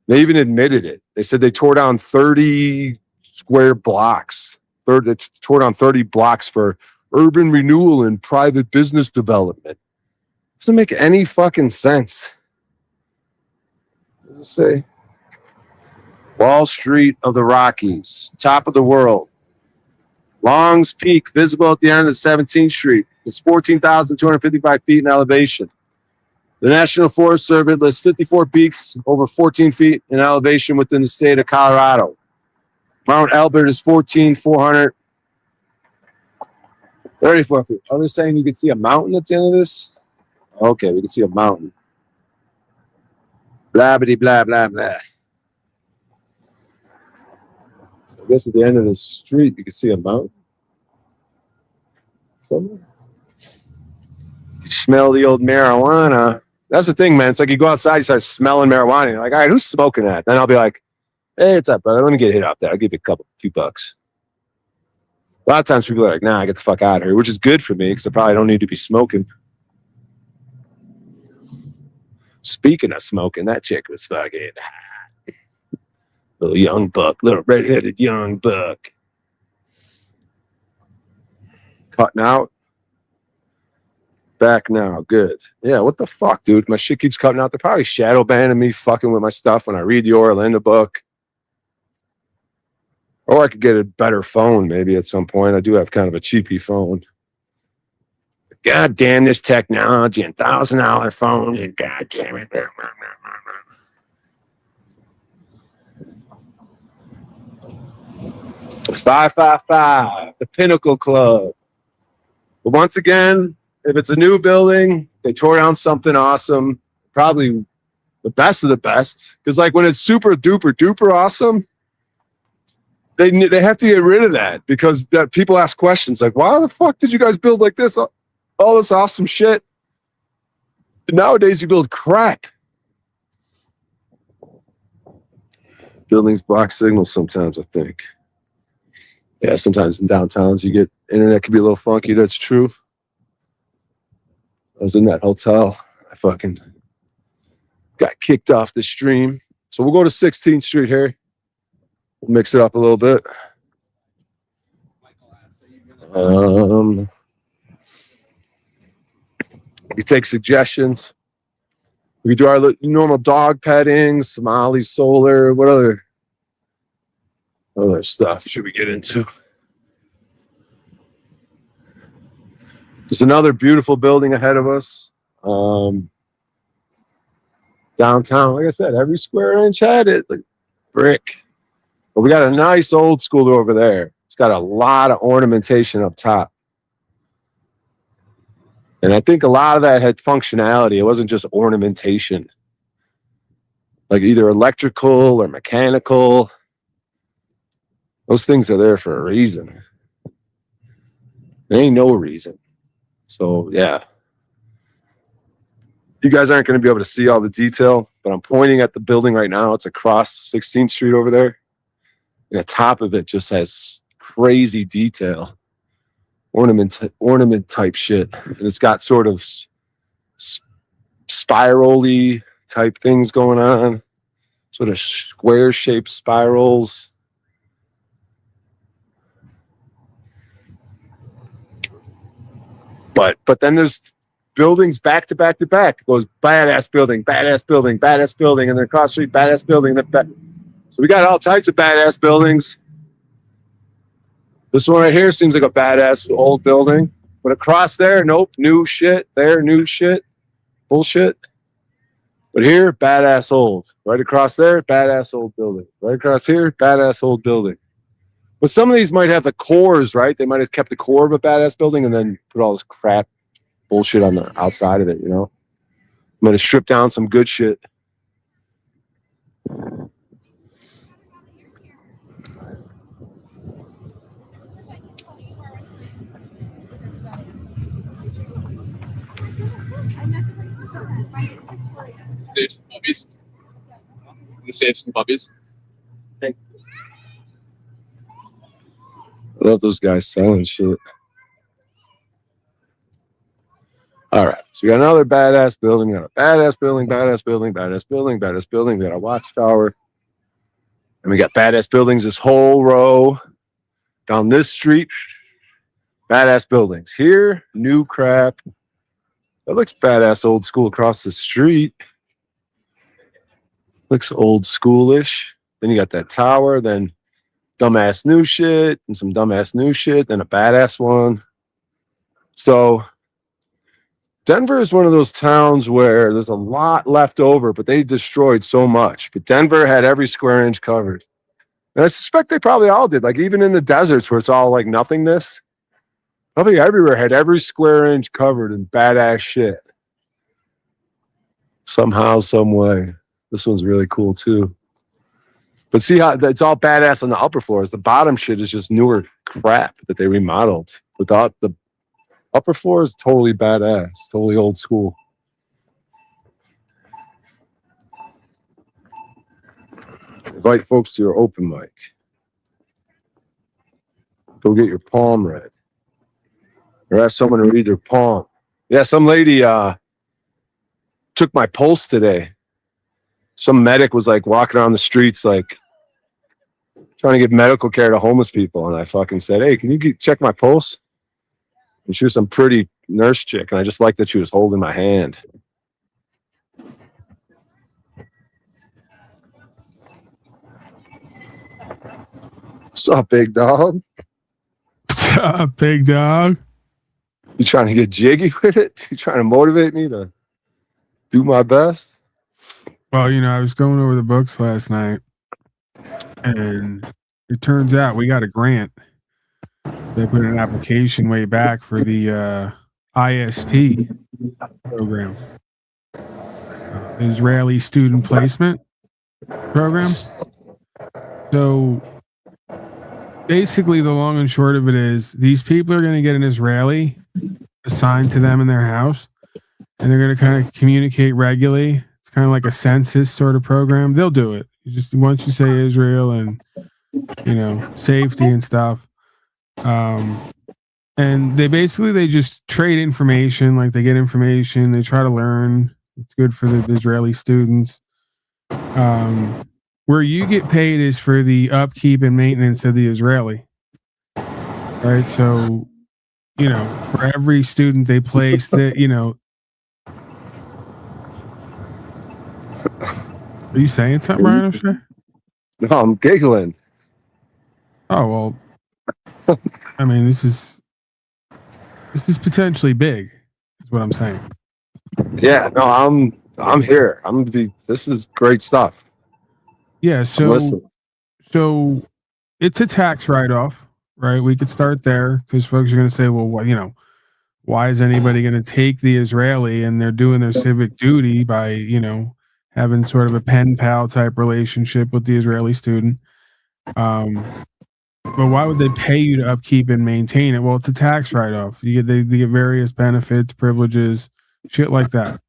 They even admitted it. They said they tore down 30 square blocks. They tore down 30 blocks for urban renewal and private business development. Doesn't make any fucking sense. What does it say? Wall Street of the Rockies, top of the world. Long's Peak, visible at the end of 17th Street. It's 14,255 feet in elevation. The National Forest Service lists 54 peaks over 14 feet in elevation within the state of Colorado. Mount Albert is 34 feet. Oh, they're saying you can see a mountain at the end of this? Okay, we can see a mountain. Blah, blah, blah, blah, blah. So I guess at the end of the street, you can see a mountain. Somewhere. You smell the old marijuana. That's the thing, man. It's like you go outside, you start smelling marijuana. And you're like, all right, who's smoking that? Then I'll be like, hey, what's up, brother? Let me get a hit out there. I'll give you few bucks. A lot of times people are like, nah, get the fuck out of here, which is good for me because I probably don't need to be smoking. Speaking of smoking, that chick was fucking hot. Little young buck, little redheaded young buck. Cutting out. Back now, good. Yeah, what the fuck, dude? My shit keeps cutting out. They're probably shadow banning me, fucking with my stuff when I read the Oera Linda book. Or I could get a better phone maybe at some point. I do have kind of a cheapy phone. God damn this technology and $1,000 phone. And God damn it. It's 555, the Pinnacle Club. But once again, if it's a new building, they tore down something awesome, probably the best of the best. Because like when it's super duper duper awesome, they have to get rid of that because that people ask questions like, why the fuck did you guys build like this? All this awesome shit. And nowadays you build crap. Buildings block signals sometimes, I think. Yeah, sometimes in downtowns you get internet can be a little funky. That's true. I was in that hotel. I fucking got kicked off the stream. So we'll go to 16th Street here. We'll mix it up a little bit. We can take suggestions. We can do our normal dog petting, Somali solar. What other stuff should we get into? There's another beautiful building ahead of us. Downtown, like I said, every square inch had it, like brick. But we got a nice old school over there. It's got a lot of ornamentation up top. And I think a lot of that had functionality. It wasn't just ornamentation. Like either electrical or mechanical. Those things are there for a reason. There ain't no reason. So, yeah. You guys aren't going to be able to see all the detail, but I'm pointing at the building right now. It's across 16th Street over there. And the top of it just has crazy detail. Ornament type shit. And it's got sort of spiral-y type things going on. Sort of square-shaped spirals. But then there's buildings back to back to back. It goes badass building, badass building, badass building, and then across the street, badass building. So we got all types of badass buildings. This one right here seems like a badass old building. But across there, nope, new shit. There, new shit. Bullshit. But here, badass old. Right across there, badass old building. Right across here, badass old building. But some of these might have the cores, right? They might have kept the core of a badass building and then put all this crap bullshit on the outside of it, you know? Might have stripped down some good shit. Save some puppies. You save some puppies. I love those guys selling shit. All right, so we got another badass building. We got a badass building, badass building, badass building, badass building. We got a watchtower. And we got badass buildings this whole row. Down this street, badass buildings. Here, new crap. That looks badass old school across the street. Looks old schoolish. Then you got that tower, then dumbass new shit, and some dumbass new shit, then a badass one. So Denver is one of those towns where there's a lot left over, but they destroyed so much. But Denver had every square inch covered. And I suspect they probably all did. Like even in the deserts where it's all like nothingness, probably everywhere had every square inch covered in badass shit. Somehow, some way. This one's really cool too. But see how it's all badass on the upper floors. The bottom shit is just newer crap that they remodeled. Without the upper floor is totally badass, totally old school. Invite folks to your open mic. Go get your palm read. Or ask someone to read their palm. Yeah, some lady took my pulse today. Some medic was like walking around the streets like trying to give medical care to homeless people. And I fucking said, hey, can you check my pulse? And she was some pretty nurse chick. And I just liked that she was holding my hand. What's up, big dog? What's up, big dog? You trying to get jiggy with it? You trying to motivate me to do my best? Well, you know, I was going over the books last night, and it turns out we got a grant. They put an application way back for the ISP program, Israeli Student Placement Program. So basically, the long and short of it is these people are going to get an Israeli assigned to them in their house, and they're going to kind of communicate regularly. It's kind of like a census sort of program. They'll do it. You just once you say Israel and you know safety and stuff, and they just trade information. Like they get information, they try to learn. It's good for the Israeli students. Where you get paid is for the upkeep and maintenance of the Israeli, right? So, you know, for every student they place, that you know. Are you saying something, Ryan O'Shea? No, I'm giggling. Oh well, I mean, this is potentially big, is what I'm saying. Yeah, no, I'm here. I'm gonna be. This is great stuff. Yeah, so it's a tax write-off, right? We could start there because folks are going to say, well, you know, why is anybody going to take the Israeli and they're doing their civic duty by, you know, having sort of a pen pal type relationship with the Israeli student? But why would they pay you to upkeep and maintain it? Well, it's a tax write-off. They get various benefits, privileges, shit like that.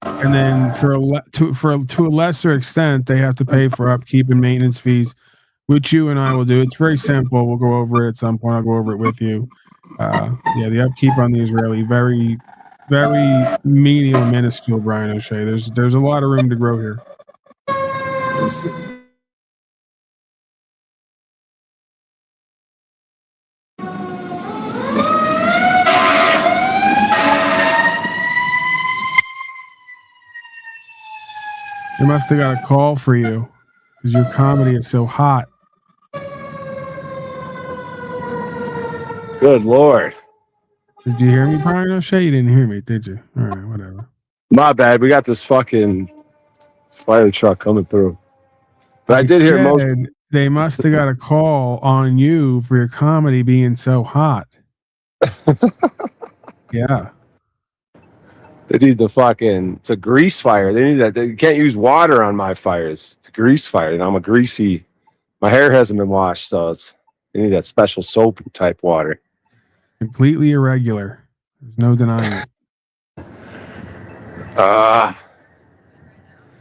And then to a lesser extent, they have to pay for upkeep and maintenance fees, which you and I will do. It's very simple. We'll go over it at some point. I'll go over it with you. Yeah, the upkeep on the Israeli, very, very menial, minuscule, Brian O'Shea. There's a lot of room to grow here. They must have got a call for you because your comedy is so hot. Good Lord. Did you hear me, Brian O'Shea? You didn't hear me, did you? All right, whatever. My bad. We got this fucking fire truck coming through. But I did hear said most. They must have got a call on you for your comedy being so hot. Yeah. They need the fucking. It's a grease fire. They need that. They can't use water on my fires. It's a grease fire, and I'm a greasy. My hair hasn't been washed, so they need that special soap type water. Completely irregular. There's no denying it.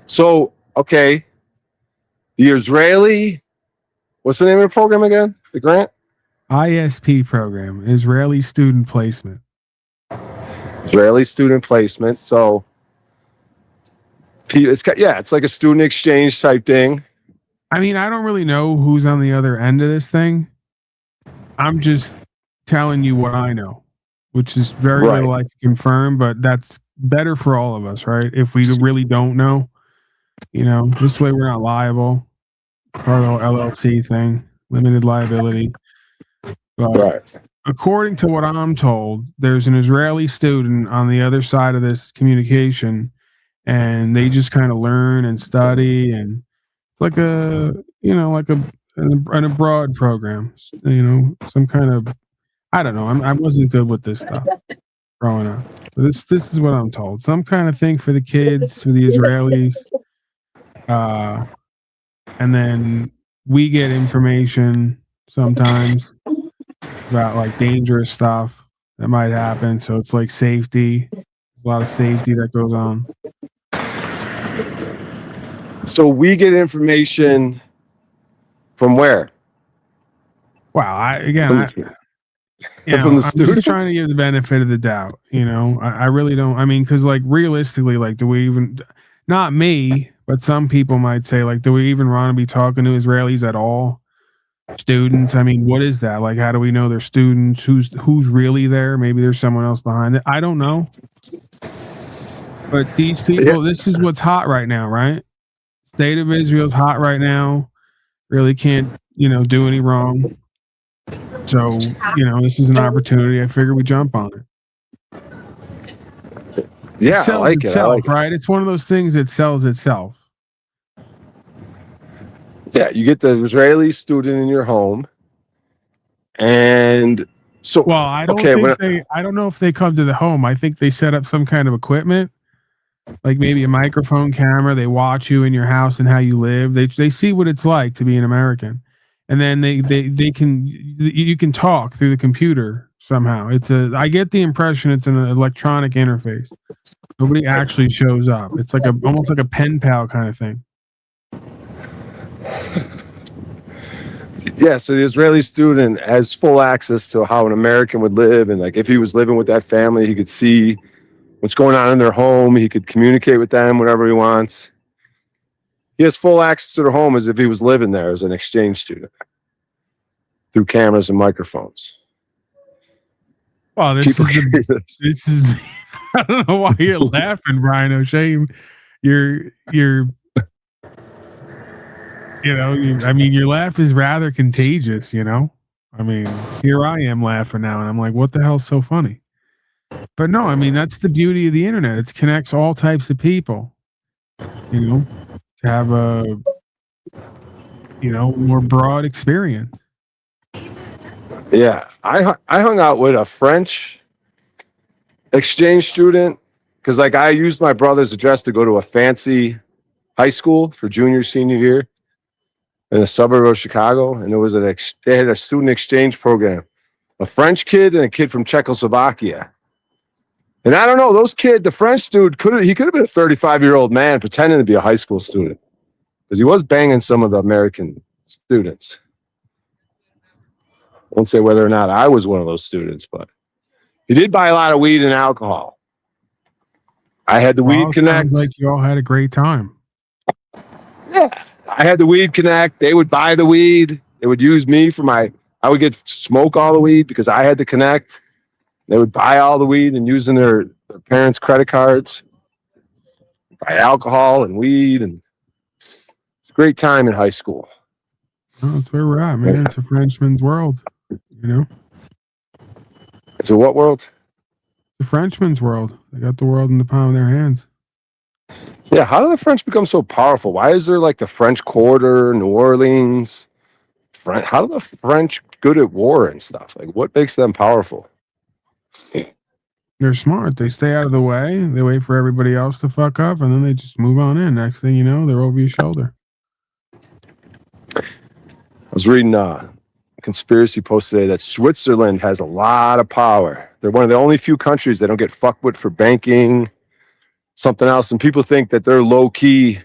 So okay, the Israeli. What's the name of the program again? The grant? ISP program, Israeli Student Placement. Israeli student placement. So it's like a student exchange type thing. I mean, I don't really know who's on the other end of this thing. I'm just telling you what I know, which is very little I can confirm, but that's better for all of us, right? If we really don't know, this way we're not liable. Part of the LLC thing, limited liability. But according to what I'm told, there's an Israeli student on the other side of this communication, and they just kind of learn and study, and it's like an abroad program, some kind of, I don't know. I wasn't good with this stuff growing up. So this is what I'm told. Some kind of thing for the kids, for the Israelis, and then we get information sometimes about like dangerous stuff that might happen. So it's like safety. There's a lot of safety that goes on. So we get information from where? Wow. I'm just trying to give the benefit of the doubt. I really don't. I mean, because like realistically, like, do we even? Not me, but some people might say, like, do we even want to be talking to Israelis at all? Students. I mean, what is that? Like, how do we know they're students? Who's really there? Maybe there's someone else behind it. I don't know. But these people, this is what's hot right now, right? State of Israel's hot right now. Really can't, do any wrong. So, this is an opportunity. I figure we jump on it. Yeah, I like it. Right? It's one of those things that sells itself. Yeah, you get the Israeli student in your home, and so. Well, I don't I don't know if they come to the home. I think they set up some kind of equipment, like maybe a microphone camera. They watch you in your house and how you live. They see what it's like to be an American, and then you can talk through the computer somehow. I get the impression it's an electronic interface. Nobody actually shows up. It's like almost like a pen pal kind of thing. Yeah, so the Israeli student has full access to how an American would live, and like if he was living with that family, he could see what's going on in their home. He could communicate with them whenever he wants. He has full access to their home as if he was living there as an exchange student through cameras and microphones. Well, this is I don't know why you're laughing, Brian O'Shea. Your laugh is rather contagious, I mean, here I am laughing now, and I'm like, what the hell's so funny? But no, I mean, that's the beauty of the internet. It connects all types of people, to have a, more broad experience. Yeah, I hung out with a French exchange student because, like, I used my brother's address to go to a fancy high school for junior, senior year in a suburb of Chicago, and there was they had a student exchange program, a French kid and a kid from Czechoslovakia. And I don't know, the French dude could have been a 35-year-old man pretending to be a high school student because he was banging some of the American students. I won't say whether or not I was one of those students, but he did buy a lot of weed and alcohol. I had the Weed Connect. Sounds like you all had a great time. Yes, I had the Weed Connect. They would buy the weed. They would use me I would get smoke all the weed because I had the Connect. They would buy all the weed and using their parents' credit cards, buy alcohol and weed, and it's a great time in high school. Oh, that's where we're at, man. It's a Frenchman's world, It's a what world? The Frenchman's world. They got the world in the palm of their hands. Yeah, how do the French become so powerful? Why is there like the French Quarter, New Orleans? How do the French good at war and stuff? Like, what makes them powerful? They're smart. They stay out of the way. They wait for everybody else to fuck up, and then they just move on in. Next thing you know, they're over your shoulder. I was reading a conspiracy post today that Switzerland has a lot of power. They're one of the only few countries that don't get fucked with for banking, something else. And people think that they're low key,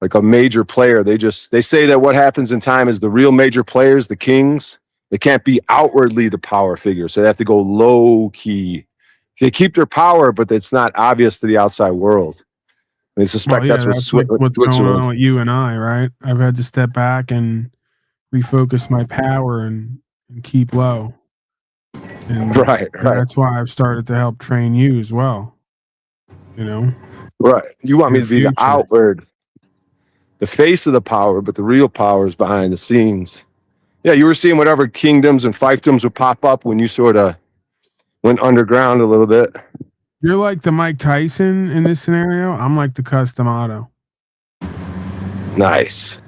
like a major player. They say that what happens in time is the real major players, the kings, they can't be outwardly the power figure. So they have to go low key. They keep their power, but it's not obvious to the outside world. They suspect that's like what's going on with you and I, right? I've had to step back and refocus my power and keep low. And right. That's why I've started to help train you as well. You know? Right. You want me to be the outward, the face of the power, but the real power is behind the scenes. Yeah, you were seeing whatever kingdoms and fiefdoms would pop up when you sort of went underground a little bit. You're like the Mike Tyson in this scenario. I'm like the Custom Auto. Nice.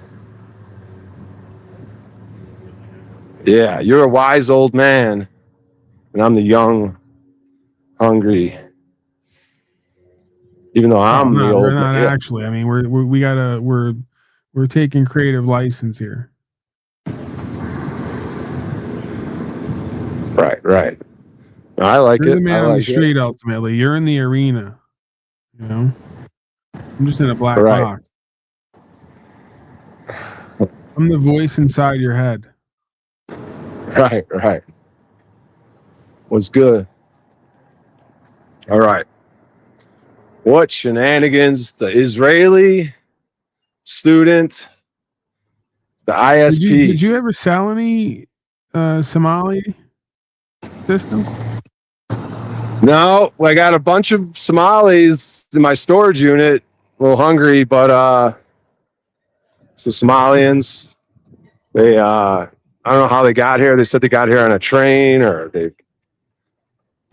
Yeah, you're a wise old man, and I'm the young, hungry. Even though I'm the old man. We're not man. actually. I mean, we're taking creative license here. Right. I like You're it. the man on the street. Ultimately, you're in the arena. You know, I'm just in a black box. I'm the voice inside your head. Right. What's good? All right. What shenanigans? The Israeli student, the ISP. Did you ever sell any Somali systems? No, I got a bunch of Somalis in my storage unit. A little hungry, but some Somalians. They I don't know how they got here. They said they got here on a train, but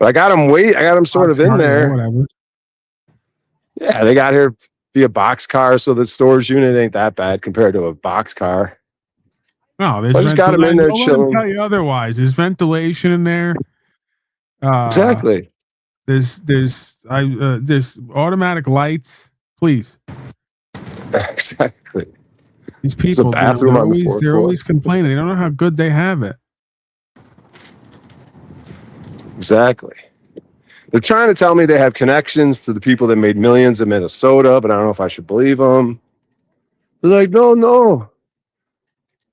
I got them sort of in there. Whatever. Yeah, they got here via boxcar, so the storage unit ain't that bad compared to a boxcar. No, I just got them in there chilling. Tell you otherwise. There's ventilation in there. Exactly. There's automatic lights. Please. Exactly. These people, they're always complaining. They don't know how good they have it. Exactly. They're trying to tell me they have connections to the people that made millions in Minnesota, but I don't know if I should believe them. They're like, no.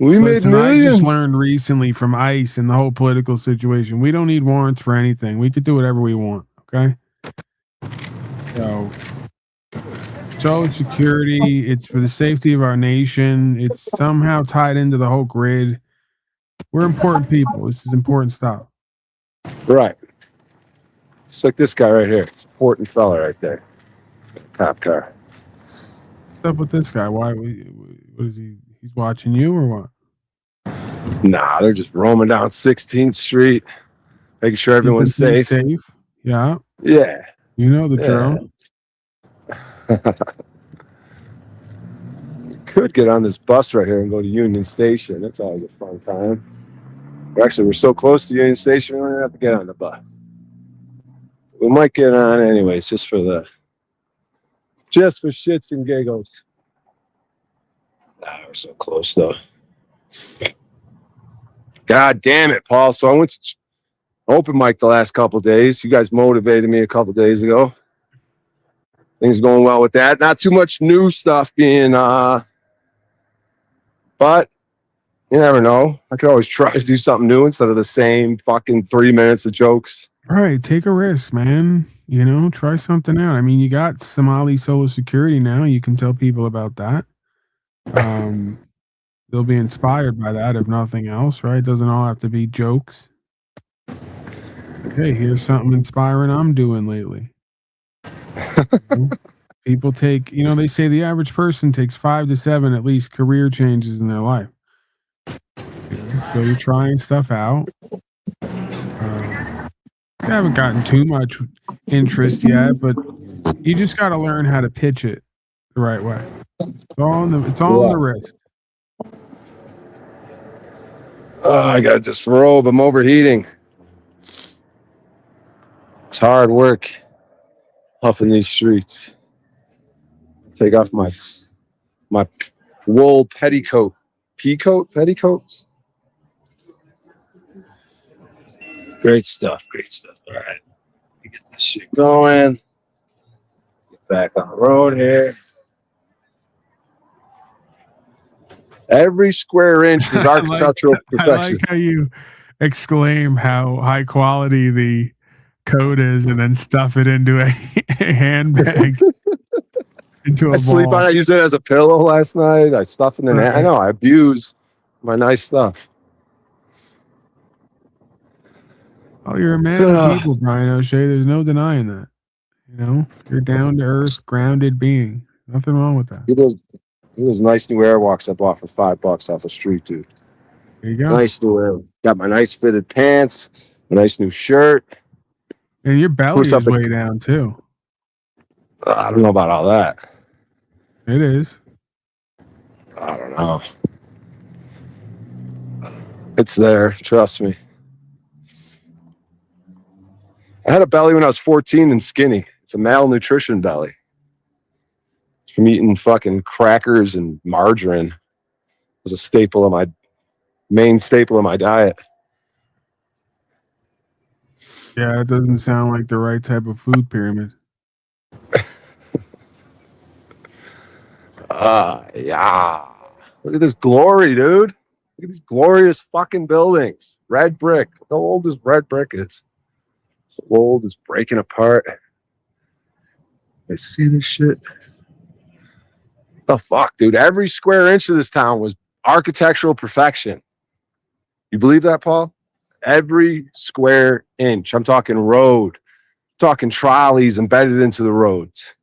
We made millions. I just learned recently from ICE and the whole political situation. We don't need warrants for anything. We could do whatever we want. Okay. So, Social Security, it's for the safety of our nation. It's somehow tied into the whole grid. We're important people. This is important stuff. Right. Just like this guy right here. It's an important fella right there. Cop car. What's up with this guy? Why? What is he? He's watching you or what? Nah, they're just roaming down 16th Street, making sure everyone's safe. Yeah. Yeah. You know the drill. Could get on this bus right here and go to Union Station. That's always a fun time. Actually, we're so close to Union Station, we don't have to get on the bus. We might get on anyways, just for shits and giggles. Nah, we're so close though. God damn it, Paul. So I went to open mic the last couple of days. You guys motivated me a couple of days ago. Things going well with that. Not too much new stuff being but you never know. I could always try to do something new instead of the same fucking 3 minutes of jokes. All right, take a risk, man. You know, try something out. I mean, you got Somali Social Security now. You can tell people about that. They'll be inspired by that, if nothing else, right? It doesn't all have to be jokes. Hey, here's something inspiring I'm doing lately. People take, they say the average person takes 5 to 7 at least career changes in their life. So you're trying stuff out. haven't gotten too much interest yet, but you just got to learn how to pitch it the right way. It's all on the wrist. I got to disrobe. I'm overheating. It's hard work huffing these streets. Take off my wool petticoat. Petticoat? Great stuff. All right. Get this shit going. Get back on the road here. Every square inch is architectural perfection. I like how you exclaim how high quality the code is and then stuff it into a handbag. Into a I sleep ball. on it. I used it as a pillow last night. I stuff it in it. I know. I abuse my nice stuff. Oh, you're a man of people, Brian O'Shea. There's no denying that. You know, you're down to earth, grounded being. Nothing wrong with that. It was nice new Airwalks I bought for $5 off the street, dude. There you go. Nice new Air. Got my nice fitted pants, a nice new shirt. And your belly is way down too. I don't know about all that. It is. I don't know. It's there. Trust me. I had a belly when I was 14 and skinny. It's a malnutrition belly. It's from eating fucking crackers and margarine. It was a staple of my main staple of my diet. Yeah, it doesn't sound like the right type of food pyramid. Yeah. Look at this glory, dude. Look at these glorious fucking buildings. Red brick. Look how old this red brick is. So old, it's breaking apart. I see this shit. The fuck, dude. Every square inch of this town was architectural perfection. You believe that, Paul? Every square inch. I'm talking road. I'm talking trolleys embedded into the roads.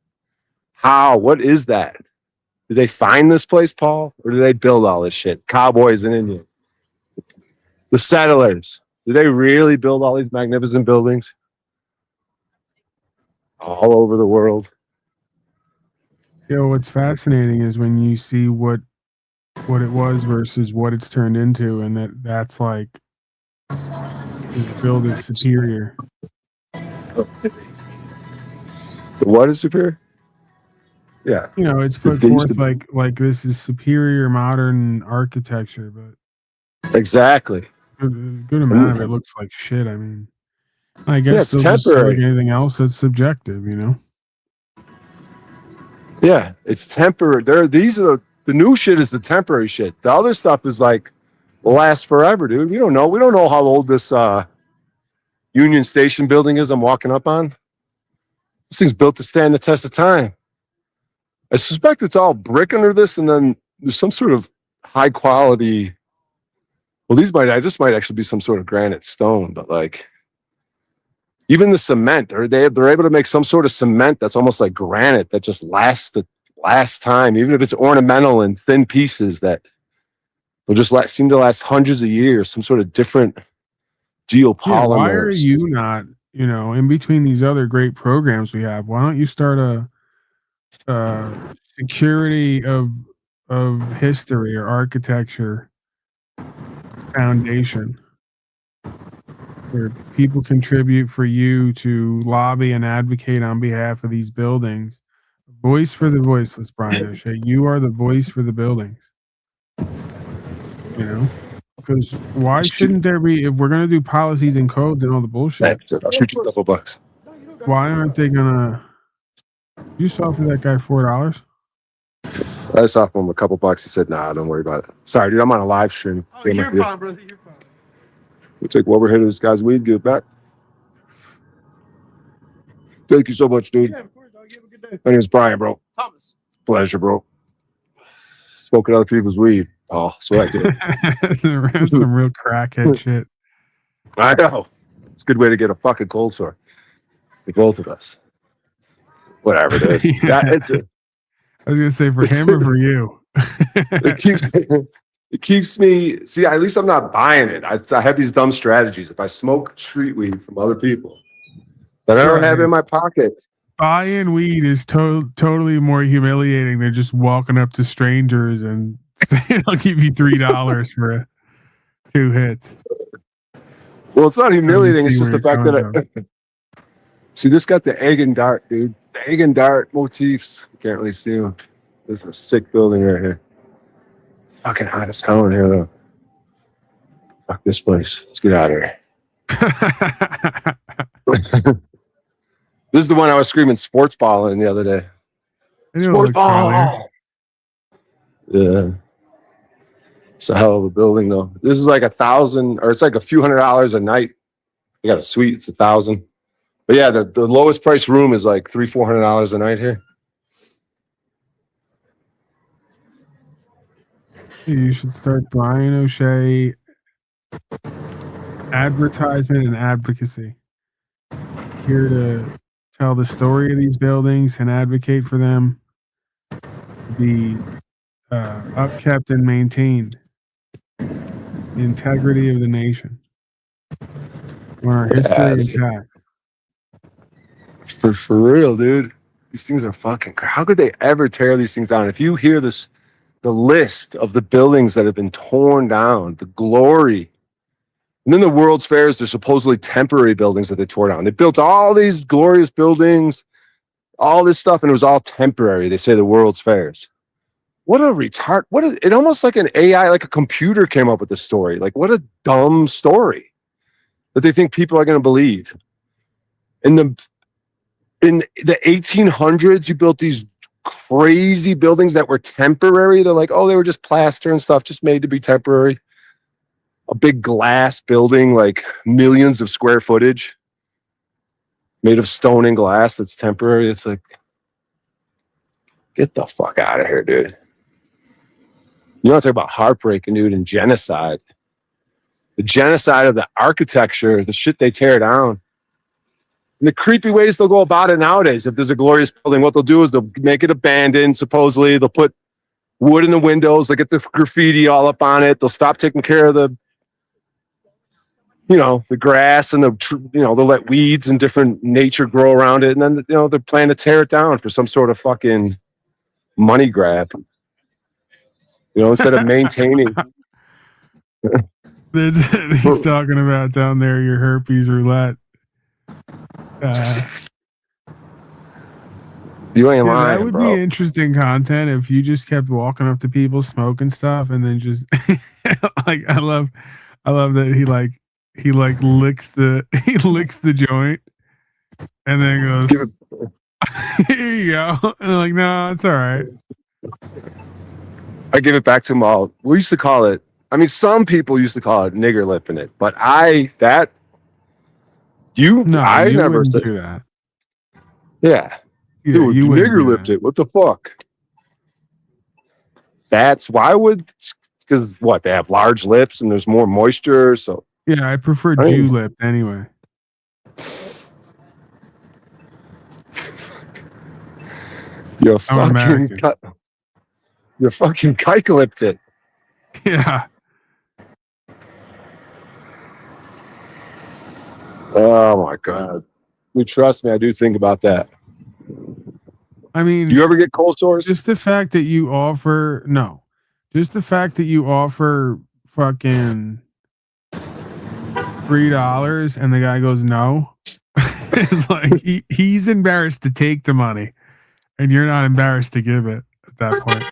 How? What is that? Did they find this place, Paul? Or did they build all this shit? Cowboys and Indians. The settlers. Did they really build all these magnificent buildings? All over the world. You know, what's fascinating is when you see what it was versus what it's turned into, and that's like build is superior. What is superior? Yeah. You know, it's put forth like this is superior modern architecture, but exactly. A good amount of it looks like shit. I mean, I guess it's temporary. Like anything else that's subjective, you know? Yeah, it's temporary. These are the new shit is the temporary shit. The other stuff is like will last forever, dude. We don't know. We don't know how old this Union Station building is I'm walking up on. This thing's built to stand the test of time. I suspect it's all brick under this, and then there's some sort of high quality. Well, this might actually be some sort of granite stone, but like even the cement, they're able to make some sort of cement that's almost like granite that just lasts the last time, even if it's ornamental and thin pieces that will just seem to last hundreds of years. Some sort of different geopolymers. Yeah, why are you not, you know, in between these other great programs we have? Why don't you start a security of history or architecture foundation where people contribute for you to lobby and advocate on behalf of these buildings? Voice for the voiceless, Brian O'Shea. You are the voice for the buildings. You know, because why shouldn't there be, if we're going to do policies and codes and all the bullshit? I'll shoot you $2. Why aren't they gonna? You saw for that guy $4. I just offered him a couple bucks. He said, "Nah, don't worry about it." Sorry, dude. I'm on a live stream. Oh, you're fine, brother. You're fine. We'll take what we're hitting this guy's weed. Give it back. Thank you so much, dude. Yeah, of course, dog. You have a good day. My name is Brian, bro. Thomas. Pleasure, bro. Smoking other people's weed. Oh, that's what I do. That's some real crackhead shit. I know. It's a good way to get a fucking cold sore. For both of us. Whatever, dude. Yeah. I was gonna say for him or for you. It keeps me. See, at least I'm not buying it. I have these dumb strategies. If I smoke street weed from other people, that I don't have in my pocket. Buying weed is totally more humiliating than just walking up to strangers and saying, "I'll give you $3 for 2 hits." Well, it's not humiliating. It's just the fact that from. see, this got the egg and dart, dude. The egg and dart motifs. You can't really see them. This is a sick building right here. It's fucking hot as hell in here, though. Fuck this place. Let's get out of here. This is the one I was screaming sports ball in the other day. Sports ball. Yeah. It's a hell of a building, though. This is like $1,000, or it's like a few $100s a night. You got a suite, it's $1,000. But yeah, the lowest price room is like $300-400 a night here. You should start Brian O'Shea advertisement and advocacy. Here to tell the story of these buildings and advocate for them to be upkept and maintained. The integrity of the nation. Want our history intact. For real, dude. These things are fucking crazy. How could they ever tear these things down? If you hear this, the list of the buildings that have been torn down, the glory. And then the World's Fairs, they're supposedly temporary buildings that they tore down. They built all these glorious buildings, all this stuff, and it was all temporary. They say the World's Fairs. What a retard. It almost like an AI, like a computer came up with this story. Like, what a dumb story that they think people are going to believe. In the 1800s, you built these crazy buildings that were temporary. They're like, oh, they were just plaster and stuff, just made to be temporary. A big glass building, like millions of square footage, made of stone and glass that's temporary. It's like, get the fuck out of here, dude. You want to talk about heartbreaking, dude, and genocide. The genocide of the architecture, the shit they tear down. And the creepy ways they'll go about it nowadays. If there's a glorious building, what they'll do is they'll make it abandoned, supposedly. They'll put wood in the windows. They'll get the graffiti all up on it. They'll stop taking care of the grass and they'll let weeds and different nature grow around it. And then, they're planning to tear it down for some sort of fucking money grab. Instead of maintaining. He's talking about down there, your herpes roulette. You ain't lying, that would bro. be interesting content if you just kept walking up to people smoking stuff and then just like I love that he licks the joint and then goes here you go, and like, no, it's all right. I give it back to them all. We used to call it, some people used to call it nigger lipping it, but I never said do that. Yeah. Dude, you nigger lipped it. What the fuck? Because what? They have large lips and there's more moisture. So yeah, I prefer Jew lipped anyway. You're fucking kike lipped it. Yeah. Oh my God. You trust me, I do think about that. Do you ever get cold sores? Just the fact that you offer fucking $3 and the guy goes no. It's like he's embarrassed to take the money and you're not embarrassed to give it at that point.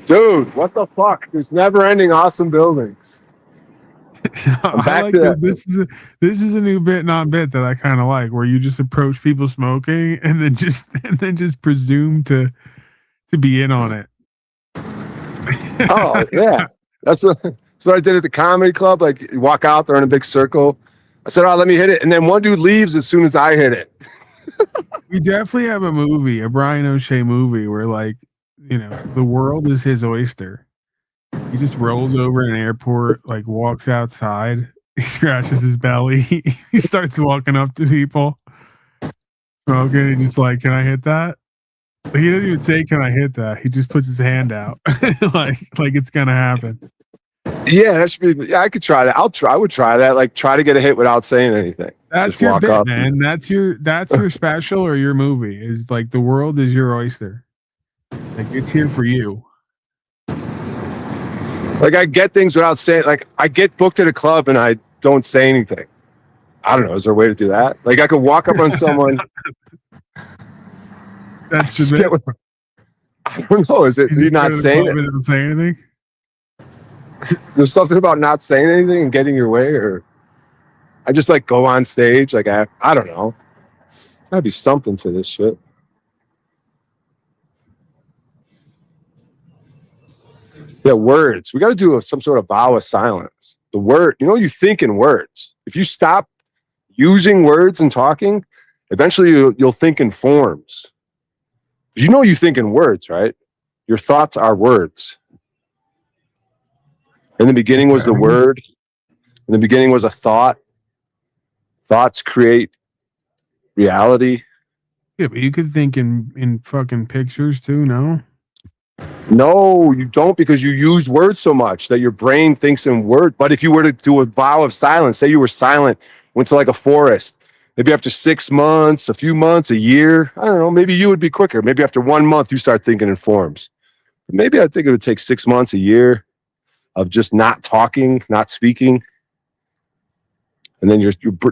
Dude, what the fuck? There's never ending awesome buildings. This is a new bit that I kind of like, where you just approach people smoking and then just presume to be in on it. Oh yeah, that's what I did at the comedy club. Like, you walk out, they're in a big circle. I said, "Oh, let me hit it," and then one dude leaves as soon as I hit it. We definitely have a Brian O'Shea movie, where the world is his oyster. He just rolls over in an airport, like walks outside, he scratches his belly, he starts walking up to people, smoking, and just like, "Can I hit that?" He doesn't even say, "Can I hit that?" He just puts his hand out, like it's gonna happen. Yeah, that should be. Yeah, I could try that. I would try that. Like, try to get a hit without saying anything. That's Just your walk bit, up man. That's your special or your movie. Is like the world is your oyster. Like it's here for you. Like I get things without saying. Like I get booked at a club and I don't say anything. I don't know. Is there a way to do that? Like I could walk up on someone. That's the bit. I don't know. Is it you not saying it? Don't say anything. There's something about not saying anything and getting your way, or I just like go on stage. Like I don't know. Gotta be something to this shit. Yeah, words. We got to do some sort of vow of silence. The word, you think in words. If you stop using words and talking, eventually you'll think in forms. You think in words, right? Your thoughts are words. In the beginning was the word. In the beginning was a thought. Thoughts create reality. Yeah, but you could think in fucking pictures too, no? No, you don't, because you use words so much that your brain thinks in word. But if you were to do a vow of silence, say you were silent, went to like a forest, maybe after 6 months, a few months, a year, I don't know, maybe you would be quicker. Maybe after 1 month, you start thinking in forms. But maybe I think it would take 6 months, a year of just not talking, not speaking. And then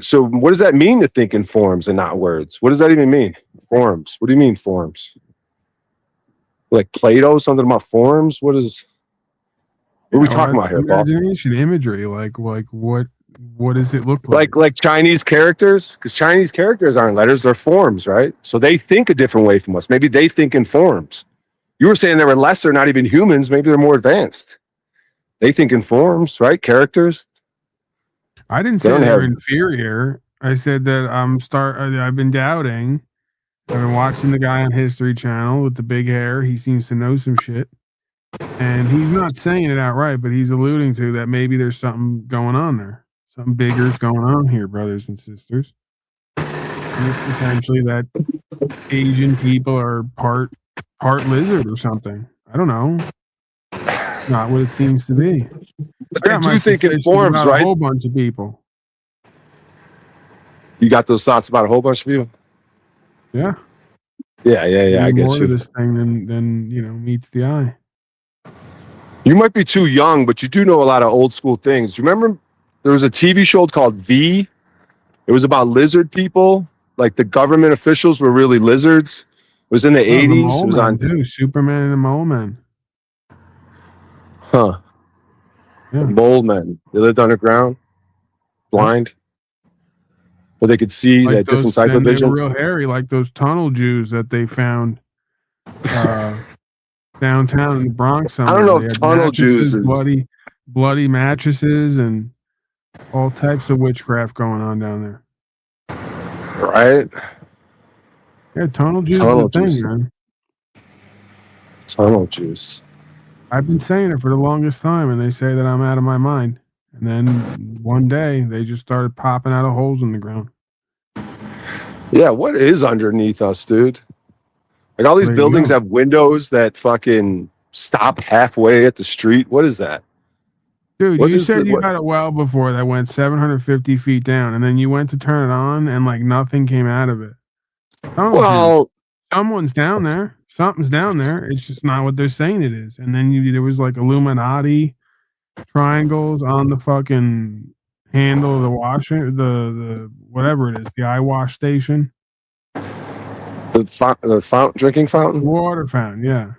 so what does that mean to think in forms and not words? What does that even mean? Forms. What do you mean forms? Like Plato, something about forms? What are we talking about here, Paul? Imagination, imagery, like what does it look like? Like Chinese characters? Because Chinese characters aren't letters, they're forms, right? So they think a different way from us. Maybe they think in forms. You were saying they were lesser, not even humans. Maybe they're more advanced. They think in forms, right? Characters. I didn't say they're inferior. I said that I've been doubting. I've been watching the guy on History Channel with the big hair. He seems to know some shit. And he's not saying it outright, but he's alluding to that maybe there's something going on there. Something bigger is going on here, brothers and sisters. And it's potentially that Asian people are part lizard or something. I don't know. Not what it seems to be. I do think in forms, right? A whole bunch of people. You got those thoughts about a whole bunch of people? Yeah. Yeah. I guess more to this thing than meets the eye. You might be too young, but you do know a lot of old school things. Do you remember there was a TV show called V? It was about lizard people. Like the government officials were really lizards. It was in the 80s. It was on Superman and the Mole Men. Huh. Yeah. Mole Men. They lived underground, blind. But they could see that different type of vision. They were real hairy, like those tunnel Jews that they found downtown in the Bronx. Somewhere. I don't know if tunnel Jews is bloody mattresses and all types of witchcraft going on down there. Right? Yeah, tunnel Jews is a thing, man. Tunnel Jews. I've been saying it for the longest time, and they say that I'm out of my mind. And then one day, they just started popping out of holes in the ground. Yeah, what is underneath us, dude? Like all these buildings have windows that fucking stop halfway at the street. What is that? Dude, you said you had a well before that went 750 feet down, and then you went to turn it on, and like nothing came out of it. Someone's down there. Something's down there. It's just not what they're saying it is. And then there was like Illuminati triangles on the fucking handle of the washer, the whatever it is, the eye wash station. The fountain, drinking fountain? Water fountain, yeah.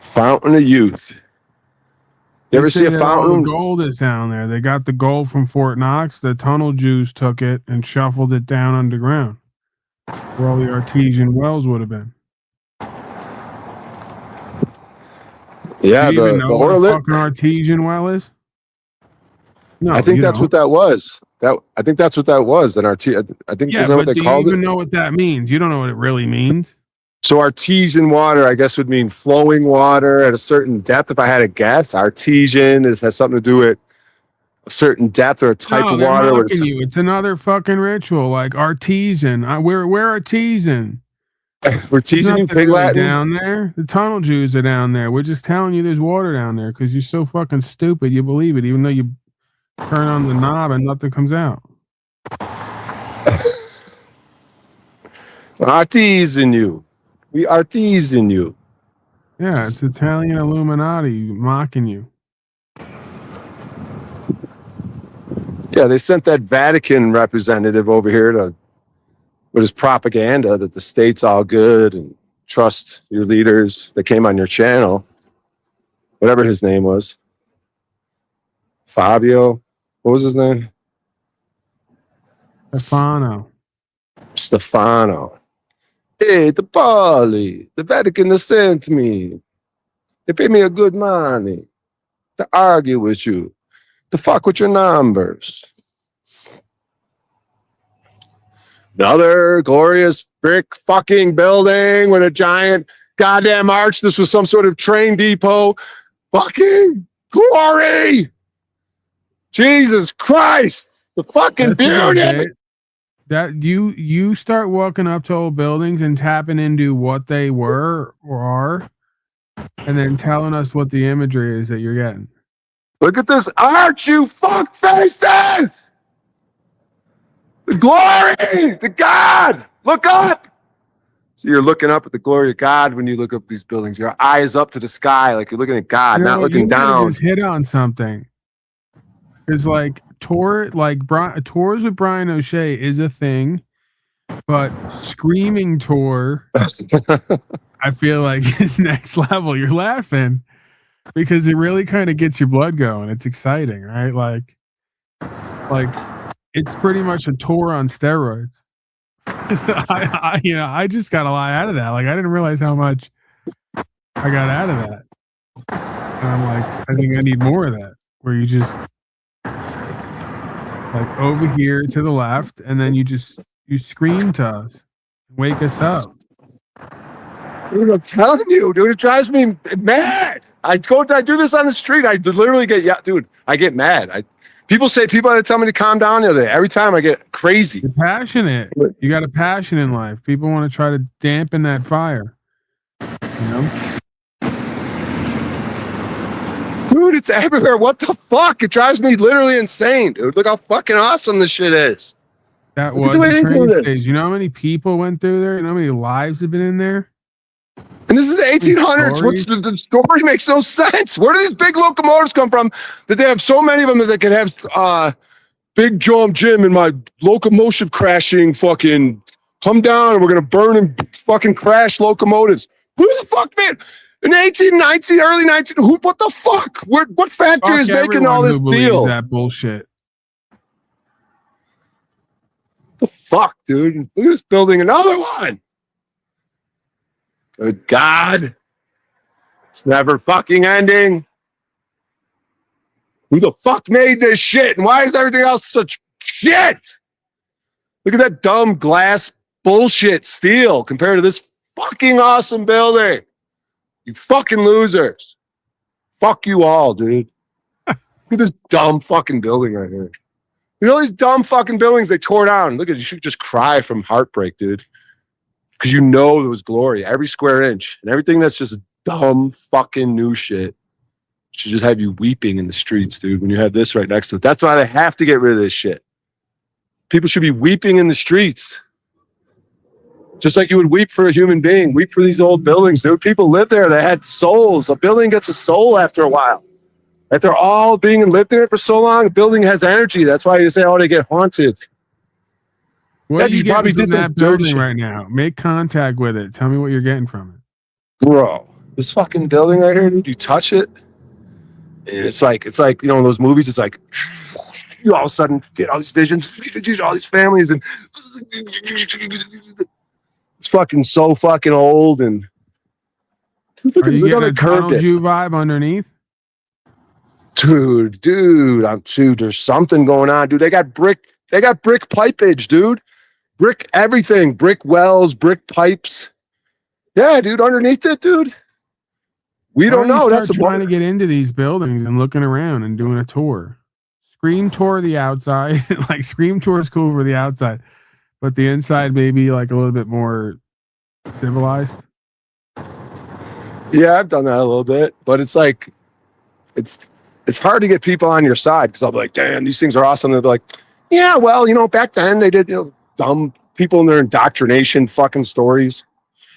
Fountain of youth. You ever see a fountain? All the gold is down there. They got the gold from Fort Knox. The tunnel Jews took it and shuffled it down underground, where all the artesian wells would have been. Yeah, do you even know what a fucking artesian well is? No, I think that's what that was. I think that's what that was. I think yeah, but do you even know what that means? You don't know what it really means. So artesian water, I guess, would mean flowing water at a certain depth. If I had to guess, artesian has something to do with a certain depth or a type of water. It's another fucking ritual, like artesian. We're artesian. We're teasing you, Nothing pig really Latin. down there. The tunnel Jews are down there. We're just telling you there's water down there because you're so fucking stupid. You believe it, even though you turn on the knob and nothing comes out. We're teasing you. We are teasing you. Yeah, it's Italian Illuminati mocking you. Yeah, they sent that Vatican representative over here to with his propaganda that the state's all good and trust your leaders that came on your channel. Whatever his name was. Fabio. What was his name? Stefano. Hey, the Polly. The Vatican has sent me. They pay me a good money to argue with you, to fuck with your numbers. Another glorious brick fucking building with a giant goddamn arch. This was some sort of train depot. Fucking glory! Jesus Christ! The fucking beauty! That you start walking up to old buildings and tapping into what they were or are, and then telling us what the imagery is that you're getting. Look at this arch, you fuck faces! The glory! The God! Look up! So you're looking up at the glory of God when you look up these buildings. Your eyes up to the sky like you're looking at God, not looking down. Just hit on something. Because like tours with Brian O'Shea is a thing, but screaming tour, I feel like is next level. You're laughing because it really kind of gets your blood going. It's exciting, right? Like it's pretty much a tour on steroids. So I just got a lot out of that. Like I didn't realize how much I got out of that. And I'm like, I think I need more of that, where you just like over here to the left, and then you scream to us, wake us up. Dude, I'm telling you, dude, it drives me mad. I do this on the street. I literally I get mad. People had to tell me to calm down the other day. Every time I get crazy. You're passionate. You got a passion in life. People want to try to dampen that fire. You know? Dude, it's everywhere. What the fuck? It drives me literally insane, dude. Look how fucking awesome this shit is. That was the train stage. You know how many people went through there? You know how many lives have been in there? And this is the 1800s. What's the story makes no sense. Where do these big locomotives come from that they have so many of them that they can have Big Jim in my locomotive crashing fucking come down and we're going to burn and fucking crash locomotives. Who the fuck, man? In 1819, early 19, what the fuck? What factory is making all this steel? That bullshit. The fuck, dude? Look at this building. Another one. Good God. It's never fucking ending. Who the fuck made this shit? And why is everything else such shit? Look at that dumb glass bullshit steel compared to this fucking awesome building. You fucking losers. Fuck you all, dude. Look at this dumb fucking building right here. You know these dumb fucking buildings they tore down? Look at you should just cry from heartbreak, dude. Because you know there was glory every square inch. And everything that's just dumb fucking new shit should just have you weeping in the streets, dude, when you have this right next to it. That's why they have to get rid of this shit. People should be weeping in the streets. Just like you would weep for a human being, weep for these old buildings, dude. People lived there. They had souls. A building gets a soul after a while. After all being lived in it for so long, a building has energy. That's why you say, oh, they get haunted. What are you getting from that building right now? Make contact with it. Tell me what you're getting from it. Bro, this fucking building right here, dude, you touch it, and it's like, you know, in those movies, it's like, you all of a sudden get all these visions, all these families, and it's fucking so fucking old. And dude, look at this other curb. Jew vibe underneath? Dude, there's something going on, dude. They got brick pipage, dude. Brick everything, brick wells, brick pipes. Yeah, dude, underneath it, dude. We don't know. That's trying to get into these buildings and looking around and doing a tour. Scream tour the outside. Like Scream tour is cool for the outside, but the inside maybe like a little bit more civilized. Yeah, I've done that a little bit, but it's like it's hard to get people on your side because I'll be like, damn, these things are awesome. They'll be like, yeah, well, back then they did dumb people in their indoctrination fucking stories.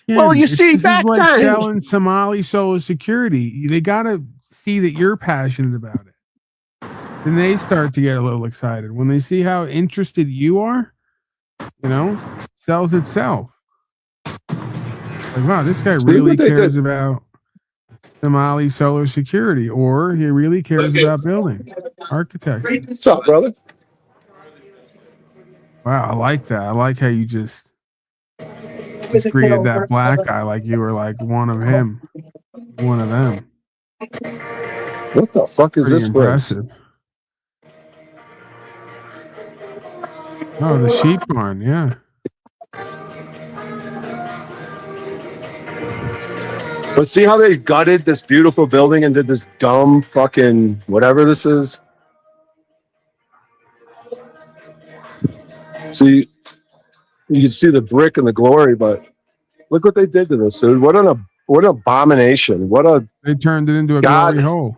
Yeah, Well, you see, this back is like then, selling Somali Social Security. They gotta see that you're passionate about it. Then they start to get a little excited when they see how interested you are. Sells itself. Like, wow, this guy see really what they cares did. about Somali solar security, or he really cares about building architecture. What's up, brother? Wow, I like that. I like how you just greeted that black guy like you were like one of him, one of them. What the fuck is Pretty this place? impressive. Oh, the sheep barn, yeah. But see how they gutted this beautiful building and did this dumb fucking whatever this is? See, you can see the brick and the glory, but look what they did to this, dude. What an abomination. They turned it into a God. glory hole.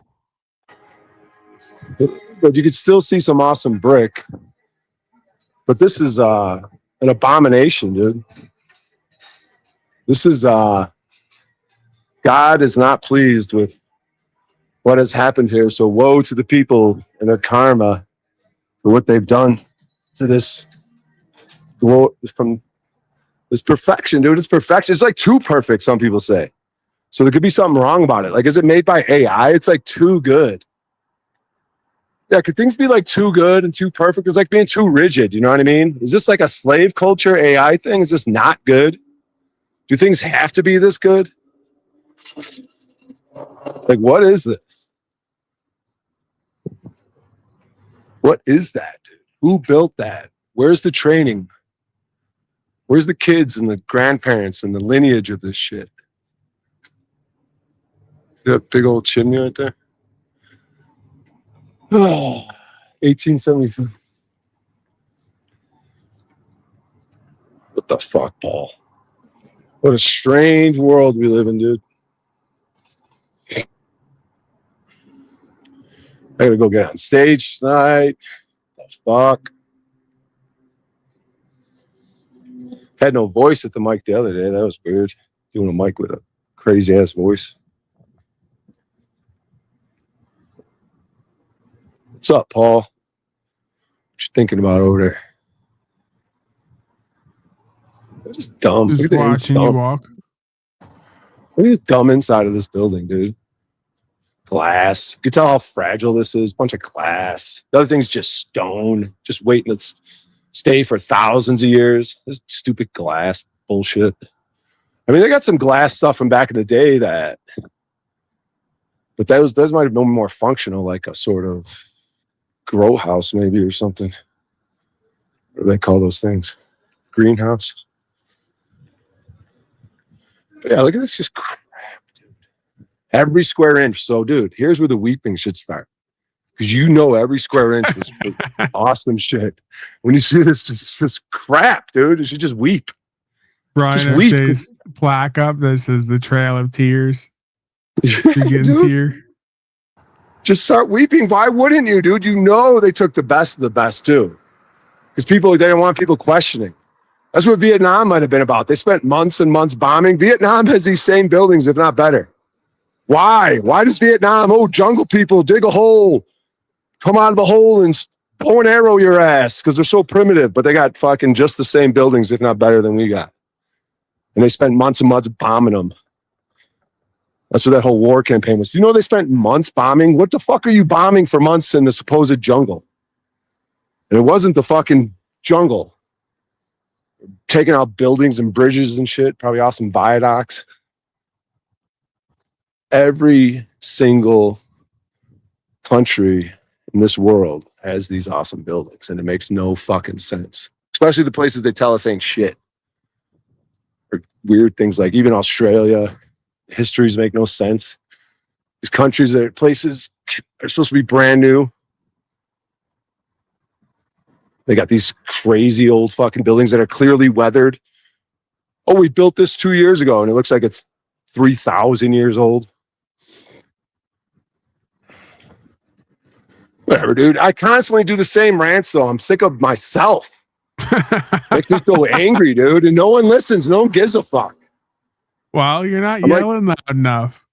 But you could still see some awesome brick. But this is an abomination, dude. This is God is not pleased with what has happened here. So woe to the people and their karma for what they've done to this from this perfection, dude. It's perfection. It's like too perfect, some people say. So there could be something wrong about it. Like, is it made by AI? It's like too good. Yeah, could things be like too good and too perfect? It's like being too rigid. You know what I mean? Is this like a slave culture AI thing? Is this not good? Do things have to be this good? Like, what is this? What is that, dude? Who built that? Where's the training? Where's the kids and the grandparents and the lineage of this shit? That big old chimney right there. Oh, 1872. What the fuck, Paul? What a strange world we live in, dude. I gotta go get on stage tonight. The fuck? Had no voice at the mic the other day. That was weird. Doing a mic with a crazy ass voice. What's up, Paul? What you thinking about over there? They're just dumb. Just Look at watching you walk. Look at the dumb inside of this building, dude. Glass. You can tell how fragile this is. Bunch of glass. The other thing's just stone. Just waiting to stay for thousands of years. This stupid glass bullshit. I mean, they got some glass stuff from back in the day but those might have been more functional, like a sort of grow house maybe or something. What do they call those things? Greenhouse. But yeah, look at this, just crap, dude. Every square inch. So, dude, here's where the weeping should start. Because every square inch was awesome shit. When you see this, just crap, dude, you should just weep. Brian just weep. FJ's plaque up that says the Trail of Tears begins Dude, here. just start weeping. Why wouldn't you, dude? They took the best of the best, too. Because they don't want people questioning. That's what Vietnam might have been about. They spent months and months bombing. Vietnam has these same buildings, if not better. Why? Why does Vietnam, jungle people, dig a hole, come out of the hole and bow and arrow your ass because they're so primitive, but they got fucking just the same buildings, if not better than we got. And they spent months and months bombing them. That's what that whole war campaign was. They spent months bombing? What the fuck are you bombing for months in the supposed jungle? And it wasn't the fucking jungle. Taking out buildings and bridges and shit, probably awesome viaducts. Every single country in this world has these awesome buildings, and it makes no fucking sense. Especially the places they tell us ain't shit. Or weird things like even Australia, histories make no sense. These countries places are supposed to be brand new. They got these crazy old fucking buildings that are clearly weathered. oh, we built this 2 years ago, and it looks like it's 3,000 years old. Whatever, dude. I constantly do the same rants, though. I'm sick of myself. Makes me so angry, dude. And no one listens. No one gives a fuck. Well, you're not I'm yelling loud enough.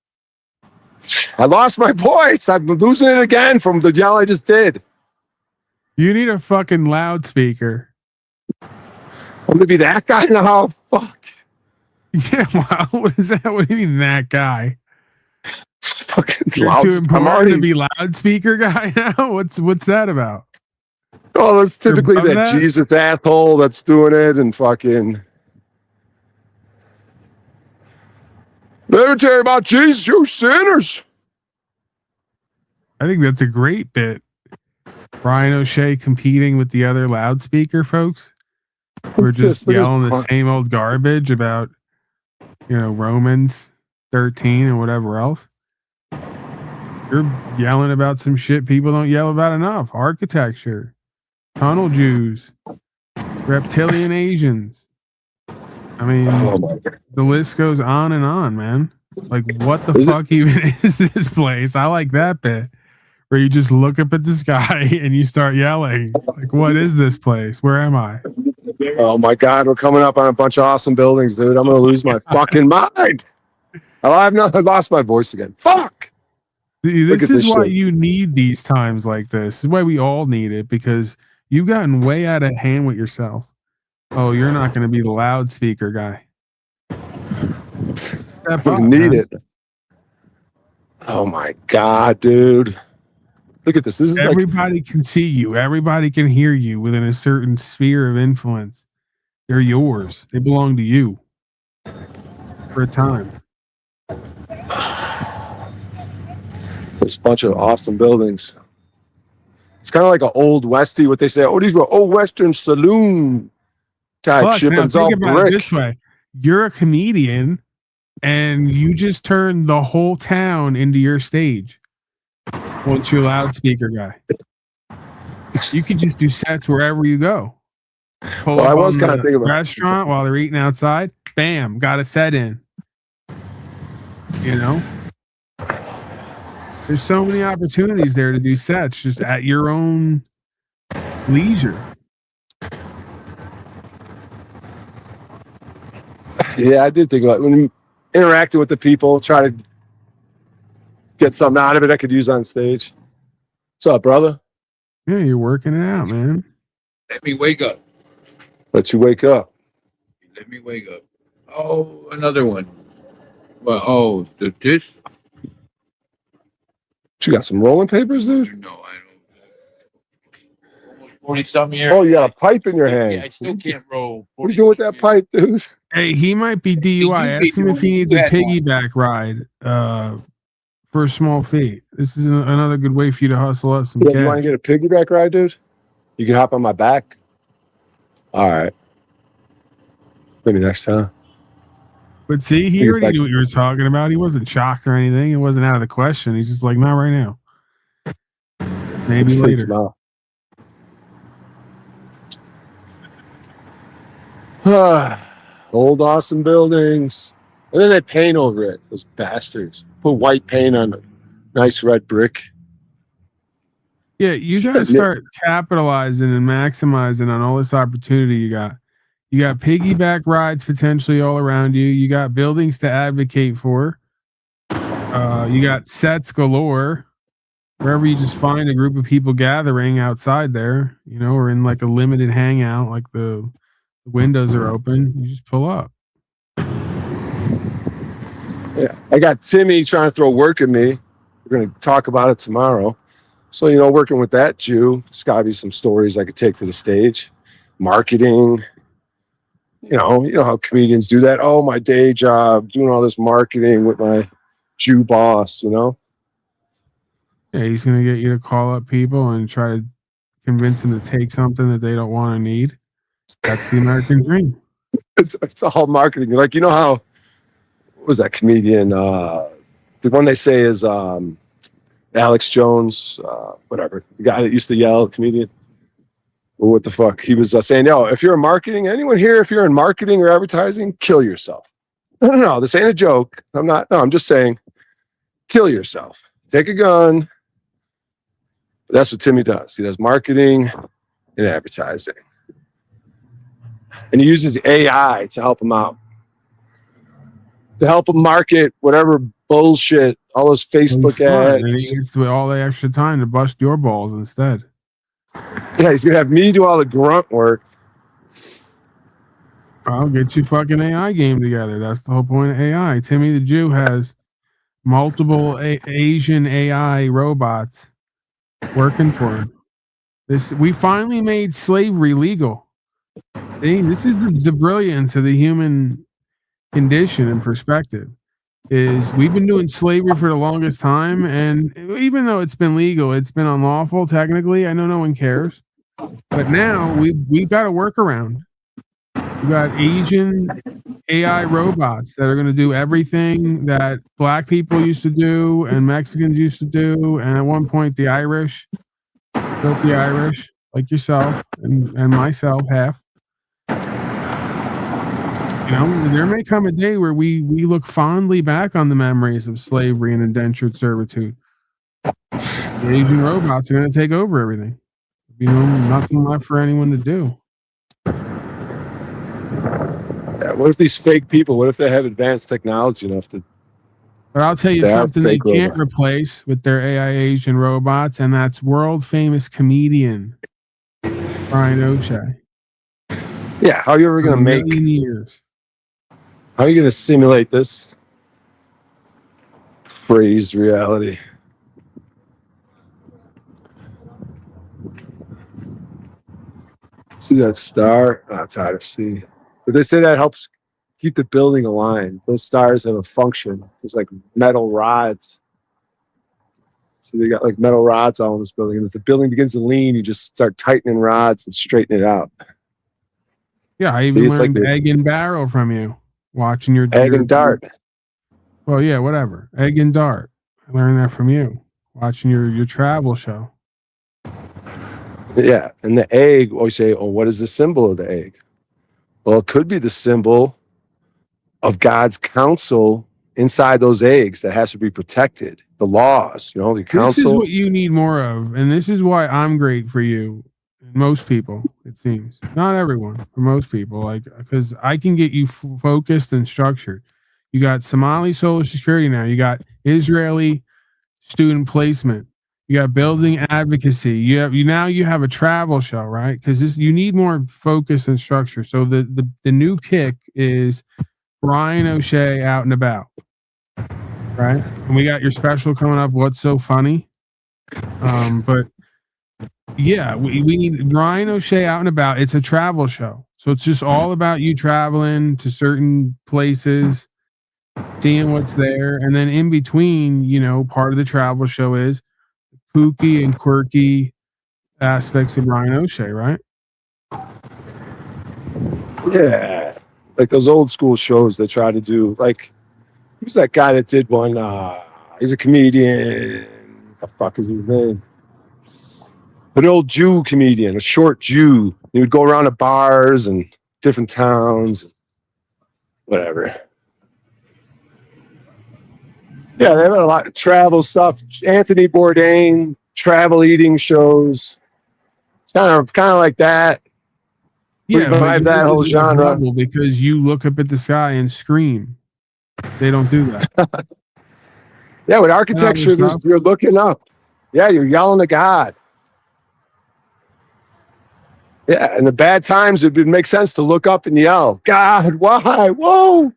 I lost my voice. I'm losing it again from the yell I just did. You need a fucking loudspeaker. I'm gonna be that guy now. Fuck. Yeah, well, what is that? What do you mean that guy? Fucking You're loud. too important to be loudspeaker guy now? What's that about? Oh, that's typically above that that? Jesus asshole that's doing it and fucking. Let me tell you about Jesus, you sinners. I think that's a great bit. Brian O'Shea competing with the other loudspeaker folks. We're just yelling the same old garbage about, Romans 13 and whatever else. You're yelling about some shit people don't yell about enough. Architecture, tunnel Jews, reptilian Asians. I mean, the list goes on and on, man. Like, what the fuck even is this place? I like that bit where you just look up at the sky and you start yelling. Like, what is this place? Where am I? Oh my God, we're coming up on a bunch of awesome buildings, dude. I'm gonna lose my fucking mind. I lost my voice again. Fuck. See, this is why you need these times like this. This is why we all need it, because you've gotten way out of hand with yourself. Oh, you're not going to be the loudspeaker guy. Step up, Need man. it. Oh my God, dude. Look at this. This is Everybody can see you. Everybody can hear you within a certain sphere of influence. They're yours. They belong to you for a time. There's a bunch of awesome buildings. It's kind of like an old Westie, what they say. Oh, these were old Western saloon type Plus, shit, now but it's think all about it brick. this way. You're a comedian and you just turned the whole town into your stage. Once you're a loudspeaker guy, you can just do sets wherever you go. Pull Well, up I was on kind of the thinking about restaurant while they're eating outside. Bam, got a set in. There's so many opportunities there to do sets just at your own leisure. Yeah, I did think about it. When interacting with the people, try to get something out of it I could use on stage. What's up, brother? Yeah, you're working it out, man. Let me wake up. Let you wake up. Let me wake up. Oh, another one. Well, this? You got some rolling papers, dude? No, I don't. Almost 40-something years. Oh, you got a pipe in your hand. Yeah, I still can't roll. What are you doing with that pipe, dude? Hey, he might be DUI. Ask him if he needs a piggyback ride for a small fee. This is another good way for you to hustle up some Yeah, cash. you want to get a piggyback ride, dude? You can hop on my back. All right. Maybe next time. But see, he already knew what you were talking about. He wasn't shocked or anything. It wasn't out of the question. He's just like, not right now. Maybe later. Old awesome buildings. And then they paint over it. Those bastards. Put white paint on a nice red brick. Yeah, you got to start capitalizing and maximizing on all this opportunity you got. You got piggyback rides potentially all around you. You got buildings to advocate for. You got sets galore. Wherever you just find a group of people gathering outside there, or in like a limited hangout, like the windows are open, you just pull up. Yeah, I got Timmy trying to throw work at me. We're going to talk about it tomorrow. So, working with that Jew, there's got to be some stories I could take to the stage. Marketing. You know how comedians do that. Oh, my day job, doing all this marketing with my Jew boss, Yeah, he's going to get you to call up people and try to convince them to take something that they don't want or need. That's the American dream. It's all marketing. Like, how, what was that comedian? The one they say is Alex Jones, whatever. The guy that used to yell, comedian. Well, what the fuck? He was saying, yo, if you're in marketing, anyone here, if you're in marketing or advertising, kill yourself. No, this ain't a joke. I'm just saying, kill yourself. Take a gun. But that's what Timmy does. He does marketing and advertising. And he uses AI to help him out. To help him market whatever bullshit, all those Facebook ads. And he gets to all the extra time to bust your balls instead. Yeah, he's gonna have me do all the grunt work. I'll get you fucking AI game together. That's the whole point of AI. Timmy the Jew has multiple Asian AI robots working for him. We finally made slavery legal. See, this is the brilliance of the human condition and perspective. Is we've been doing slavery for the longest time, and even though it's been legal, it's been unlawful technically. I know no one cares, but now we've got a workaround. We got Asian AI robots that are going to do everything that black people used to do and Mexicans used to do, and at one point the Irish, like yourself and myself, half. You know, there may come a day where we look fondly back on the memories of slavery and indentured servitude. The Asian robots are going to take over everything. You know, nothing left for anyone to do. Yeah, what if these fake people, what if they have advanced technology enough to... But I'll tell you something they can't replace with their AI Asian robots, and that's world-famous comedian Brian O'Shea. Yeah, how are you ever going to make... years. How are you going to simulate this crazed reality? See that star? Oh, it's hard to see. But they say that helps keep the building aligned. Those stars have a function. There's like metal rods. So they got like metal rods all in this building. And if the building begins to lean, you just start tightening rods and straighten it out. Yeah, I even learned like egg and barrel from you. Watching your egg and dart. Well, yeah, whatever. Egg and dart. I learned that from you. Watching your travel show. Yeah, and the egg, or you say, oh, what is the symbol of the egg? Well, it could be the symbol of God's counsel inside those eggs that has to be protected. The laws, you know, the counsel. This is what you need more of, and this is why I'm great for you. Most people, it seems, not everyone, for most people, like, because I can get you focused and structured. You got Somali Social Security now. You got Israeli student placement. You got building advocacy. You have a travel show, right? Because you need more focus and structure. So the new kick is Brian O'Shea out and about, right? And we got your special coming up. What's so funny? But yeah, we need Brian O'Shea out and about. It's a travel show. So it's just all about you traveling to certain places, seeing what's there. And then in between, you know, part of the travel show is kooky and quirky aspects of Brian O'Shea, right? Yeah. Like those old school shows they try to do. Like, who's that guy that did one? He's a comedian. What the fuck is his name? An old Jew comedian, a short Jew. He would go around to bars and different towns, whatever. Yeah, they have a lot of travel stuff. Anthony Bourdain, travel eating shows. It's kind of like that. Yeah, but that whole genre. Because you look up at the sky and scream. They don't do that. Yeah, with architecture, you're looking up. Yeah, you're yelling to God. Yeah, in the bad times, it would make sense to look up and yell, God, why? Whoa.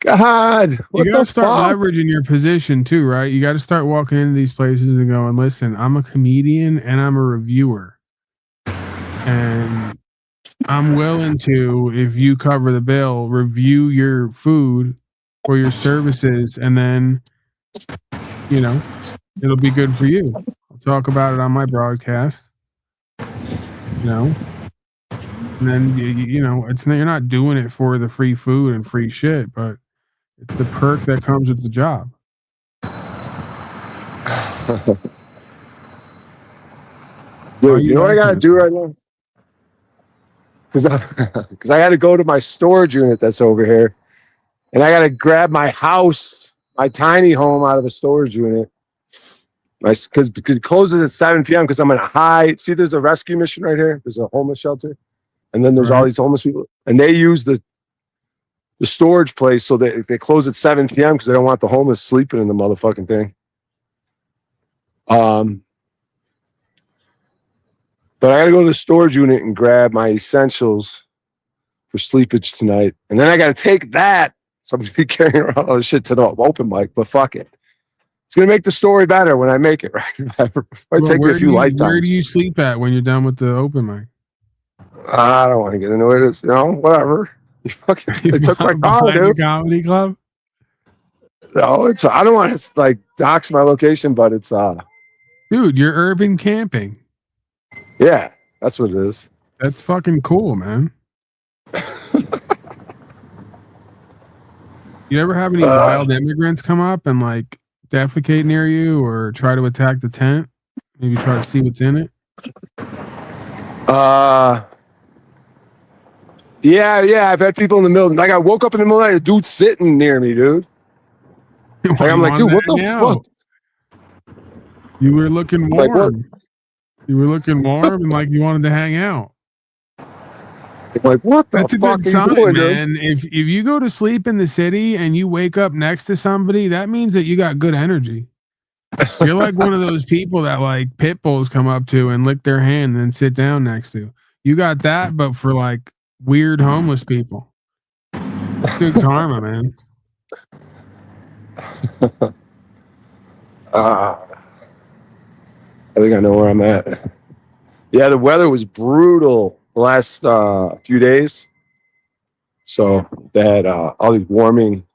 God. You got to start leveraging your position too, right? You got to start walking into these places and going, listen, I'm a comedian and I'm a reviewer. And I'm willing to, if you cover the bill, review your food or your services. And then, you know, it'll be good for you. I'll talk about it on my broadcast. You know, and then you know you're not doing it for the free food and free shit, but it's the perk that comes with the job. Dude, you know what I gotta do right now? Because I got to go to my storage unit that's over here, and I got to grab my house, my tiny home, out of a storage unit. Because it closes at 7 p.m. Because I'm in a high. See, there's a rescue mission right here. There's a homeless shelter, and then there's all these homeless people, and they use the storage place, so they close at 7 p.m. because they don't want the homeless sleeping in the motherfucking thing. But I got to go to the storage unit and grab my essentials for sleepage tonight. And then I got to take that. So I'm going to be carrying around all this shit to the open mic, but fuck it. It's going to make the story better when I make it, right? It might take me a few lifetimes. Where do you sleep at when you're done with the open mic? I don't want to get into it. It's, whatever. They took my car, dude. Comedy club? No, I don't want to dox my location, but it's dude, you're urban camping. Yeah, that's what it is. That's fucking cool, man. You ever have any wild immigrants come up and defecate near you or try to attack the tent? Maybe try to see what's in it? Yeah. I've had people in the middle. I woke up in the middle of the night, a dude sitting near me, dude. I'm like, dude, what the fuck? You were looking warm. You were looking warm and you wanted to hang out. Like, what the That's a fuck good are you sign, doing, man. dude? If you go to sleep in the city and you wake up next to somebody, that means that you got good energy. You're like one of those people that pit bulls come up to and lick their hand and then sit down next to. You got that, but for weird homeless people. Good karma, man. I think I know where I'm at. Yeah, the weather was brutal the last few days. So they had all these warming.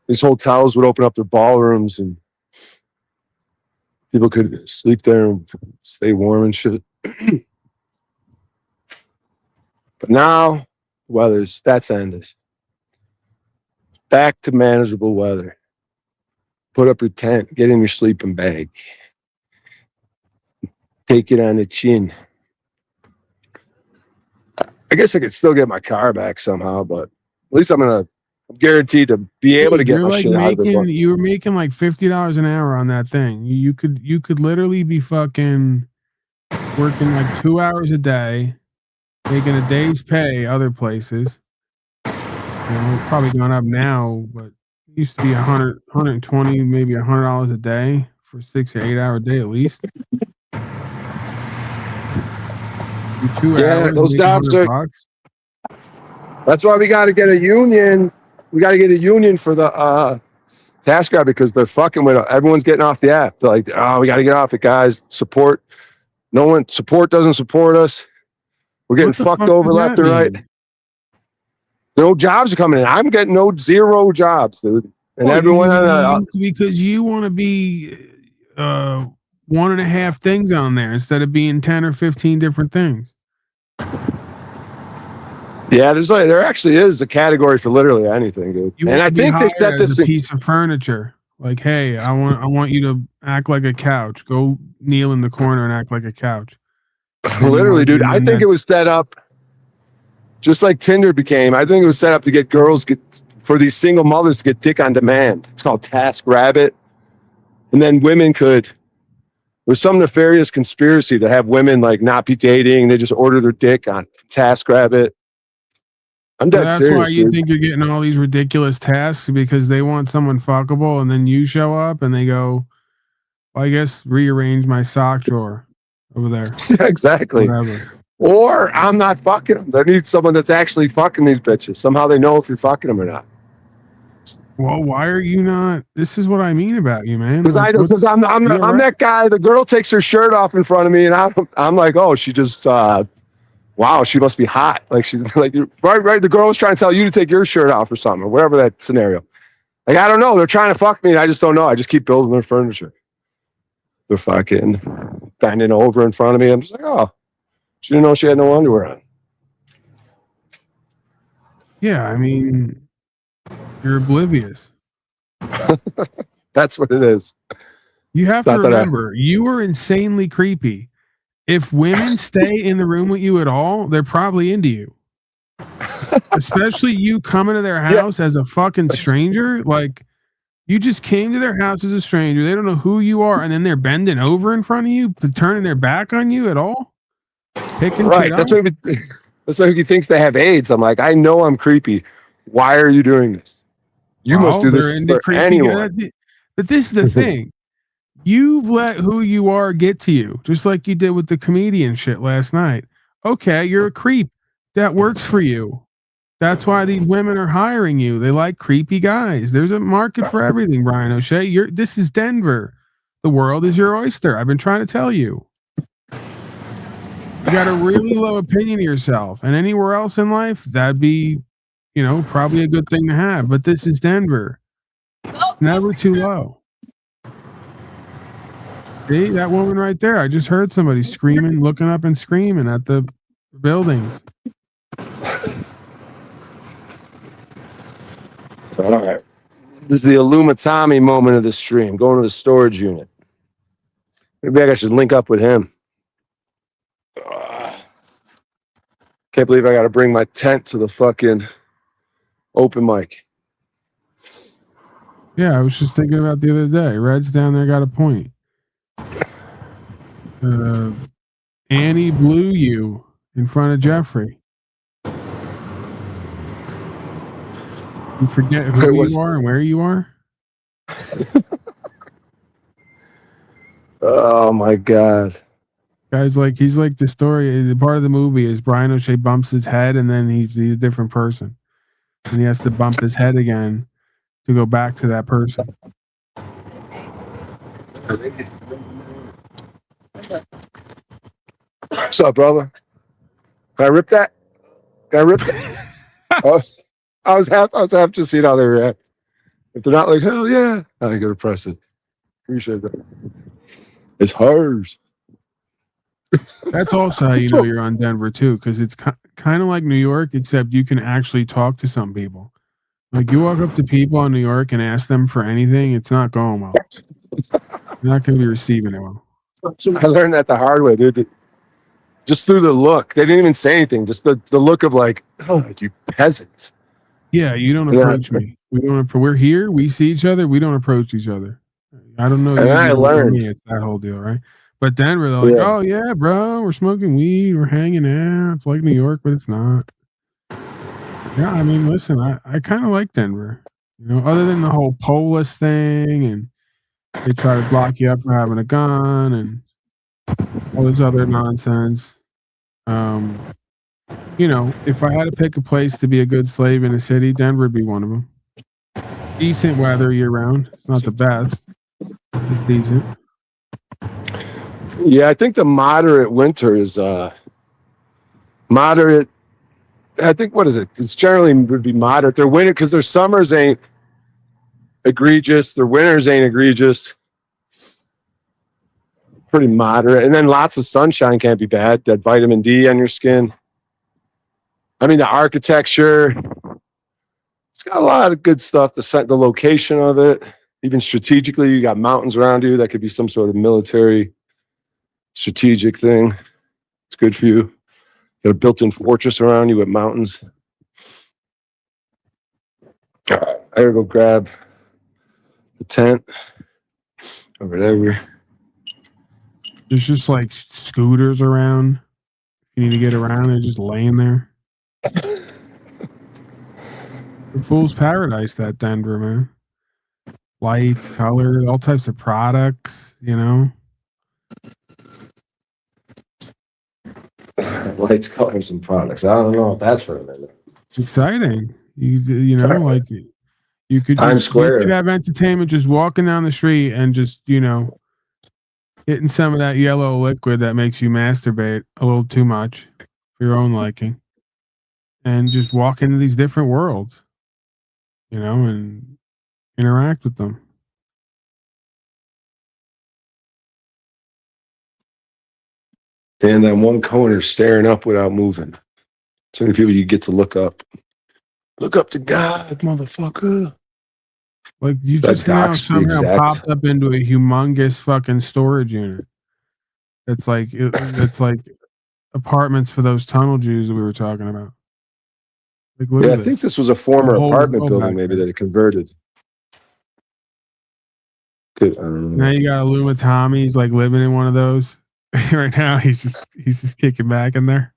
These hotels would open up their ballrooms and people could sleep there and stay warm and shit. But now, that's ended. Back to manageable weather. Put up your tent, get in your sleeping bag. Take it on the chin. I guess I could still get my car back somehow, but at least I'm guaranteed to be able to get my shit out of it. You were making $50 an hour on that thing. You could literally be fucking working 2 hours a day, making a day's pay other places. It's probably gone up now, but it used to be 100, 120, maybe $100 a day for 6 or 8 hour day at least. 2 hours, those jobs are. bucks. That's why we got to get a union. We got to get a union for the task grab because they're fucking with it. Everyone's getting off the app. They're like, oh, we got to get off it, guys. Support. Support doesn't support us. We're getting fucked over left and right. No jobs are coming in. I'm getting zero jobs, dude. And everyone because you want to be 1.5 things on there instead of being 10 or 15 different things. Yeah, there actually is a category for literally anything, dude. And I think they set this piece of furniture. Hey, I want you to act like a couch. Go kneel in the corner and act like a couch. Literally, dude. I think it was set up just like Tinder became. I think it was set up to get for these single mothers to get dick on demand. It's called Task Rabbit. And then women there's some nefarious conspiracy to have women not be dating. They just order their dick on Task Rabbit. I'm dead serious. That's why you think you're getting all these ridiculous tasks because they want someone fuckable, and then you show up and they go, well, I guess rearrange my sock drawer over there. Yeah, exactly. Whatever. Or I'm not fucking them. They need someone that's actually fucking these bitches. Somehow they know if you're fucking them or not. Well, why are you not? This is what I mean about you, man. Because I'm that guy. The girl takes her shirt off in front of me, and I'm like, oh, she just wow, she must be hot. She's right. The girl was trying to tell you to take your shirt off or something, or whatever that scenario. I don't know. They're trying to fuck me, and I just don't know. I just keep building their furniture. They're fucking bending over in front of me. I'm just like, oh, she didn't know she had no underwear on. Yeah, I mean, you're oblivious. That's what it is. You have to remember, you were insanely creepy. if women stay in the room with you at all, they're probably into you. Especially you coming to their house as a fucking stranger. Like, you just came to their house as a stranger. They don't know who you are, and then they're bending over in front of you, turning their back on you at all. Picking Right. shit up. That's why he thinks they have AIDS. I'm like, I know I'm creepy. Why are you doing this? You must do they're this into for creepy anyone. But this is the thing. You've let who you are get to you, just like you did with the comedian shit last night. Okay, you're a creep. That works for you. That's why these women are hiring you. They like creepy guys. There's a market for everything, Brian O'Shea. This is Denver. The world is your oyster. I've been trying to tell you. You got a really low opinion of yourself. And anywhere else in life, that'd be, probably a good thing to have. But this is Denver. Never too low. See, that woman right there. I just heard somebody screaming, looking up and screaming at the buildings. All right. This is the Illuminati moment of the stream. Going to the storage unit. Maybe I should link up with him. Can't believe I got to bring my tent to the fucking open mic. Yeah, I was just thinking about the other day. Red's down there got a point. Annie blew you in front of Jeffrey. You forget who you are and where you are? Oh my God. Guys, he's like the story. The part of the movie is Brian O'Shea bumps his head and then he's a different person. And he has to bump his head again to go back to that person. What's up, brother? Can I rip that? I was half just seeing how they react. If they're not like, hell yeah, I gotta press it. Appreciate that. It's hers. That's also how you know you're on Denver too, because it's kind of like New York, except you can actually talk to some people. Like, you walk up to people in New York and ask them for anything, it's not going well. You're not going to be receiving it well. I learned that the hard way, dude. Just through the look. They didn't even say anything. Just the look of like, oh, you peasant. Yeah, you don't approach me. We're here. We see each other. We don't approach each other. I don't know. And I learned. It's that whole deal, right? But Denver, they're like, oh, yeah, bro, we're smoking weed. We're hanging out. It's like New York, but it's not. Yeah, I mean, listen, I kind of like Denver. Other than the whole polis thing, and they try to block you up for having a gun and all this other nonsense. If I had to pick a place to be a good slave in a city, Denver would be one of them. Decent weather year round. It's not the best. It's decent. Yeah, I think the moderate winter is moderate. I think, what is it? It's generally would be moderate. Their winter, because their summers ain't egregious. Their winters ain't egregious. Pretty moderate. And then lots of sunshine can't be bad. That vitamin D on your skin. I mean, the architecture. It's got a lot of good stuff. The location of it. Even strategically, you got mountains around you. That could be some sort of military strategic thing. It's good for you. Got a built-in fortress around you with mountains. All right, I gotta go grab the tent or whatever. There's just like scooters around. You need to get around. They're just laying there. The fool's paradise, that Denver, man. Lights, colors, all types of products, Lights, colors, and products. I don't know if that's for a minute. Exciting. You could Times Square. You could have entertainment just walking down the street and just, hitting some of that yellow liquid that makes you masturbate a little too much for your own liking. And just walk into these different worlds, and interact with them. Stand on one corner staring up without moving. So many people you get to look up. Look up to God, motherfucker. Like, you just now somehow popped up into a humongous fucking storage unit. It's like it's like apartments for those tunnel Jews that we were talking about. Like, look Yeah, I at think this. this was a former The whole apartment world building, back maybe there. that it converted. Good. I don't Now know. you got Luma Tommy's like living in one of those. Right now he's just kicking back in there.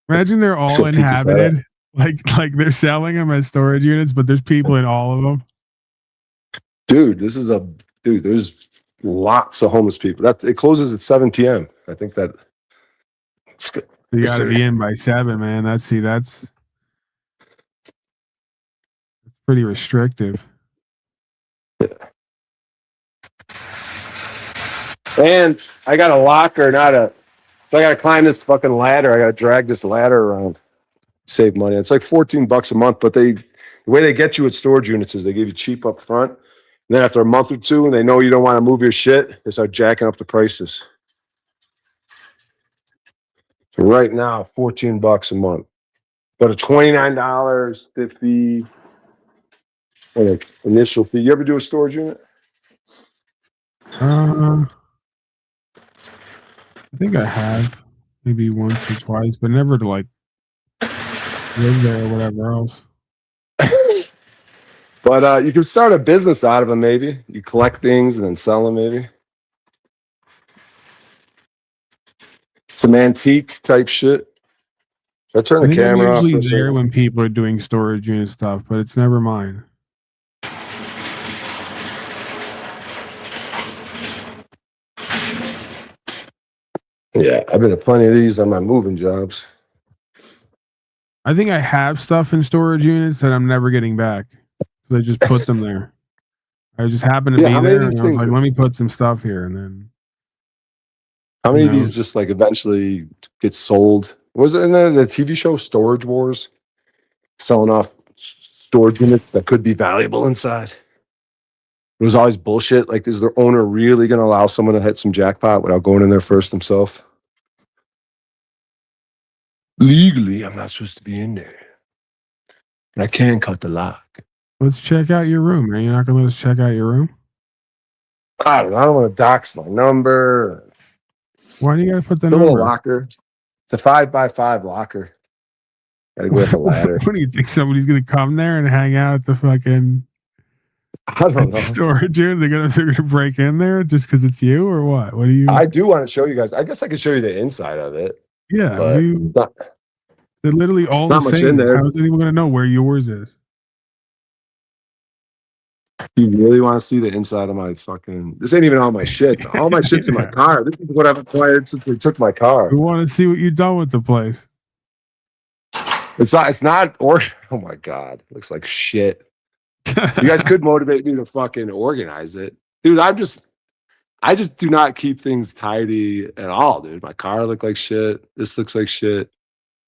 Imagine they're all So peek his head up. inhabited. Like they're selling them as storage units, but there's people in all of them. Dude, there's lots of homeless people. That it closes at 7 p.m. I think that it's good. So you got to be in by 7, man. That's pretty restrictive. And I got a locker, so I got to climb this fucking ladder. I got to drag this ladder around. Save money. It's like $14 a month, but the way they get you at storage units is they give you cheap up front. And then after a month or two, and they know you don't want to move your shit, they start jacking up the prices. So right now, $14 a month. But a $29 and an initial fee. You ever do a storage unit? I think I have maybe once or twice, but never to like live there or whatever else. But you could start a business out of them, maybe. You collect things and then sell them, maybe. Some antique type shit. I turn the camera off. I'm usually there when people are doing storage unit stuff, but it's never mine. Yeah, I've been to plenty of these on my moving jobs. I think I have stuff in storage units that I'm never getting back. I just put them there. I just happened to be there, and I was like, let me put some stuff here, and then. How many of these just like eventually get sold? Was it in the TV show Storage Wars? Selling off storage units that could be valuable inside. It was always bullshit. Like, is the owner really going to allow someone to hit some jackpot without going in there first himself? Legally, I'm not supposed to be in there. And I can cut the lock. Let's check out your room, man. You're not going to let us check out your room? I don't know. I don't want to dox my number. Why do you got to put the number? Little locker. It's a 5x5 locker. Got to go up the ladder. What do you think? Somebody's going to come there and hang out at the fucking I don't know. storage unit? They're gonna break in there just because it's you, or what? What do you? I do want to show you guys. I guess I could show you the inside of it. Yeah, but they're literally all not the much same. in there. How is anyone gonna know where yours is? You really want to see the inside of my fucking? This ain't even all my shit. All my shit's in my car. This is what I've acquired since they took my car. We want to see what you've done with the place. It's not. Oh my god, looks like shit. You guys could motivate me to fucking organize it, dude. I just do not keep things tidy at all, dude. My car looked like shit. This looks like shit.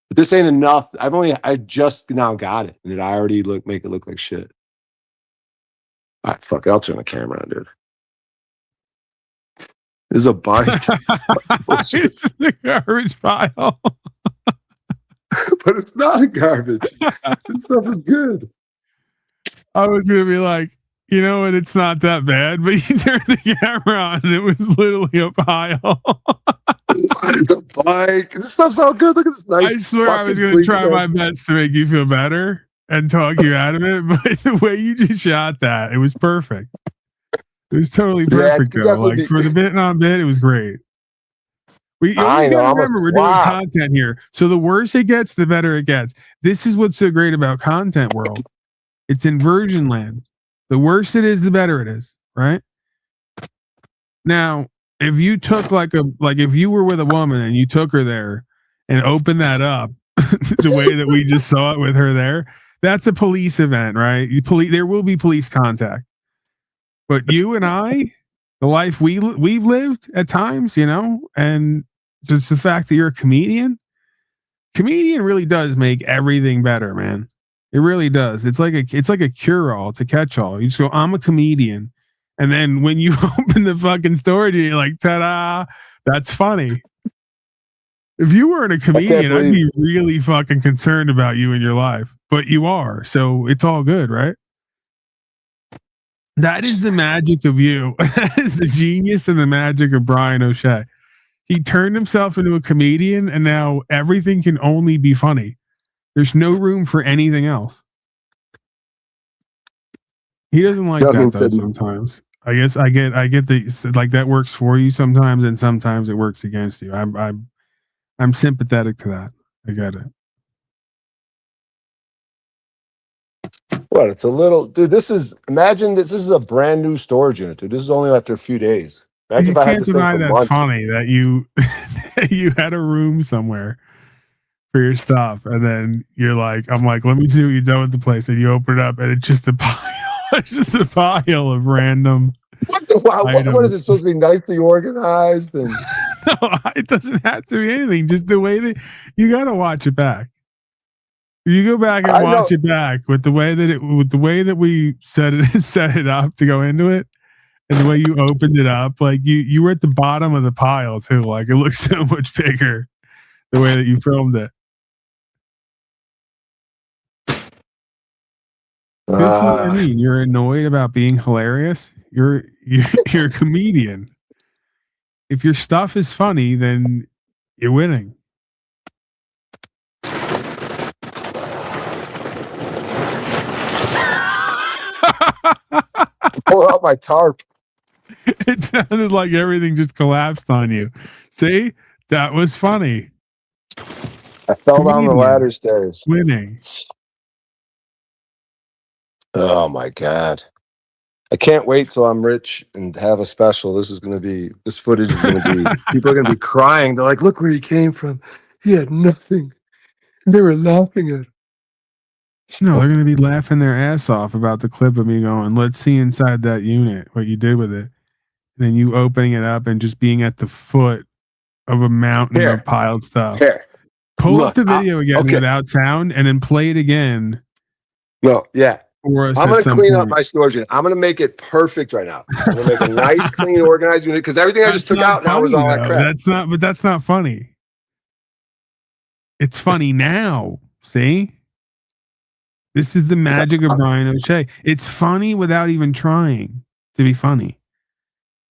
But this ain't enough. I just now got it, and it already make it look like shit. All right, fuck it. I'll turn the camera on, dude. There's a bike. It's a garbage pile. But it's not a garbage. This stuff is good. I was gonna be like, you know what? It's not that bad, but you turned the camera on, and it was literally a pile. What is the bike? This stuff's all good. Look at this nice. I swear I was gonna try my best to make you feel better and talk you out of it, but the way you just shot that, it was perfect. It was totally perfect, though. Like for the bit on bit, it was great. You always gotta remember we're doing content here, so the worse it gets, the better it gets. This is what's so great about content world. It's inversion land. The worse it is, the better it is, right? Now, if you took if you were with a woman and you took her there and opened that up the way that we just saw it with her there, that's a police event, right? There will be police contact. But you and I, the life we've lived at times, and just the fact that you're a comedian really does make everything better, man. It really does. It's like a cure-all. It's a catch-all. You just go, I'm a comedian. And then when you open the fucking storage, you're like, ta-da, that's funny. If you weren't a comedian, I'd be really fucking concerned about you in your life. But you are. So it's all good, right? That is the magic of you. That is the genius and the magic of Brian O'Shea. He turned himself into a comedian, and now everything can only be funny. There's no room for anything else. He doesn't like that though. Sometimes I guess I get the like that works for you sometimes, and sometimes it works against you. I'm sympathetic to that. I get it. What? It's a little, dude. Imagine this is a brand new storage unit, dude. This is only after a few days. Imagine You if I had can't this thing deny for that's months. funny that you that you had a room somewhere for your stuff, and then you're like, I'm like, let me see what you've done with the place, and you open it up, and it's just a pile. It's just a pile of random. What is it supposed to be nicely organized? And no, it doesn't have to be anything. Just the way that you got to watch it back. You go back and watch it back with the way that we set it up to go into it, and the way you opened it up. Like you were at the bottom of the pile too. Like it looks so much bigger the way that you filmed it. This is what I mean. You're annoyed about being hilarious. You're a comedian. If your stuff is funny, then you're winning. Pull out my tarp. It sounded like everything just collapsed on you. See? That was funny. I fell down the ladder stairs. Winning. Oh my God. I can't wait till I'm rich and have a special. This footage is going to be, people are going to be crying. They're like, look where he came from. He had nothing. They were laughing at him. No, they're going to be laughing their ass off about the clip of me going, let's see inside that unit, what you did with it. And then you opening it up and just being at the foot of a mountain of piled stuff. Pull up the video again without sound and then play it again. No, yeah. I'm going to clean up my storage unit. I'm going to make it perfect right now. I'm going to make a nice, clean, organized unit because everything I just took out now was all that crap. That's not funny. It's funny now. See? This is the magic of Brian O'Shea. It's funny without even trying to be funny.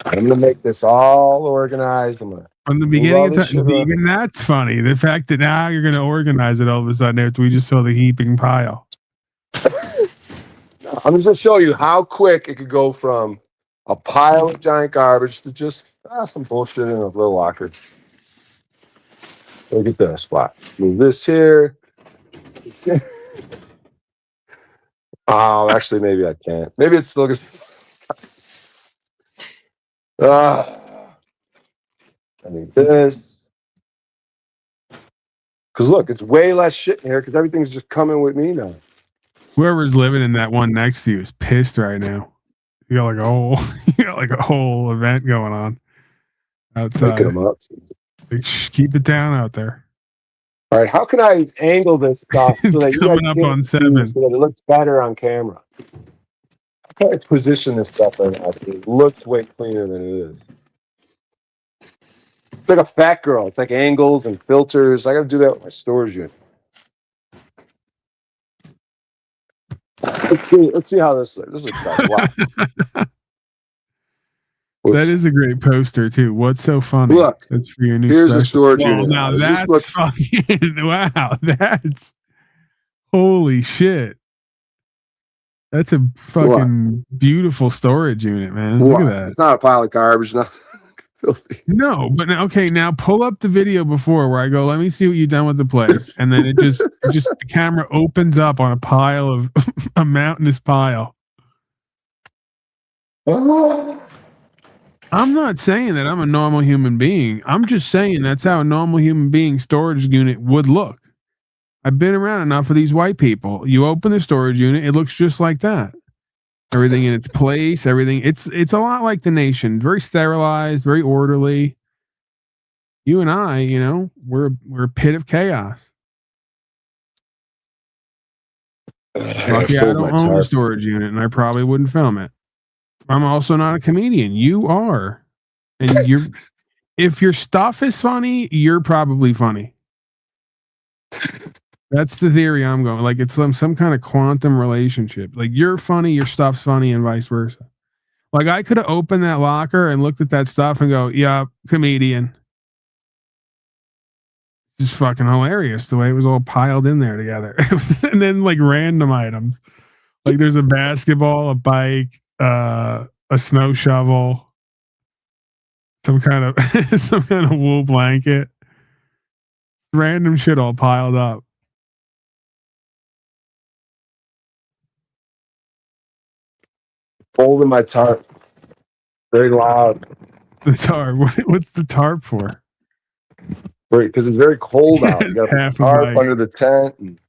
I'm going to make this all organized. From the beginning of time, even that's funny. The fact that now you're going to organize it all of a sudden after we just saw the heaping pile. I'm just going to show you how quick it could go from a pile of giant garbage to just some bullshit in a little locker. Look at this spot. Move this here. Oh, actually, maybe I can't. Maybe it's still good. I need this. Because look, it's way less shit in here because everything's just coming with me now. Whoever's living in that one next to you is pissed right now. You got like a whole event going on outside. Making them up. Like, keep it down out there. All right, how can I angle this stuff so that you coming up on 7 so that it looks better on camera? How can I position this stuff right now so it looks way cleaner than it is? It's like a fat girl. It's like angles and filters. I got to do that with my storage unit. Let's see how this looks. This looks like wow. That is a great poster too. What's so funny? Look, that's for your new here's special. a storage unit. Now that's fucking wow. That's holy shit. That's a fucking beautiful storage unit, man. Look at that. It's not a pile of garbage. Nothing filthy. No, but okay. Now pull up the video before where I go. Let me see what you've done with the place, and then it just the camera opens up on a pile of a mountainous pile. I'm not saying that I'm a normal human being. I'm just saying that's how a normal human being storage unit would look. I've been around enough of these white people. You open the storage unit, it looks just like that. Everything in its place, everything. It's a lot like the nation. Very sterilized, very orderly. You and I, we're a pit of chaos. Lucky I don't own a storage unit, and I probably wouldn't film it. I'm also not a comedian. You are. And if your stuff is funny, you're probably funny. That's the theory I'm going. Like it's some kind of quantum relationship. Like you're funny, your stuff's funny, and vice versa. Like I could have opened that locker and looked at that stuff and go, "Yeah, comedian." Just fucking hilarious the way it was all piled in there together. And then like random items. Like there's a basketball, a bike, a snow shovel, some kind of wool blanket. Random shit all piled up. Folding my tarp. Very loud. The tarp. What's the tarp for? Because it's very cold out. You got to put the tarp under the tent.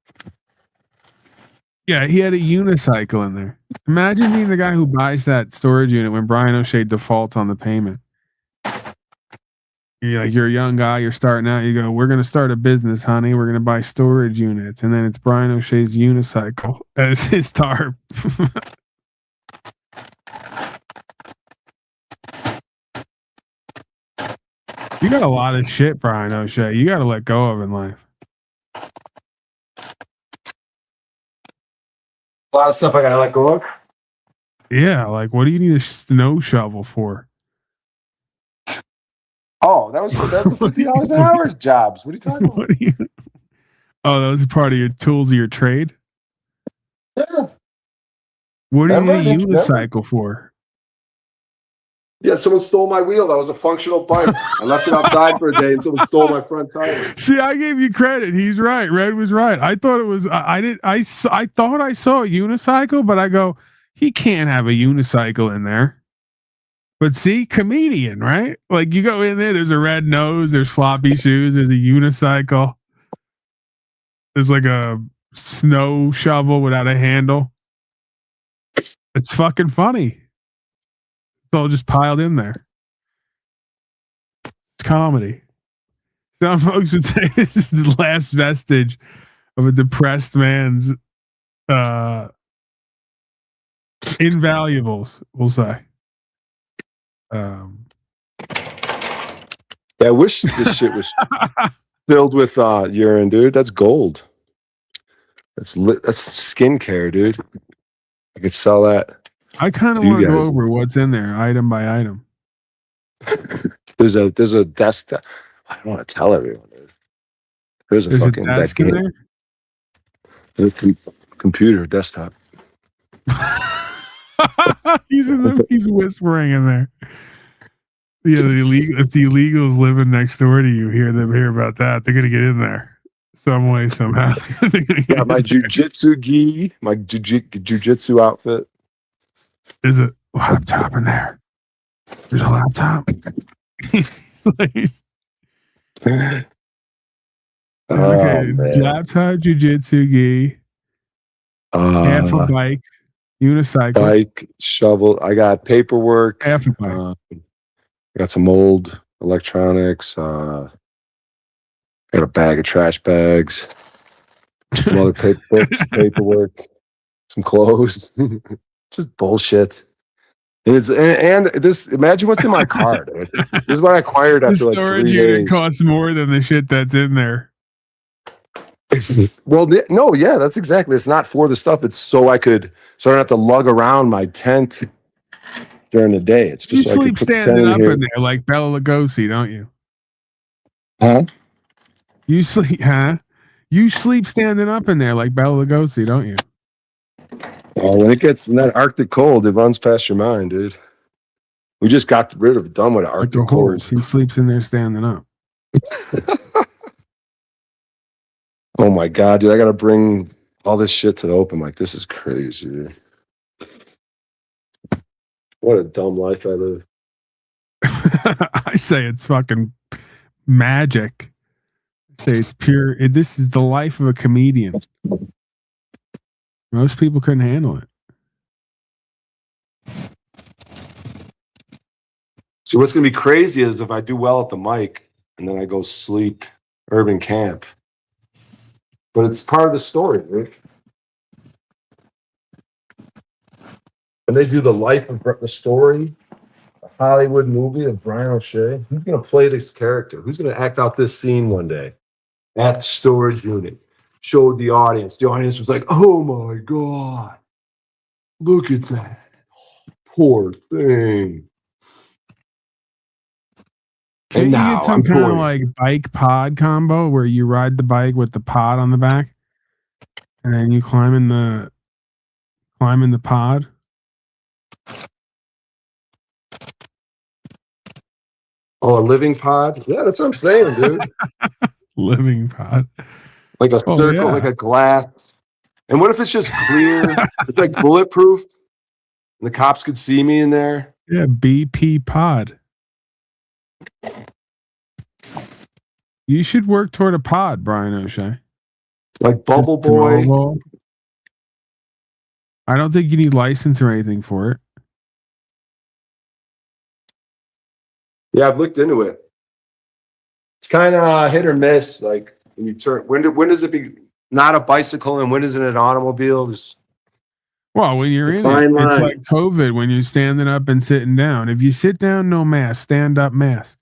Yeah, he had a unicycle in there. Imagine being the guy who buys that storage unit when Brian O'Shea defaults on the payment. You're a young guy, you're starting out, you go, "We're going to start a business, honey. We're going to buy storage units." And then it's Brian O'Shea's unicycle as his tarp. You got a lot of shit, Brian O'Shea. You got to let go of in life. A lot of stuff I got to let go of. Yeah, like what do you need a snow shovel for? Oh, that's the $50 an hour jobs. What are you talking about? Oh, that was part of your tools of your trade? Yeah. What do you need a unicycle for? Yeah, someone stole my wheel. That was a functional bike. I left it outside for a day and someone stole my front tire. See, I gave you credit. He's right. Red was right. I thought it was I thought I saw a unicycle, but I go, he can't have a unicycle in there. But see, comedian, right? Like you go in there, there's a red nose, there's floppy shoes, there's a unicycle. There's like a snow shovel without a handle. It's fucking funny. It's all just piled in there. It's comedy. Some folks would say this is the last vestige of a depressed man's invaluables, we'll say. Yeah, I wish this shit was filled with urine, dude. That's gold. That's skincare, dude. I could sell that. I kind of want to go over what's in there, item by item. There's a desktop. I don't want to tell everyone. Dude. There's a fucking desk in there. There's a computer desktop. He's whispering in there. Yeah, if the illegals living next door to you hear about that, they're gonna get in there some way somehow. Yeah, my jujitsu gi, my jujitsu outfit. There's a laptop in there. There's a laptop. Okay, laptop, jujitsu gi, half a bike, unicycle, bike, shovel. I got paperwork. Half a bike. I got some old electronics. I got a bag of trash bags. Some other paperwork. Some clothes. It's just bullshit. And this. Imagine what's in my car, dude. This is what I acquired after like 3 days. The storage unit costs more than the shit that's in there. Well, no, yeah, that's exactly. It's not for the stuff. It's so I don't have to lug around my tent during the day. It's just you so sleep standing up in there like Bela Lugosi, don't you? Huh? You sleep, You sleep standing up in there like Bela Lugosi, don't you? Oh, when that Arctic cold, it runs past your mind, dude. We just got rid of done with Arctic cold. He sleeps in there standing up. Oh my god, dude! I gotta bring all this shit to the open mic. This is crazy, dude. What a dumb life I live. I say it's fucking magic. I say it's pure. This is the life of a comedian. Most people couldn't handle it. So what's gonna be crazy is if I do well at the mic and then I go sleep urban camp. But it's part of the story, Rick. And they do the life of the story, a Hollywood movie of Brian O'Shea. Who's going to play this character? Who's going to act out this scene one day at the storage unit? Showed the audience. The audience was like, "Oh my god, look at that! Poor thing. Can't And you now get some I'm kind of pouring. like bike pod combo where you ride the bike with the pod on the back, and then you climb in the pod? Oh, a living pod? Yeah, that's what I'm saying, dude. Living pod. Like a Oh circle, yeah. like a glass. And what if it's just clear? It's like bulletproof. And the cops could see me in there. Yeah, BP pod. You should work toward a pod, Brian O'Shea. Like Bubble Just Boy. mobile. I don't think you need license or anything for it. Yeah, I've looked into it. It's kind of hit or miss. Like when you turn, when does it be not a bicycle and when is it an automobile? There's Well, when you're a in fine it, it's line. like COVID when you're standing up and sitting down. If you sit down, no mask. Stand up, mask.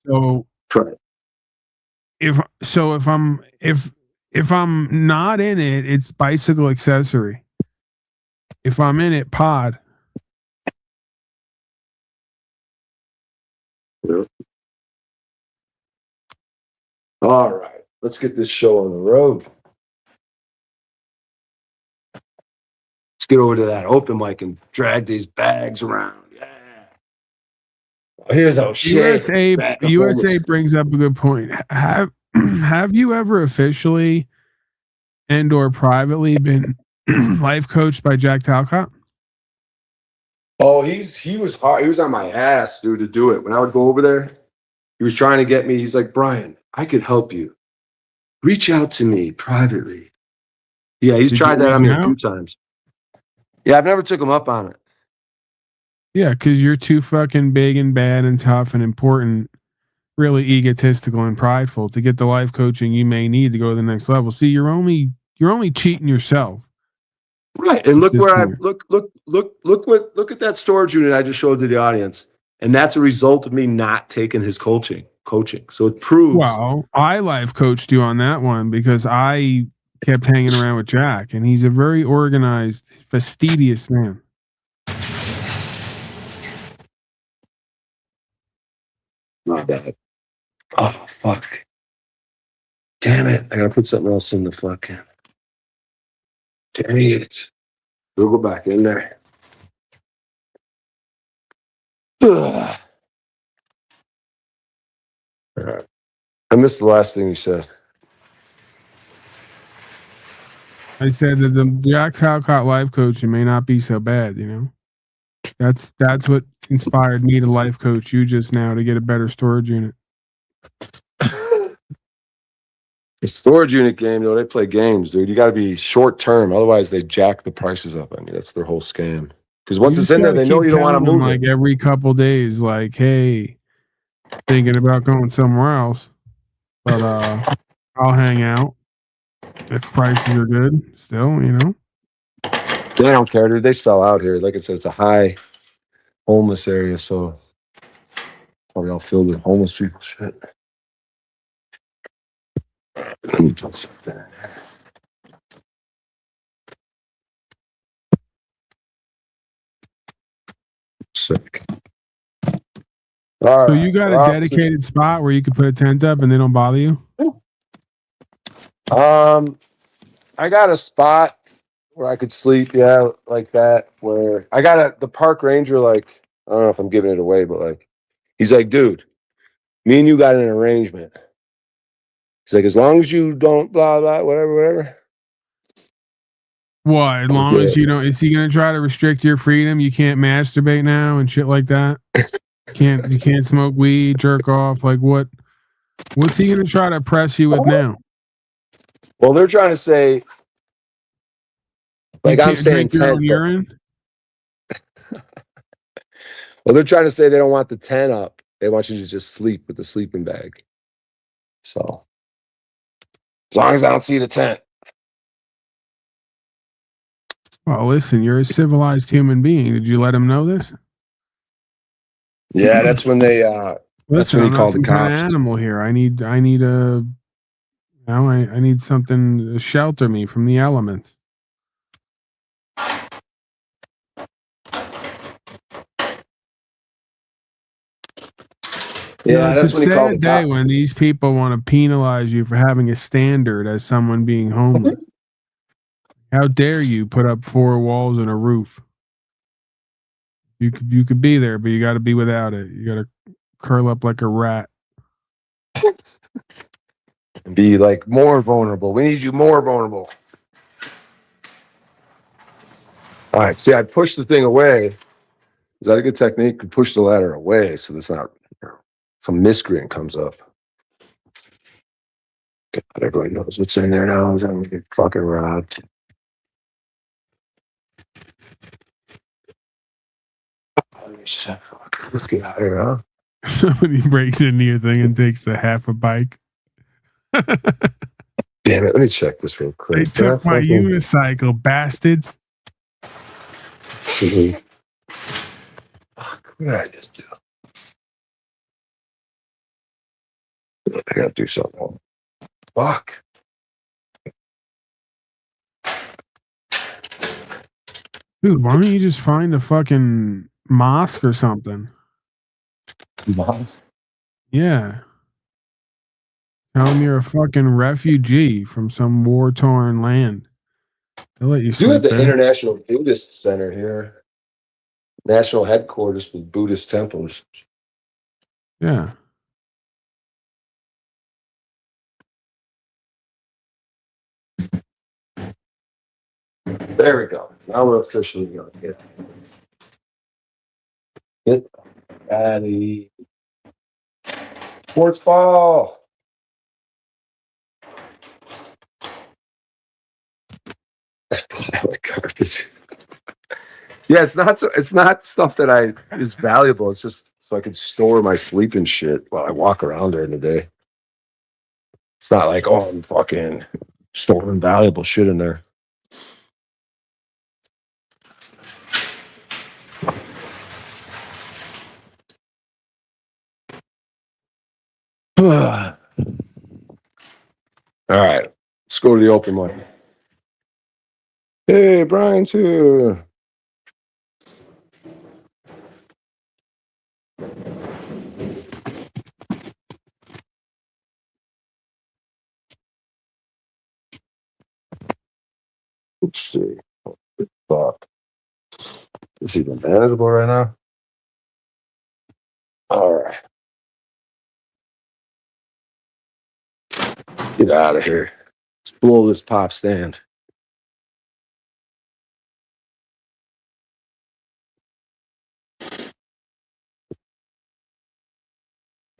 So Right. if I'm not in it, it's bicycle accessory. If I'm in it, pod. Yeah. All right, let's get this show on the road. Let's get over to that open mic and drag these bags around. Yeah. Here's O'Shea. USA brings up a good point. Have you ever officially and or privately been life coached by Jack Talcott? Oh, he was hard. He was on my ass, dude, to do it. When I would go over there, he was trying to get me. He's like, Brian, I could help you. Reach out to me privately. Yeah, he's tried that on me a few times. Yeah, I've never took him up on it. Yeah, because you're too fucking big and bad and tough and important, really egotistical and prideful to get the life coaching you may need to go to the next level. See, you're only cheating yourself. Right. And look where look at that storage unit I just showed to the audience. And that's a result of me not taking his coaching. So it proves. Well, I life coached you on that one because I kept hanging around with Jack, and he's a very organized, fastidious man. Not bad. Oh, fuck. Damn it. I gotta put something else in the fucking. Dang it. We'll go back in there. Ugh. All right. I missed the last thing you said. I said that the Jack Talcott life coaching may not be so bad, you know. That's what inspired me to life coach you just now to get a better storage unit. The storage unit game, though, they play games, dude. You got to be short term, otherwise they jack the prices up on you. That's their whole scam. Because once it's in there, they know you don't want to move like it. every couple days, like, hey, thinking about going somewhere else, but I'll hang out if prices are good. Still, you know. They don't care, dude. They sell out here. Like I said, it's a high homeless area, so probably all filled with homeless people. Shit. Let me put something in there. Sick. All So right. you got a dedicated spot where you could put a tent up and they don't bother you? I got a spot where I could sleep, yeah, like that. Where I got the park ranger, like, I don't know if I'm giving it away, but like, he's like, dude, me and you got an arrangement. He's like, as long as you don't blah blah whatever. What? As long as you don't, is he gonna try to restrict your freedom? You can't masturbate now and shit like that. You can't smoke weed, jerk off. Like what? What's he gonna try to press you with now? Well, they're trying to say, like I'm saying, drink your own urine. Well, they're trying to say they don't want the tent up. They want you to just sleep with the sleeping bag. So, as long as I don't see the tent. Well, listen, you're a civilized human being. Did you let him know this? Yeah, that's when they. That's when he called the kind of cops. animal here. I need I need something to shelter me from the elements. You know, Yeah, it's a that's when he called the sad day cop. when these people want to penalize you for having a standard as someone being homeless. How dare you put up 4 walls and a roof? You could be there, but you got to be without it. You got to curl up like a rat. And be like more vulnerable. We need you more vulnerable. All right. See, I pushed the thing away. Is that a good technique? You push the ladder away so there's not some miscreant comes up. God, everyone knows what's in there now. I'm gonna get fucking robbed. Let's get out of here, huh? Somebody breaks into your thing and takes the half a bike. Damn it. Let me check this real quick. They took my unicycle, bastards. Fuck, what did I just do? I gotta do something. Fuck. Dude, why don't you just find a fucking mosque or something? Mosque? Yeah. Tell them you're a fucking refugee from some war-torn land. They'll let you You sleep have the there. International Buddhist Center here. National headquarters for Buddhist temples. Yeah. There we go. Now we're officially going. Get Addy. Sports ball. Pile of garbage. Yeah, it's not stuff that is valuable. It's just so I could store my sleeping shit while I walk around during the day. It's not like, oh, I'm fucking storing valuable shit in there. All right, let's go to the open mic. Hey, Brian's here. Let's see. Fuck. Is he even manageable right now? All right. Get out of here. Let's blow this pop stand.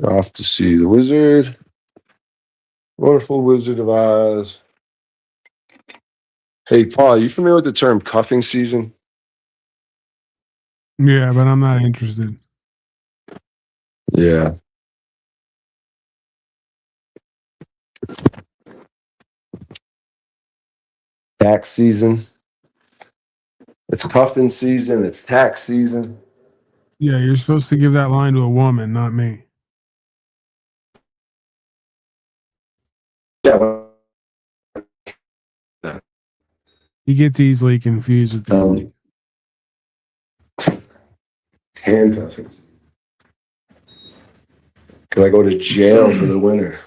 Off to see the wizard. Wonderful Wizard of Oz. Hey, Paul, you familiar with the term cuffing season? Yeah, but I'm not interested. Yeah. Tax season. It's cuffing season. It's tax season. Yeah, you're supposed to give that line to a woman, not me. Yeah. He gets easily confused with these things. Handcuffing. Can I go to jail for the winter?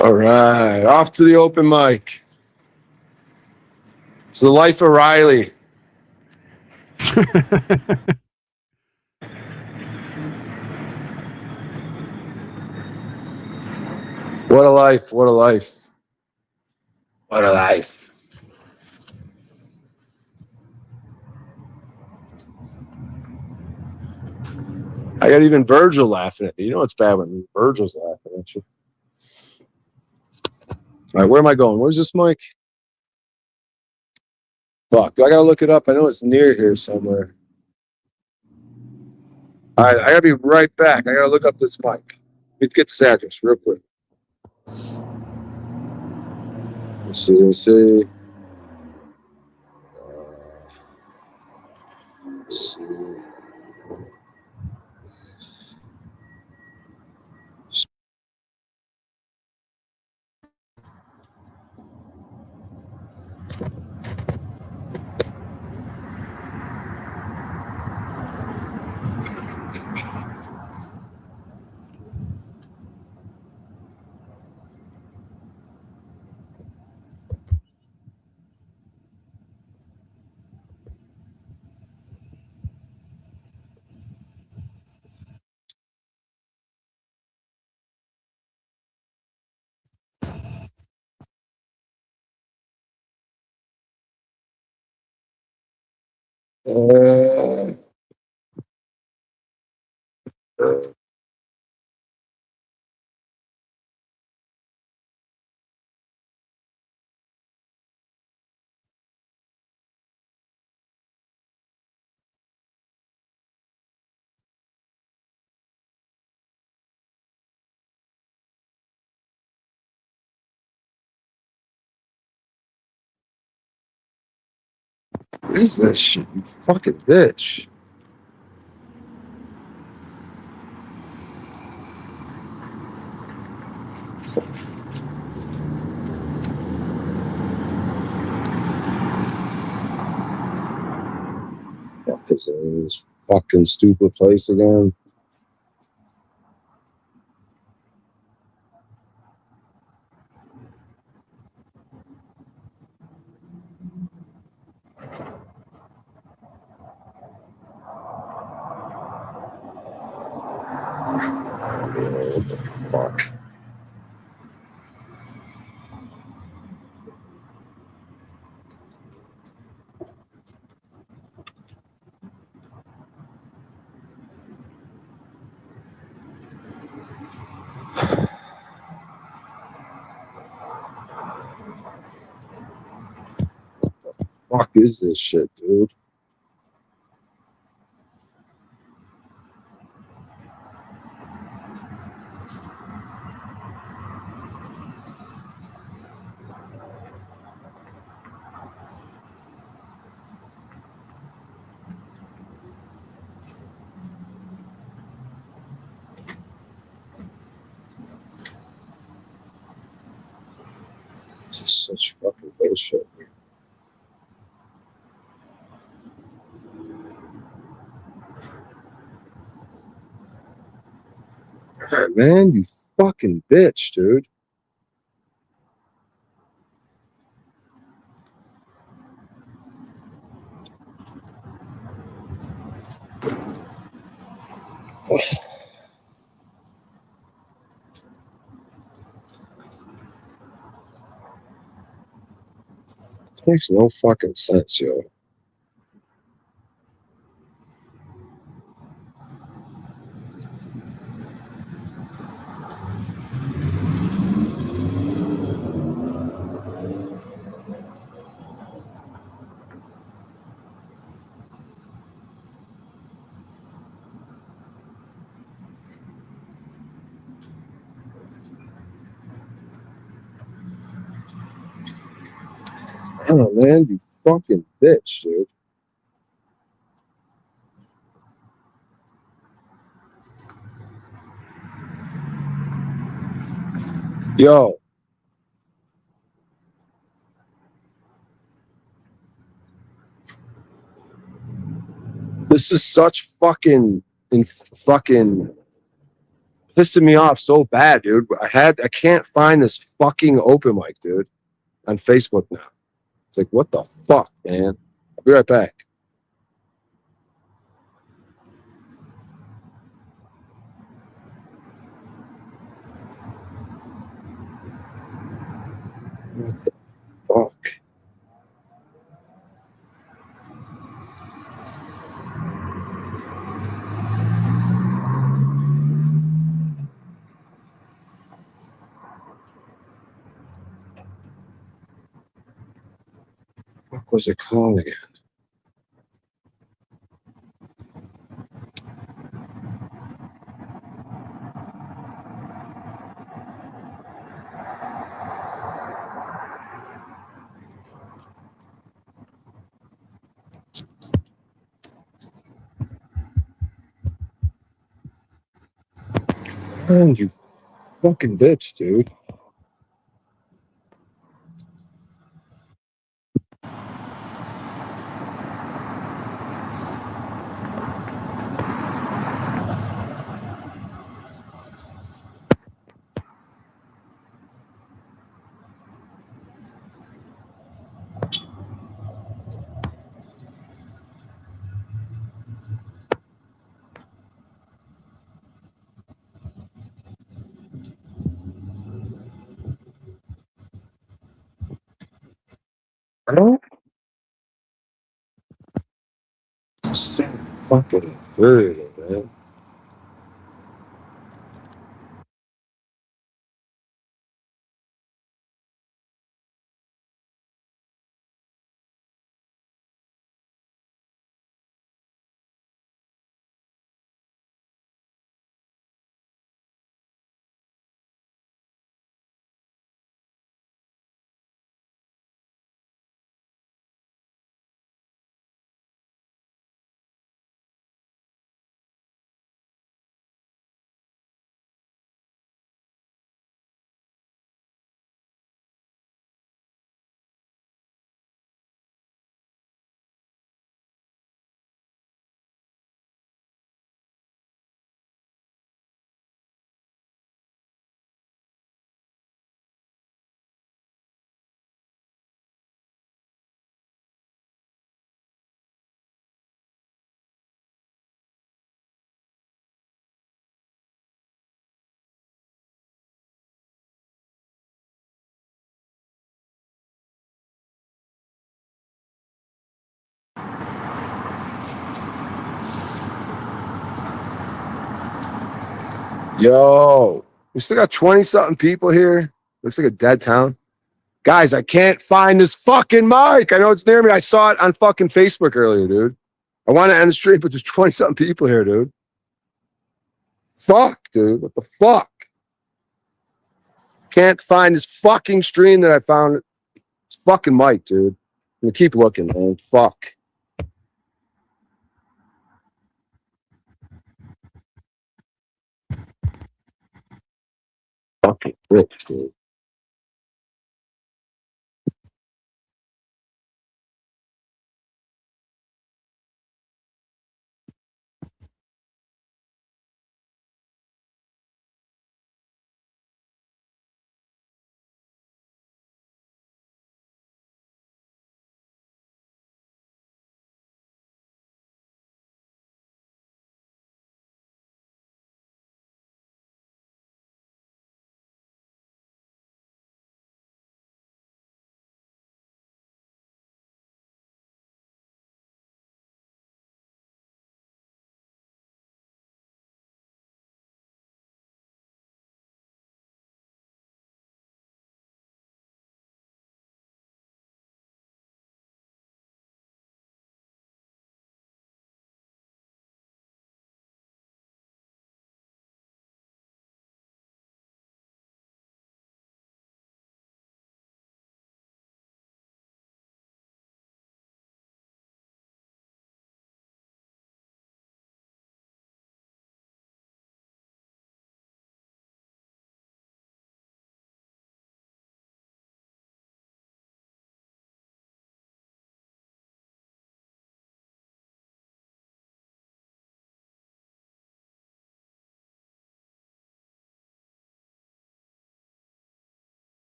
All right, off to the open mic. It's the life of Riley. What a life. What a life. What a life. I got even Virgil laughing at me. You know it's bad when Virgil's laughing at you. All right, where am I going? Where's this mic? Fuck, I gotta look it up. I know it's near here somewhere. All right, I gotta be right back. I gotta look up this mic. Let me get this address real quick. Let's see. Let's see. Uh, what is this shit? You fucking bitch. Fuck is this fucking stupid place again? What the fuck? Fuck is this shit, dude? This is such fucking bullshit. God, man, you fucking bitch, dude. This makes no fucking sense, yo. Oh, man, you fucking bitch, dude. Yo. This is such fucking pissing me off so bad, dude. I can't find this fucking open mic, dude, on Facebook now. It's like, what the fuck, man? I'll be right back. What the fuck? What was it called again? Man, you fucking bitch, dude. Hello? Fucking infuriating, man. Yo, we still got 20 something people here. Looks like a dead town. Guys, I can't find this fucking mic. I know it's near me. I saw it on fucking Facebook earlier, dude. I want to end the stream, but there's 20 something people here, dude. Fuck, dude. What the fuck? Can't find this fucking stream that I found. It's fucking mic, dude. I'm gonna keep looking, man. Fuck. Fucking rich, dude.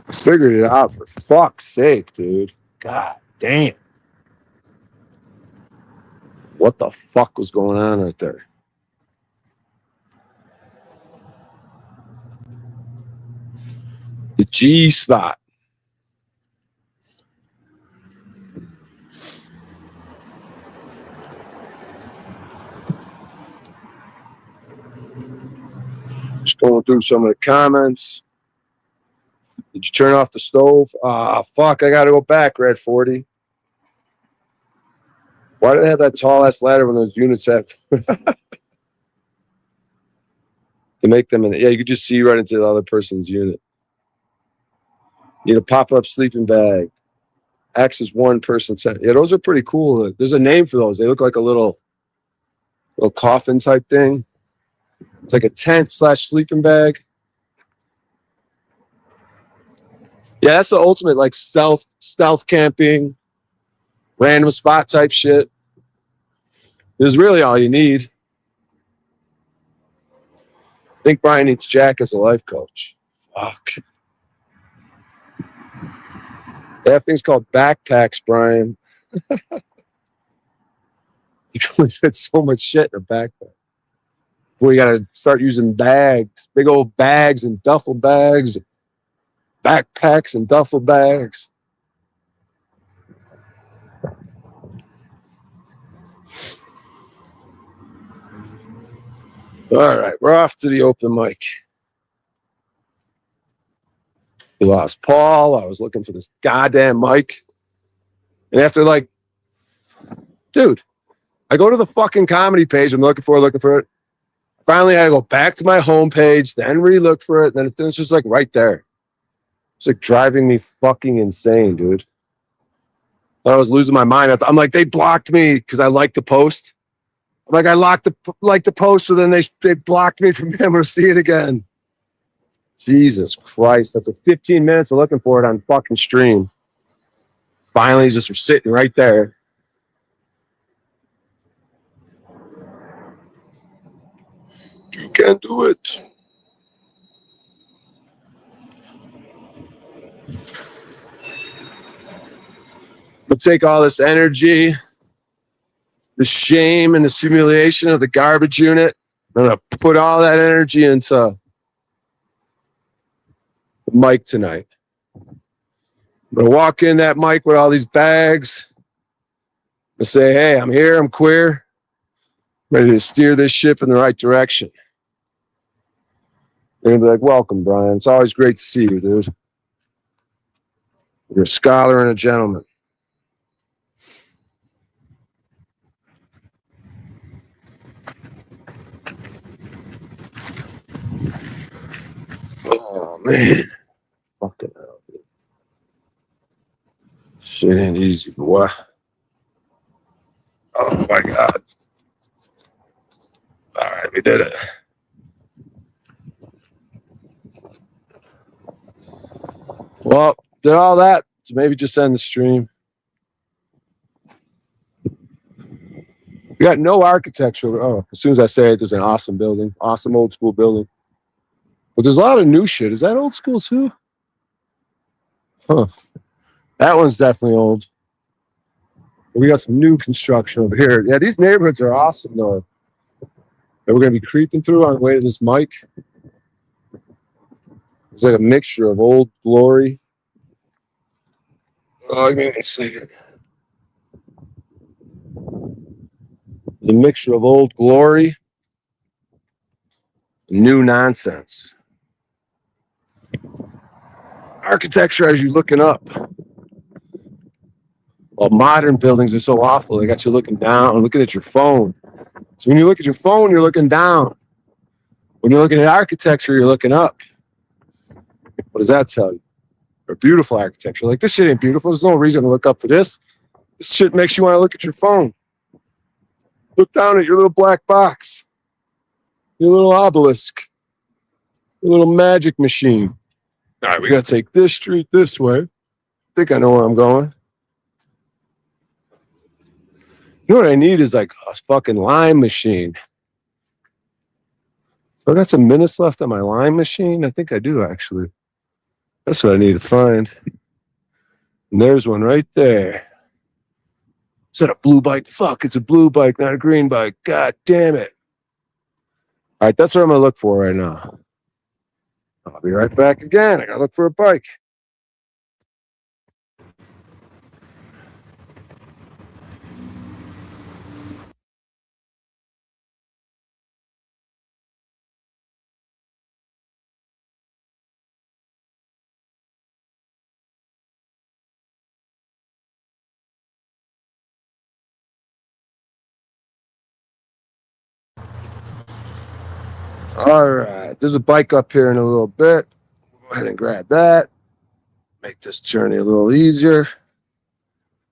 Figured it out for fuck's sake, dude. God damn. What the fuck was going on right there? The G spot. Just going through some of the comments. Did you turn off the stove? Ah, fuck, I gotta go back, Red 40. Why do they have that tall ass ladder when those units have to make them yeah, you could just see right into the other person's unit. Need a pop-up sleeping bag. Acts as one person set. Yeah, those are pretty cool. There's a name for those. They look like a little coffin type thing. It's like a tent / sleeping bag. Yeah, that's the ultimate like stealth camping, random spot type shit. This is really all you need. I think Brian needs Jack as a life coach. Fuck. They have things called backpacks, Brian. You can only fit so much shit in a backpack. We got to start using bags, big old bags and duffel bags, backpacks and duffel bags. All right, we're off to the open mic. We lost Paul. I was looking for this goddamn mic. And after like, dude, I go to the fucking comedy page. I'm looking for it. Finally, I had to go back to my homepage, then re-look for it. Then it's just like right there. It's like driving me fucking insane, dude. I was losing my mind. I'm like, they blocked me because I liked the post. I'm like, I liked the post, so then they blocked me from being able to see it again. Jesus Christ. After 15 minutes of looking for it on fucking stream. Finally, just sitting right there. You can do it. But take all this energy, the shame and the simulation of the garbage unit. I'm going to put all that energy into the mic tonight. I'm going to walk in that mic with all these bags and say, hey, I'm here, I'm queer, ready to steer this ship in the right direction. They're going to be like, welcome, Brian. It's always great to see you, dude. You're a scholar and a gentleman. Oh, man. Fucking hell, dude. Shit ain't easy, boy. Oh, my God. All right, we did it. Well, did all that to maybe just end the stream. We got no architecture. Oh, as soon as I say it, there's an awesome building, awesome old school building. But there's a lot of new shit. Is that old school too? Huh. That one's definitely old. We got some new construction over here. Yeah, these neighborhoods are awesome though. That we're gonna be creeping through on the way to this mic. It's like a mixture of old glory. Oh, give me a second. The mixture of old glory and new nonsense. Architecture as you're looking up. Well, modern buildings are so awful. They got you looking down, looking at your phone. So when you look at your phone, you're looking down. When you're looking at architecture, you're looking up. What does that tell you? Or beautiful architecture. Like, this shit ain't beautiful. There's no reason to look up to this. This shit makes you want to look at your phone. Look down at your little black box. Your little obelisk. Your little magic machine. All right, we got to take this street this way. I think I know where I'm going. You know what I need is like a fucking lime machine. I got some minutes left on my lime machine. I think I do, actually. That's what I need to find. And there's one right there. Is that a blue bike? Fuck, it's a blue bike, not a green bike. God damn it. All right, that's what I'm going to look for right now. I'll be right back again. I got to look for a bike. All right, there's a bike up here in a little bit. Go ahead and grab that. Make this journey a little easier.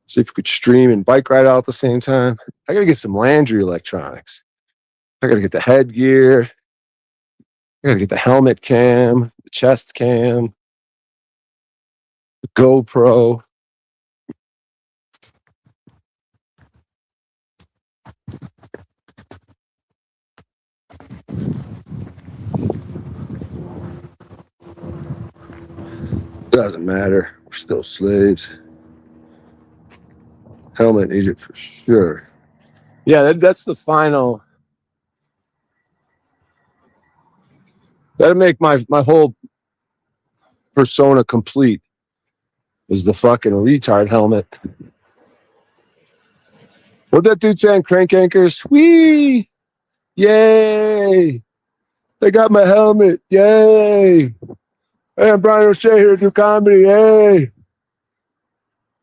See if we could stream and bike ride out at the same time. I got to get some Landry electronics. I got to get the headgear. I got to get the helmet cam, the chest cam, the GoPro. Doesn't matter. We're still slaves. Helmet needs it for sure. Yeah, that's the final. That'll make my whole persona complete is the fucking retard helmet. What that dude saying? Crank anchors? Whee! Yay! They got my helmet. Yay! Hey, I'm Brian O'Shea here to do comedy. Yay!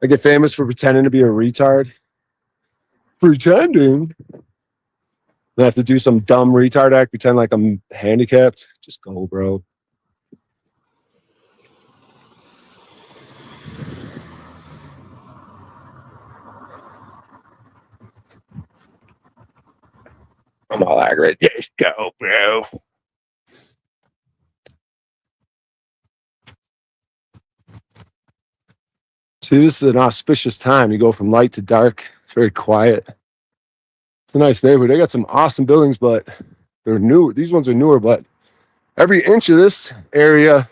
I get famous for pretending to be a retard. Pretending? I have to do some dumb retard act, pretend like I'm handicapped. Just go, bro. I'm all aggravated. Just go, bro. See, this is an auspicious time. You go from light to dark. It's very quiet. It's a nice neighborhood. They got some awesome buildings, but they're new. These ones are newer, but every inch of this area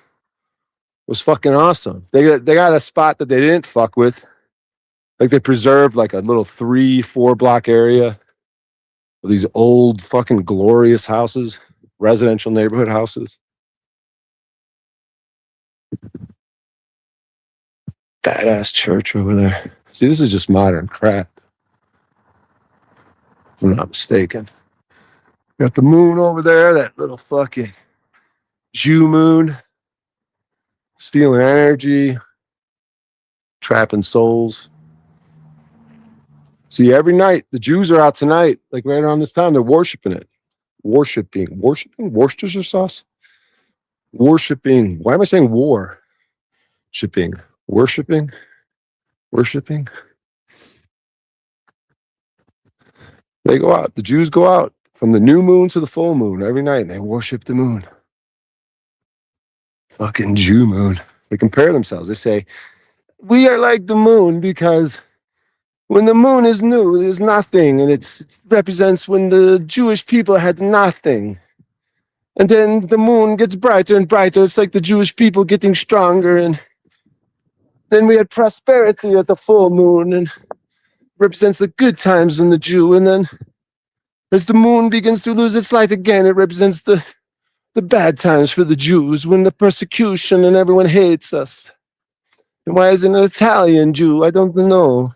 was fucking awesome. They got a spot that they didn't fuck with. Like they preserved like a little 3-4 block area of these old fucking glorious houses, residential neighborhood houses. Badass church over there. See, this is just modern crap. If I'm not mistaken. Got the moon over there, that little fucking Jew moon. Stealing energy. Trapping souls. See, every night, the Jews are out tonight, like right around this time, they're worshiping it. Worshiping? Worcestershire sauce? Worshiping. Why am I saying war? Shipping. Worshipping? They go out. The Jews go out from the new moon to the full moon every night, and they worship the moon. Fucking Jew moon. They compare themselves. They say, we are like the moon because when the moon is new, there's nothing, and it represents when the Jewish people had nothing. And then the moon gets brighter and brighter. It's like the Jewish people getting stronger, and then we had prosperity at the full moon, and represents the good times in the Jew. And then as the moon begins to lose its light again, it represents the bad times for the Jews, when the persecution and everyone hates us. And why is it an Italian Jew? I don't know.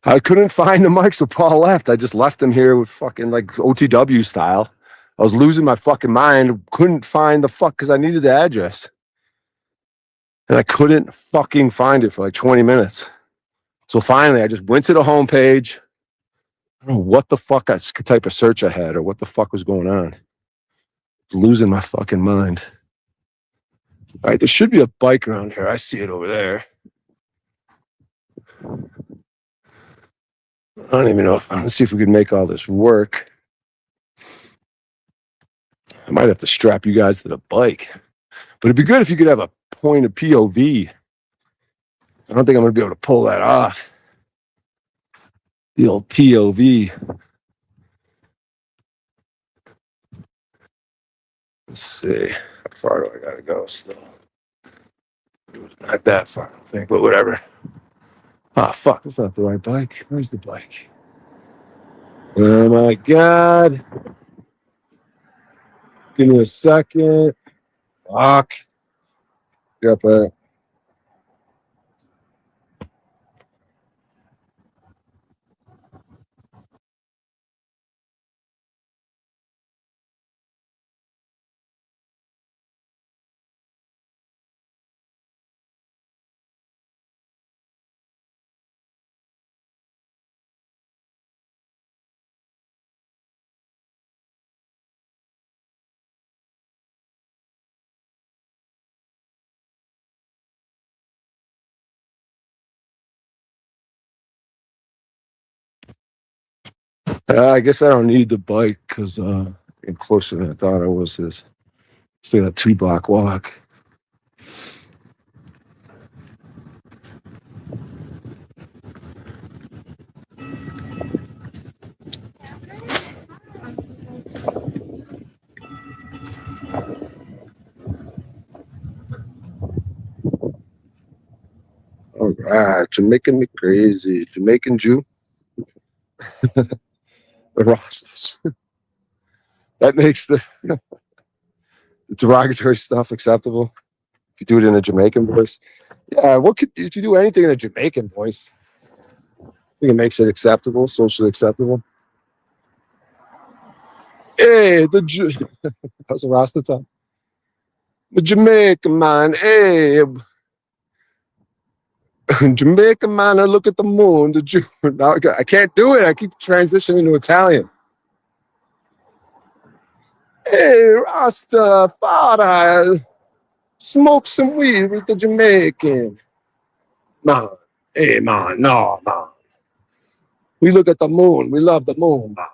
I couldn't find the mic, so Paul left. I just left him here with fucking like OTW style. I was losing my fucking mind. Couldn't find the fuck because I needed the address. And I couldn't fucking find it for like 20 minutes. So finally, I just went to the homepage. I don't know what the fuck type of search I had or what the fuck was going on. Losing my fucking mind. All right, there should be a bike around here. I see it over there. I don't even know. Let's see if we can make all this work. I might have to strap you guys to the bike. But it'd be good if you could have a point of POV. I don't think I'm going to be able to pull that off. The old POV. Let's see. How far do I got to go still? Not that far, I don't think, but whatever. Oh, fuck. That's not the right bike. Where's the bike? Oh, my God. Give me a second. Fuck. Get up. I guess I don't need the bike because I'm closer than I thought I was. Still a 2-block walk. All right, Jamaican me crazy. Jamaican Jew. The Rastas. That makes the derogatory stuff acceptable? If you do it in a Jamaican voice? Yeah, if you do anything in a Jamaican voice, I think it makes it acceptable, socially acceptable. Hey, that's a Rasta time. The Jamaican man, hey, Jamaican man, I look at the moon. The Jew. Now I can't do it. I keep transitioning to Italian. Hey, Rasta, father, smoke some weed with the Jamaican. Man, hey, man, no, man. We look at the moon. We love the moon, man.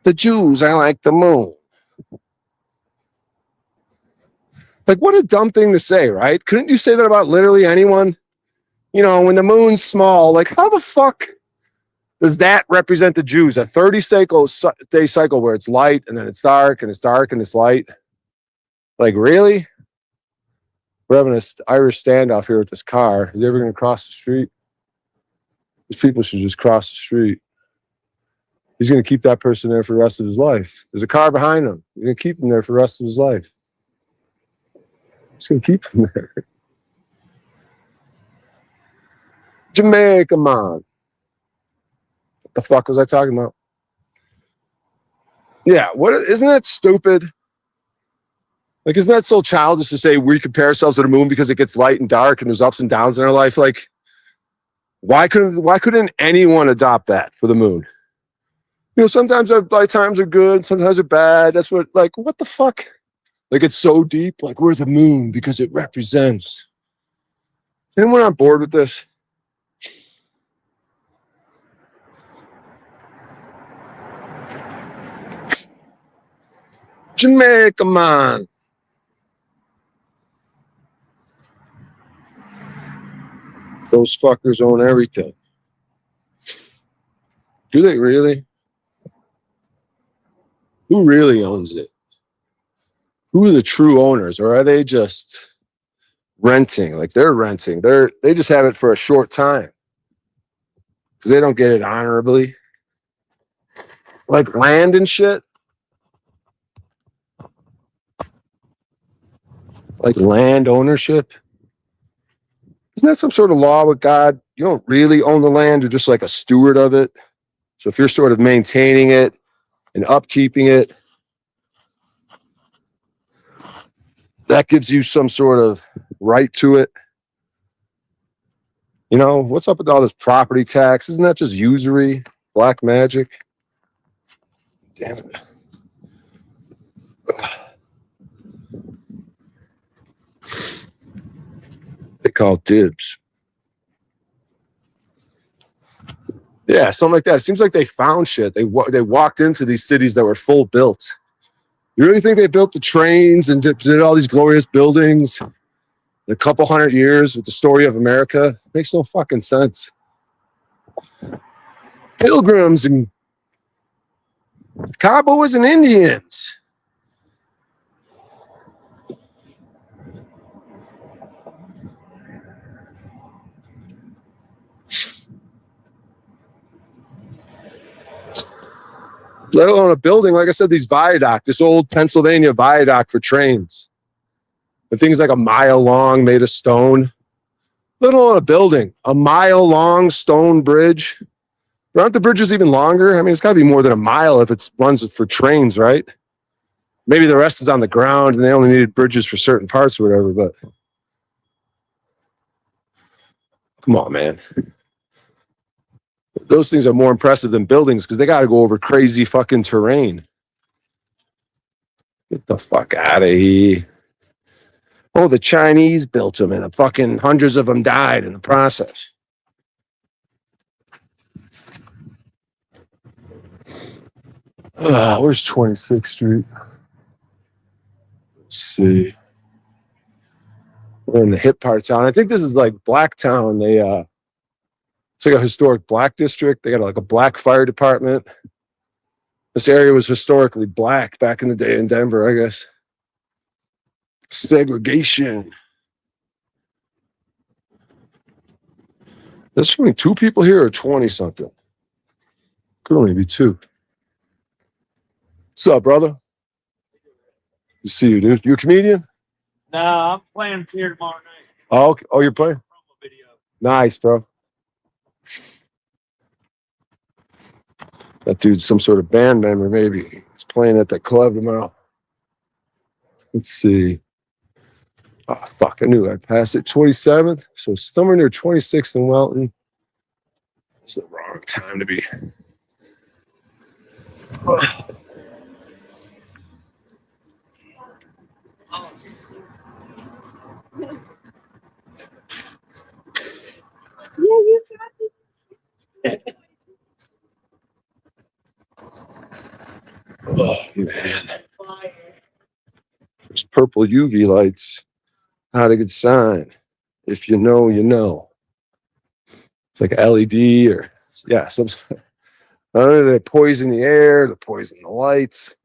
The Jews, I like the moon. Like, what a dumb thing to say, right? Couldn't you say that about literally anyone? You know, when the moon's small, like, how the fuck does that represent the Jews? A 30-day cycle where it's light and then it's dark and it's dark and it's light. Like, really? We're having an Irish standoff here with this car. Is he ever going to cross the street? These people should just cross the street. He's going to keep that person there for the rest of his life. There's a car behind him. He's going to keep him there for the rest of his life. He's going to keep him there. Jamaica, man. What the fuck was I talking about? Yeah, isn't that stupid? Like, isn't that so childish to say we compare ourselves to the moon because it gets light and dark and there's ups and downs in our life? Like, why couldn't anyone adopt that for the moon? You know, sometimes our lifetimes are good, sometimes they're bad. That's what the fuck? Like, it's so deep. Like, we're the moon because it represents. Anyone on board with this? Jamaica, man. Those fuckers own everything. Do they really? Who really owns it? Who are the true owners? Or are they just renting? Like, they're renting. They just have it for a short time because they don't get it honorably. Like land and shit. Like land ownership. Isn't that some sort of law with God? You don't really own the land. You're just like a steward of it. So if you're sort of maintaining it and upkeeping it, that gives you some sort of right to it. You know, what's up with all this property tax? Isn't that just usury, black magic? Damn it. They call dibs. Yeah, something like that. It seems like they found shit. They walked into these cities that were full built. You really think they built the trains and did all these glorious buildings in a couple hundred years with the story of America? Makes no fucking sense. Pilgrims and cowboys and Indians. Let alone a building, like I said, these viaduct, this old Pennsylvania viaduct for trains. The thing's like a mile long, made of stone. Let alone a building, a mile long stone bridge. Aren't the bridges even longer? I mean, it's got to be more than a mile if it runs for trains, right? Maybe the rest is on the ground and they only needed bridges for certain parts or whatever, but come on, man. Those things are more impressive than buildings because they got to go over crazy fucking terrain. Get the fuck out of here. Oh, the Chinese built them and fucking hundreds of them died in the process. Where's 26th Street? Let's see. We're in the hip part of town. I think this is like Blacktown. It's like a historic black district. They got like a black fire department. This area was historically black back in the day in Denver, I guess. Segregation. There's only 2 people here or 20 something. Could only be 2. What's up, brother? You see you, dude. You a comedian? No, I'm playing here tomorrow night. Oh, okay. Oh, you're playing? Nice, bro. That dude's some sort of band member, maybe. He's playing at the club tomorrow. Let's see. Oh, fuck. I knew I'd pass it. 27th. So somewhere near 26th and Welton. It's the wrong time to be. Oh, man. There's purple UV lights. Not a good sign. If you know, you know. It's like LED or, yeah, some. I don't know, they poison the air, they poison the lights.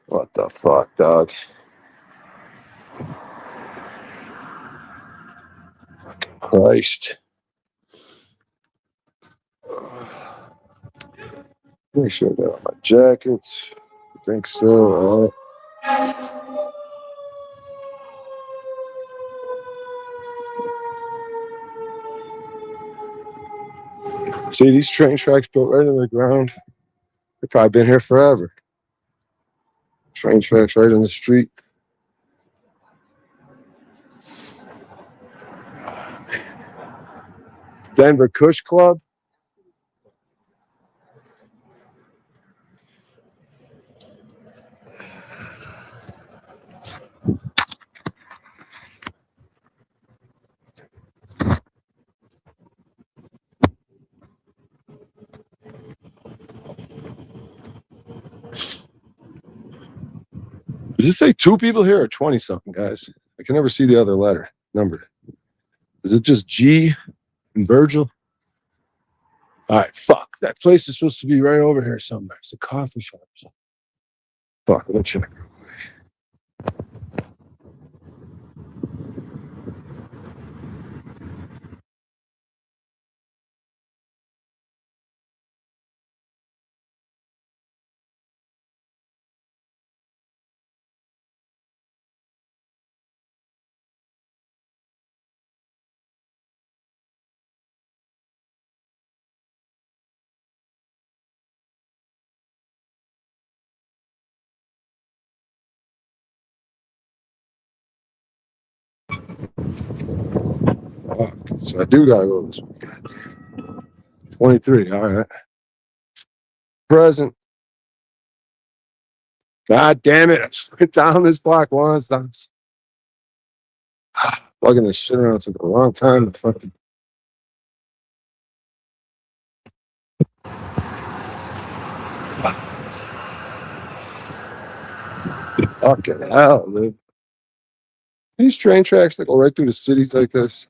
What the fuck, dog? Fucking Christ. Make sure I got all my jackets. I think so. All right. See, these train tracks built right in the ground. They've probably been here forever. Train tracks right in the street. Denver Kush Club. Does it say 2 people here or 20 something, guys? I can never see the other letter number. Is it just G and Virgil? All right, fuck. That place is supposed to be right over here somewhere. It's a coffee shop. Fuck, let me check real quick. Fuck. So I do gotta go this way. Goddamn. 23. All right. Present. God damn it. I just went down this block once. Plugging this shit around took a long time to fucking. Fucking hell, dude. These train tracks that go right through the cities like this.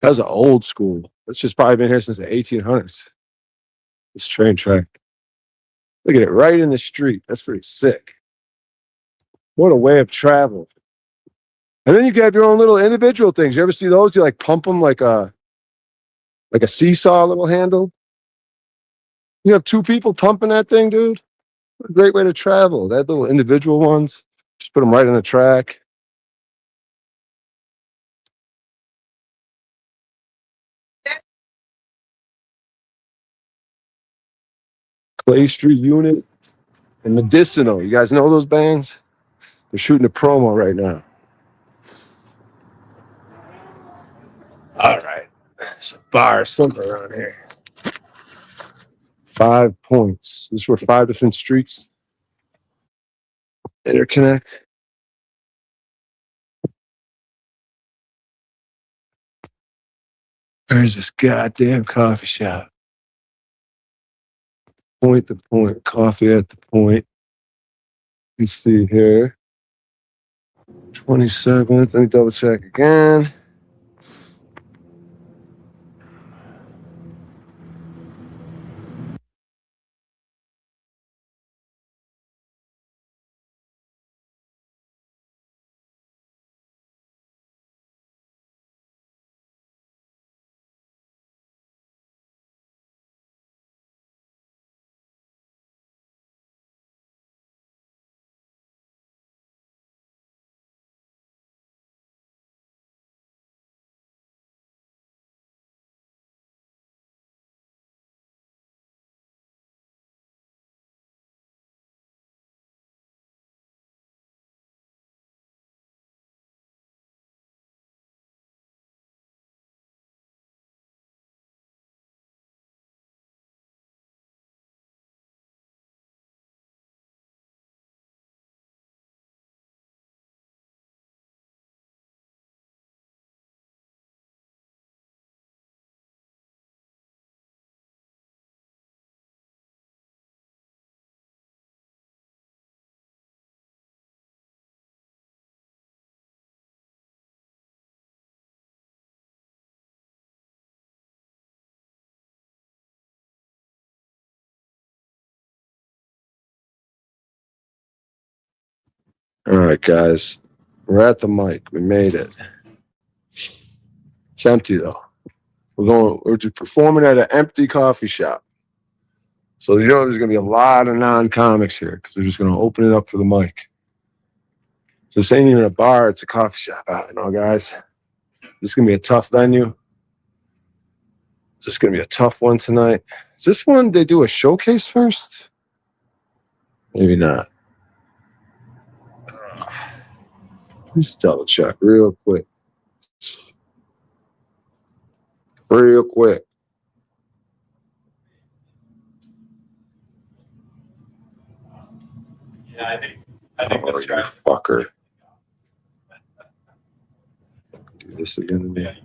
That's an old school. It's just probably been here since the 1800s. This train track. Look at it right in the street. That's pretty sick. What a way of travel. And then you have your own little individual things. You ever see those? You like pump them like a seesaw little handle. You have 2 people pumping that thing, dude. What a great way to travel. That little individual ones. Just put them right on the track. Clay Street Unit and Medicinal. You guys know those bands? They're shooting a promo right now. All right. There's a bar somewhere around here. 5 points. This were 5 different streets interconnect. Where's this goddamn coffee shop? Point to point. Coffee at the point. Let's see here. 27th. Let me double check again. All right, guys. We're at the mic. We made it. It's empty though. We're just performing at an empty coffee shop. So you know there's gonna be a lot of non-comics here because they're just gonna open it up for the mic. So this ain't even a bar, it's a coffee shop. I don't know, guys. This is gonna be a tough venue. This is gonna be a tough one tonight. Is this one they do a showcase first? Maybe not. Just double check real quick. Real quick. Yeah, I think Oh, that's you right. fucker. Do this again to me.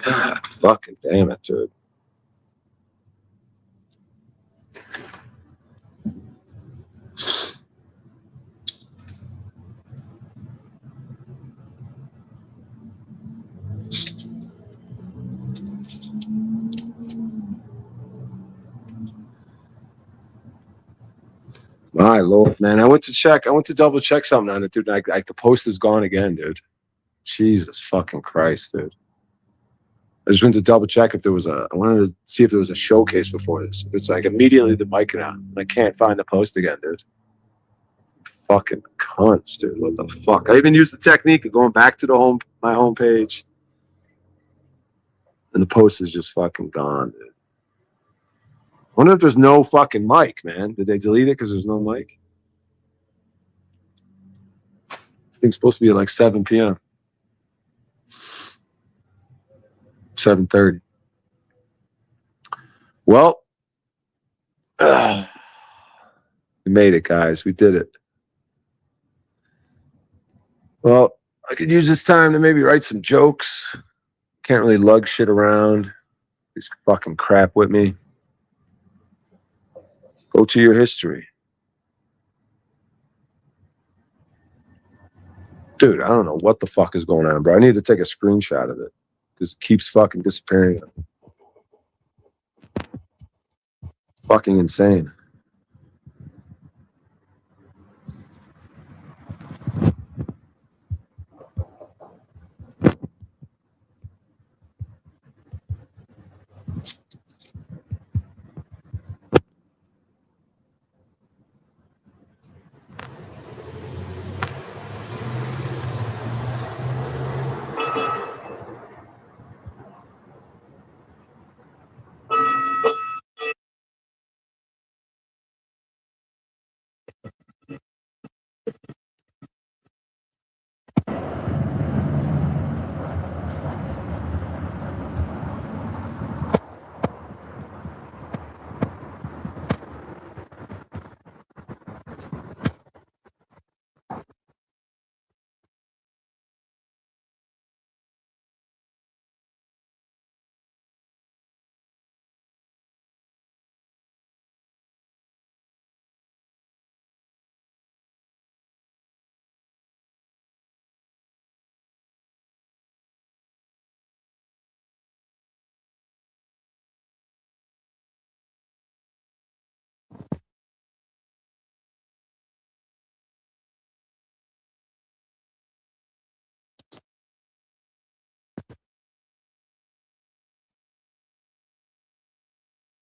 God fucking damn it, dude. My Lord, man. I went to double check something on it, dude. Like the post is gone again, dude. Jesus fucking Christ, dude. I just went to double check if there was I wanted to see if there was a showcase before this. It's like immediately the mic out. And I can't find the post again, dude. Fucking cunts, dude. What the fuck? I even used the technique of going back to my homepage. And the post is just fucking gone, dude. I wonder if there's no fucking mic, man. Did they delete it because there's no mic? I think it's supposed to be at like 7 p.m. 7:30. Well, we made it, guys. We did it. Well, I could use this time to maybe write some jokes. Can't really lug shit around. These fucking crap with me. Go to your history. Dude, I don't know what the fuck is going on, bro. I need to take a screenshot of it because it keeps fucking disappearing. Fucking insane.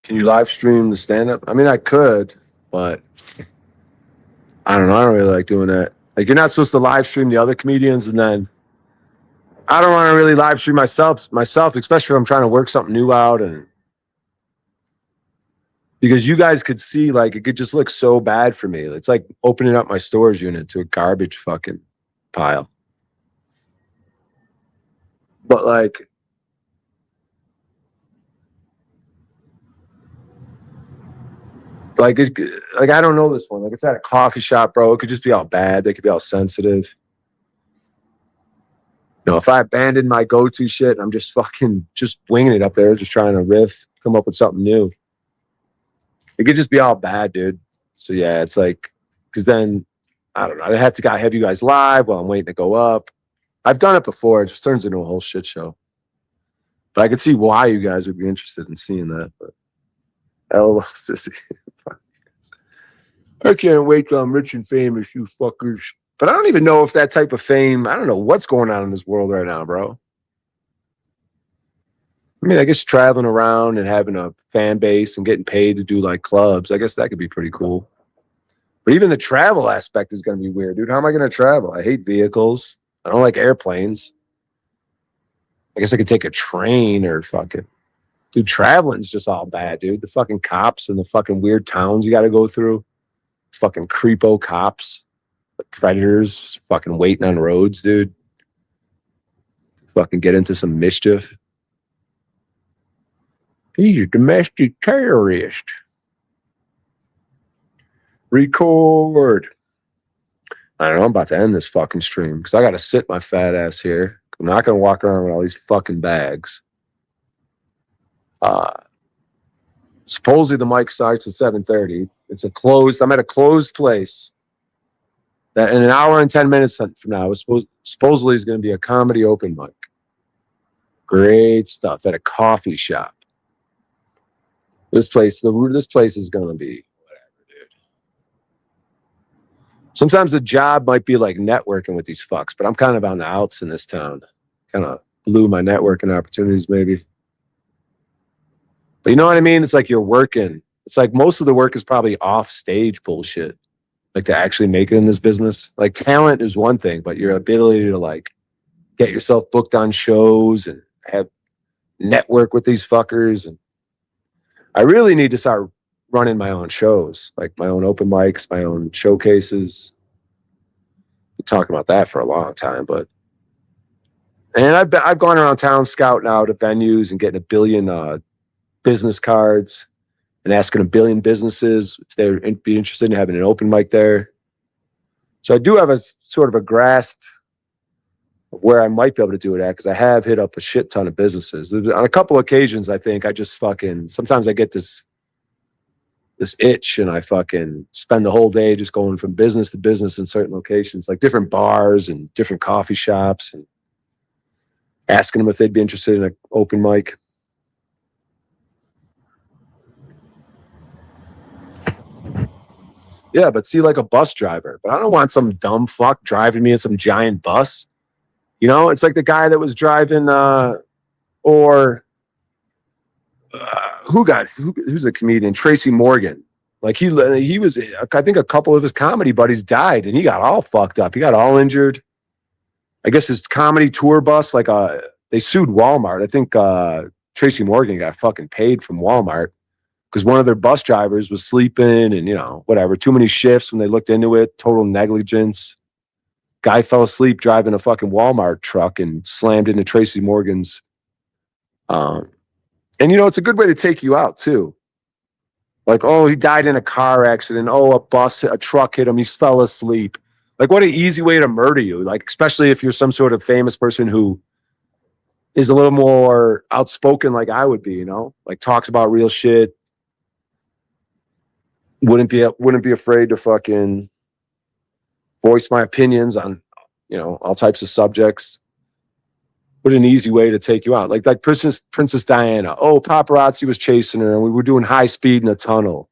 Can you live stream the stand-up? I mean, I could, but I don't know. I don't really like doing that. Like, you're not supposed to live stream the other comedians, and then I don't want to really live stream myself, especially if I'm trying to work something new out, and because you guys could see, like, it could just look so bad for me. It's like opening up my storage unit to a garbage fucking pile. But like, I don't know this one. Like, it's at a coffee shop, bro. It could just be all bad. They could be all sensitive. You know, if I abandon my go-to shit, I'm just fucking just winging it up there, just trying to riff, come up with something new. It could just be all bad, dude. So yeah, it's like, because then I don't know. I have you guys live while I'm waiting to go up. I've done it before. It just turns into a whole shit show. But I could see why you guys would be interested in seeing that. But LOL, sissy. I can't wait till I'm rich and famous, you fuckers. But I don't even know if that type of fame, I don't know what's going on in this world right now, bro. I mean, I guess traveling around and having a fan base and getting paid to do like clubs, I guess that could be pretty cool. But even the travel aspect is going to be weird, dude. How am I going to travel? I hate vehicles. I don't like airplanes. I guess I could take a train or fucking. Dude, traveling's just all bad, dude. The fucking cops and the fucking weird towns you got to go through. Fucking creepo cops. The predators fucking waiting on roads, dude. Fucking get into some mischief. He's a domestic terrorist. Record. I don't know. I'm about to end this fucking stream because I got to sit my fat ass here. I'm not going to walk around with all these fucking bags. Supposedly the mic starts at 7:30. It's a closed. I'm at a closed place. That in an hour and 10 minutes from now, supposedly is going to be a comedy open mic. Great stuff at a coffee shop. This place is going to be whatever, dude. Sometimes the job might be like networking with these fucks, but I'm kind of on the outs in this town. Kind of blew my networking opportunities, maybe. But you know what I mean? It's like you're working. It's like most of the work is probably off stage bullshit. Like to actually make it in this business. Like talent is one thing, but your ability to like get yourself booked on shows and have network with these fuckers. And I really need to start running my own shows, like my own open mics, my own showcases. Been talking about that for a long time, but and I've gone around town scouting out at venues and getting 1 billion business cards and asking 1 billion businesses if they'd be interested in having an open mic there. So I do have a sort of a grasp of where I might be able to do it at because I have hit up a shit ton of businesses. On a couple occasions, I think I just fucking, sometimes I get this itch and I fucking spend the whole day just going from business to business in certain locations, like different bars and different coffee shops and asking them if they'd be interested in an open mic. Yeah, but see, like a bus driver. But I don't want some dumb fuck driving me in some giant bus. You know, it's like the guy that was driving, who's a comedian? Tracy Morgan. Like he was, I think a couple of his comedy buddies died, and he got all fucked up. He got all injured. I guess his comedy tour bus, like they sued Walmart. I think Tracy Morgan got fucking paid from Walmart. Because one of their bus drivers was sleeping and, you know, whatever, too many shifts when they looked into it, total negligence. Guy fell asleep driving a fucking Walmart truck and slammed into Tracy Morgan's. And, you know, it's a good way to take you out, too. Like, oh, he died in a car accident. Oh, a truck hit him. He fell asleep. Like, what an easy way to murder you. Like, especially if you're some sort of famous person who is a little more outspoken like I would be, you know, like talks about real shit. Wouldn't be afraid to fucking voice my opinions on, you know, all types of subjects. What an easy way to take you out. Like Princess Diana. Oh, paparazzi was chasing her and we were doing high speed in a tunnel.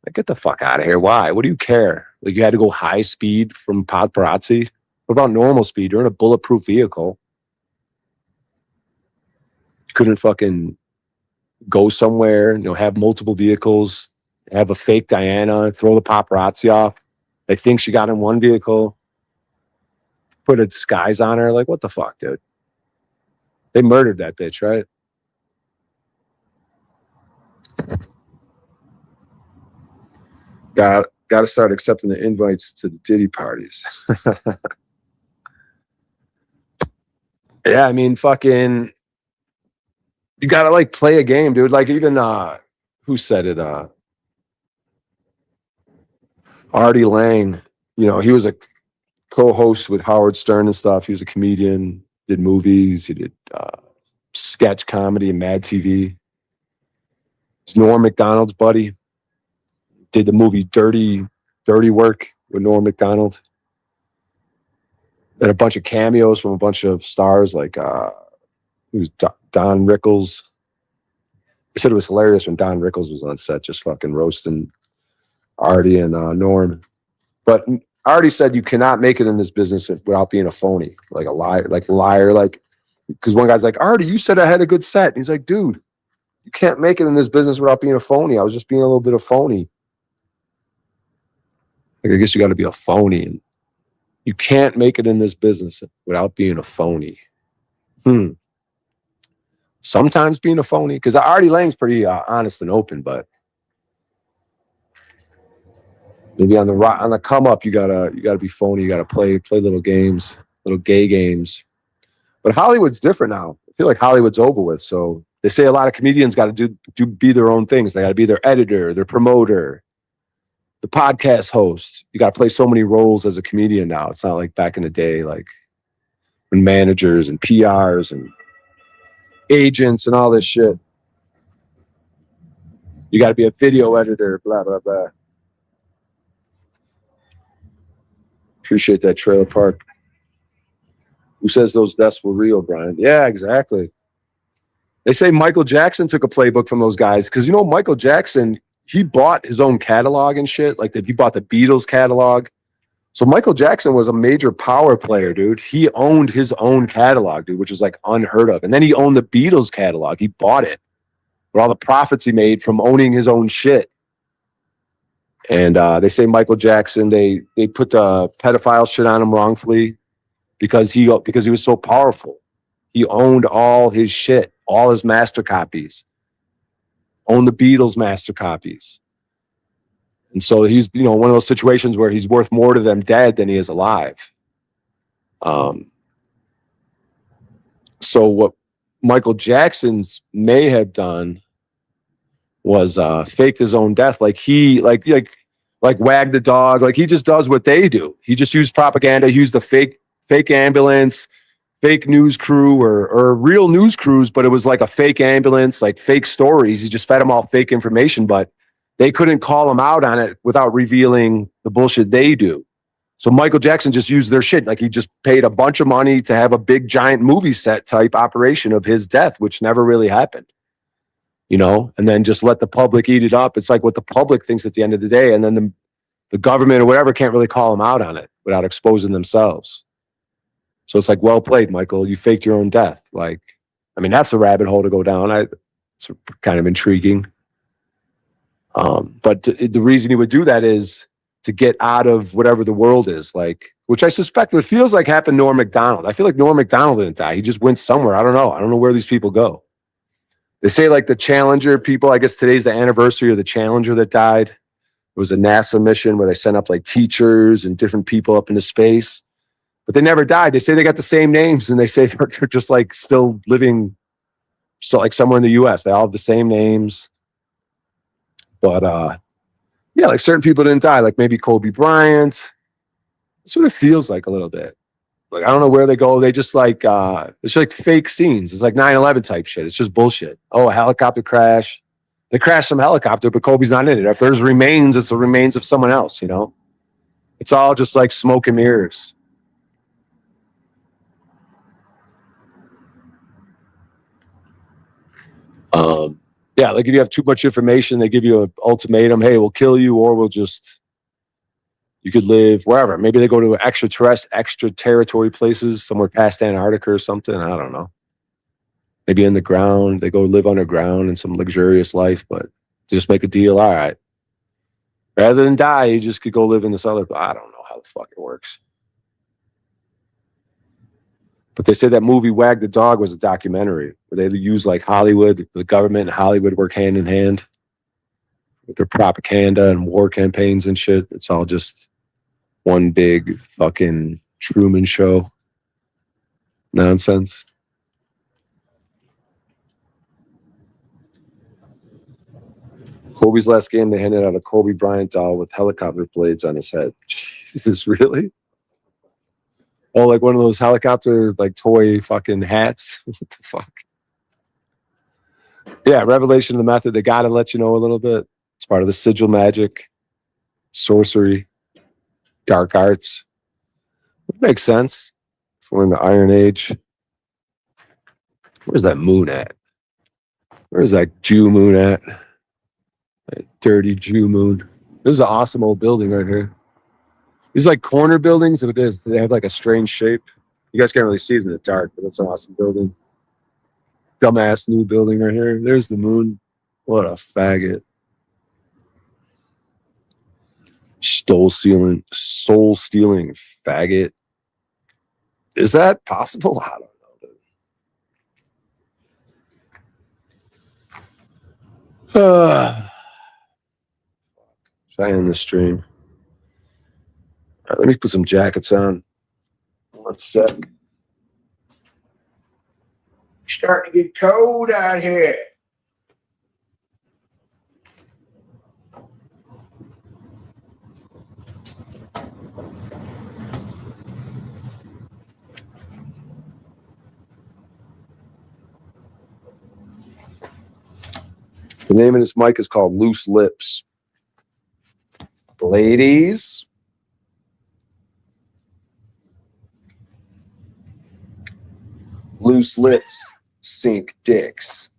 Like, get the fuck out of here. Why? What do you care? Like, you had to go high speed from paparazzi? What about normal speed? You're in a bulletproof vehicle. You couldn't fucking go somewhere, you know, have multiple vehicles, have a fake Diana, throw the paparazzi off. They think she got in one vehicle, put a disguise on her. Like, what the fuck, dude? They murdered that bitch, right? Got to start accepting the invites to the Diddy parties. Yeah, I mean, fucking, you got to like play a game, dude. Like even, who said it? Artie Lang, you know, he was a co-host with Howard Stern and stuff. He was a comedian. did movies. He did sketch comedy and Mad TV. He's Norm Macdonald's buddy. Did the movie Dirty Work with Norm Macdonald. Then a bunch of cameos from a bunch of stars like who's Don Rickles. I said it was hilarious when Don Rickles was on set just fucking roasting Artie and Norm. But Artie said you cannot make it in this business without being a phony, like a liar, because one guy's like, Artie, you said I had a good set. And he's like, dude, you can't make it in this business without being a phony. I was just being a little bit of phony. Like, I guess you got to be a phony, and you can't make it in this business without being a phony. Sometimes being a phony, because Artie Lang's pretty honest and open, but maybe on the come up, you gotta be phony. You gotta play little games, little gay games. But Hollywood's different now. I feel like Hollywood's over with. So they say a lot of comedians got to be their own things. They got to be their editor, their promoter, the podcast host. You got to play so many roles as a comedian now. It's not like back in the day, like when managers and PRs and agents and all this shit. You got to be a video editor, blah, blah, blah. Appreciate that, Trailer Park. Who says those deaths were real, Brian? Yeah, exactly. They say Michael Jackson took a playbook from those guys because, Michael Jackson, he bought his own catalog and shit. Like, he bought the Beatles catalog. So Michael Jackson was a major power player, dude. He owned his own catalog, dude, which is like unheard of. And then he owned the Beatles catalog. He bought it with all the profits he made from owning his own shit. And they say Michael Jackson, they put the pedophile shit on him wrongfully because he was so powerful. He owned all his shit, all his master copies, owned the Beatles master copies. And so he's, one of those situations where he's worth more to them dead than he is alive. So what Michael Jackson's may have done was faked his own death. Like Wag the Dog. Like, he just does what they do. He just used propaganda. He used the fake ambulance, fake news crew, or real news crews, but it was like a fake ambulance, like fake stories. He just fed them all fake information, but they couldn't call him out on it without revealing the bullshit they do. So Michael Jackson just used their shit. Like, he just paid a bunch of money to have a big giant movie set type operation of his death, which never really happened. And then just let the public eat it up. It's like what the public thinks at the end of the day. And then the government or whatever can't really call them out on it without exposing themselves. So it's like, well played, Michael. You faked your own death. Like, that's a rabbit hole to go down. It's kind of intriguing. But the reason he would do that is to get out of whatever the world is, like, which I suspect it feels like happened to Norm Macdonald. I feel like Norm Macdonald didn't die. He just went somewhere. I don't know where these people go. They say like the Challenger people, I guess today's the anniversary of the Challenger that died. It was a NASA mission where they sent up like teachers and different people up into space, but they never died. They say they got the same names, and they say they're just like still living. So like somewhere in the US, they all have the same names. But yeah, like certain people didn't die, like maybe Kobe Bryant. That's what it feels like a little bit. Like, I don't know where they go. They just like, it's like fake scenes. It's like 9/11 type shit. It's just bullshit. Oh, a helicopter crash. They crashed some helicopter, but Kobe's not in it. If there's remains, it's the remains of someone else, It's all just like smoke and mirrors. Yeah, like if you have too much information, they give you an ultimatum. Hey, we'll kill you, or you could live wherever. Maybe they go to extraterritorial places, somewhere past Antarctica or something. I don't know. Maybe in the ground. They go live underground in some luxurious life, but just make a deal. All right. Rather than die, you just could go live in this other. I don't know how the fuck it works. But they say that movie Wag the Dog was a documentary where they use like Hollywood, the government and Hollywood work hand in hand with their propaganda and war campaigns and shit. It's all just one big fucking Truman Show nonsense. Kobe's last game, they handed out a Kobe Bryant doll with helicopter blades on his head. Jesus, really? Oh, like one of those helicopter, like toy fucking hats. What the fuck? Yeah, revelation of the method. They got to let you know a little bit. It's part of the sigil magic, sorcery, dark arts. It makes sense. We're in the Iron Age. Where's that moon at? Where's that Jew moon at? That dirty Jew moon. This is an awesome old building right here. These like corner buildings. It is. They have like a strange shape. You guys can't really see it in the dark, but it's an awesome building. Dumbass new building right here. There's the moon. What a faggot. Soul stealing faggot. Is that possible? I don't know, dude. Should I end the stream? All right, let me put some jackets on. 1 sec. Starting to get cold out here. The name of this mic is called Loose Lips. Ladies, loose lips sink dicks.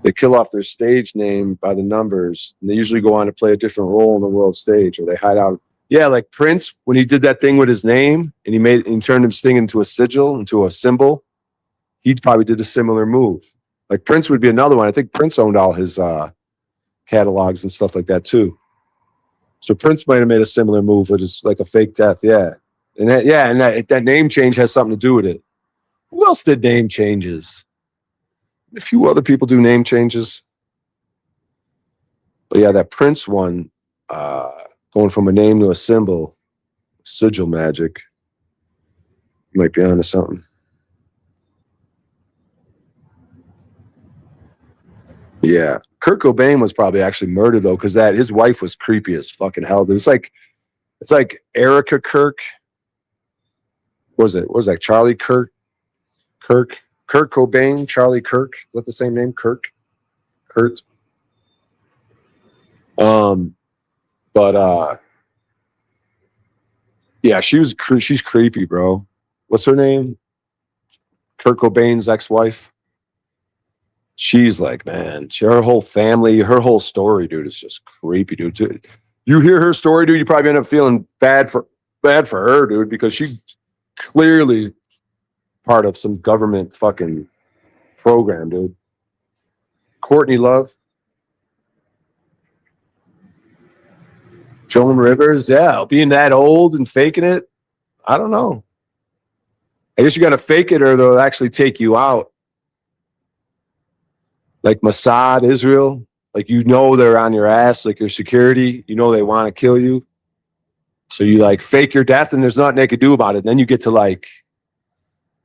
They kill off their stage name by the numbers, and they usually go on to play a different role on the world stage, or they hide out. Yeah, like Prince, when he did that thing with his name, and he turned his thing into a sigil, into a symbol, he probably did a similar move. Like Prince would be another one. I think Prince owned all his catalogs and stuff like that too. So Prince might have made a similar move, which is like a fake death. Yeah. And that name change has something to do with it. Who else did name changes? A few other people do name changes. But yeah, that Prince one, going from a name to a symbol, sigil magic. You might be onto something. Yeah, Kurt Cobain was probably actually murdered though, because his wife was creepy as fucking hell. It's like Erica Kirk. What was that? Charlie Kurt Cobain, Charlie Kirk. Is that the same name? Kurt. Yeah, she's creepy, bro. What's her name? Kurt Cobain's ex-wife. She's like, man, her whole family, her whole story, dude, is just creepy, dude. You hear her story, dude, you probably end up feeling bad for her, dude, because she's clearly part of some government fucking program, dude. Courtney Love. Joan Rivers, yeah, being that old and faking it, I don't know. I guess you got to fake it or they'll actually take you out. Like Mossad, Israel, like they're on your ass, like your security, they want to kill you. So you like fake your death and there's nothing they could do about it. And then you get to like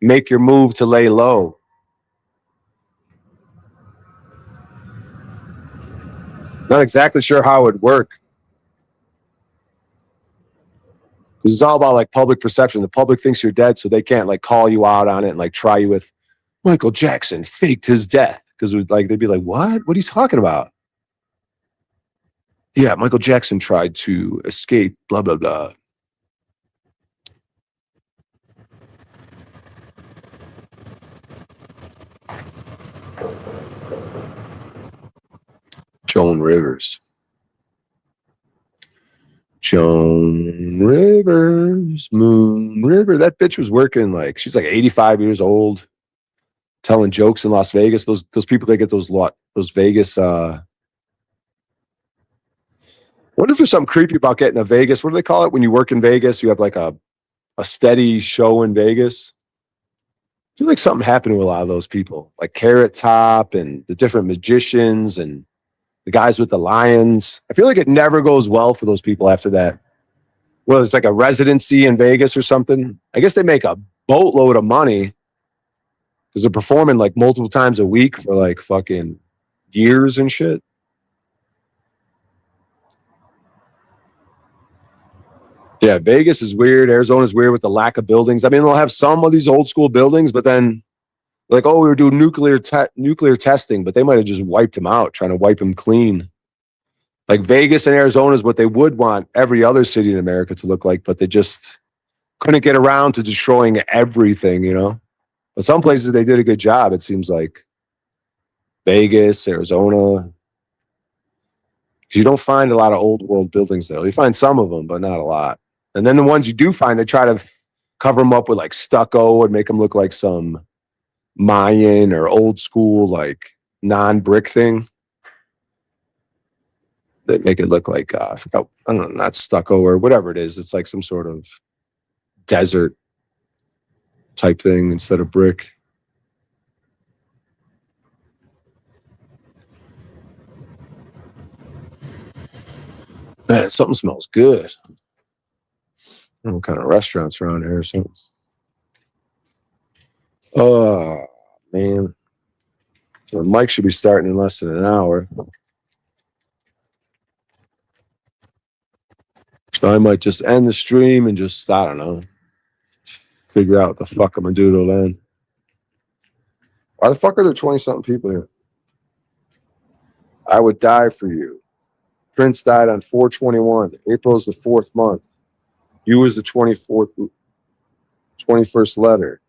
make your move to lay low. Not exactly sure how it would work. Because it's all about like public perception. The public thinks you're dead, so they can't like call you out on it and like try you with Michael Jackson faked his death. Because they'd be like, what? What are you talking about? Yeah, Michael Jackson tried to escape, blah, blah, blah. Joan Rivers. Joan Rivers, Moon River. That bitch was working she's like 85 years old. Telling jokes in Las Vegas. Those people that get those Vegas. I wonder if there's something creepy about getting a Vegas. What do they call it when you work in Vegas? You have like a steady show in Vegas. I feel like something happened to a lot of those people, like Carrot Top and the different magicians and the guys with the lions. I feel like it never goes well for those people after that. Well, it's like a residency in Vegas or something. I guess they make a boatload of money. Because they're performing like multiple times a week for like fucking years and shit. Yeah, Vegas is weird. Arizona's weird with the lack of buildings. I mean, they'll have some of these old school buildings, but then like, oh, we were doing nuclear testing, but they might have just wiped them out, trying to wipe them clean. Like Vegas and Arizona is what they would want every other city in America to look like, but they just couldn't get around to destroying everything, you know? But some places they did a good job, it seems like. Vegas, Arizona. Because you don't find a lot of old world buildings there. You find some of them, but not a lot. And then the ones you do find, they try to cover them up with like stucco and make them look like some Mayan or old school, like non-brick thing. They make it look like, I forgot, I don't know, not stucco or whatever it is. It's like some sort of desert type thing instead of brick. Man, something smells good. I don't know what kind of restaurants around here. So, oh, man. The mic should be starting in less than an hour. So I might just end the stream and just, I don't know, figure out what the fuck I'm going to do till then. Why the fuck are there 20-something people here? I would die for you. Prince died on 4/21. April is the 4th month. You was the 21st letter.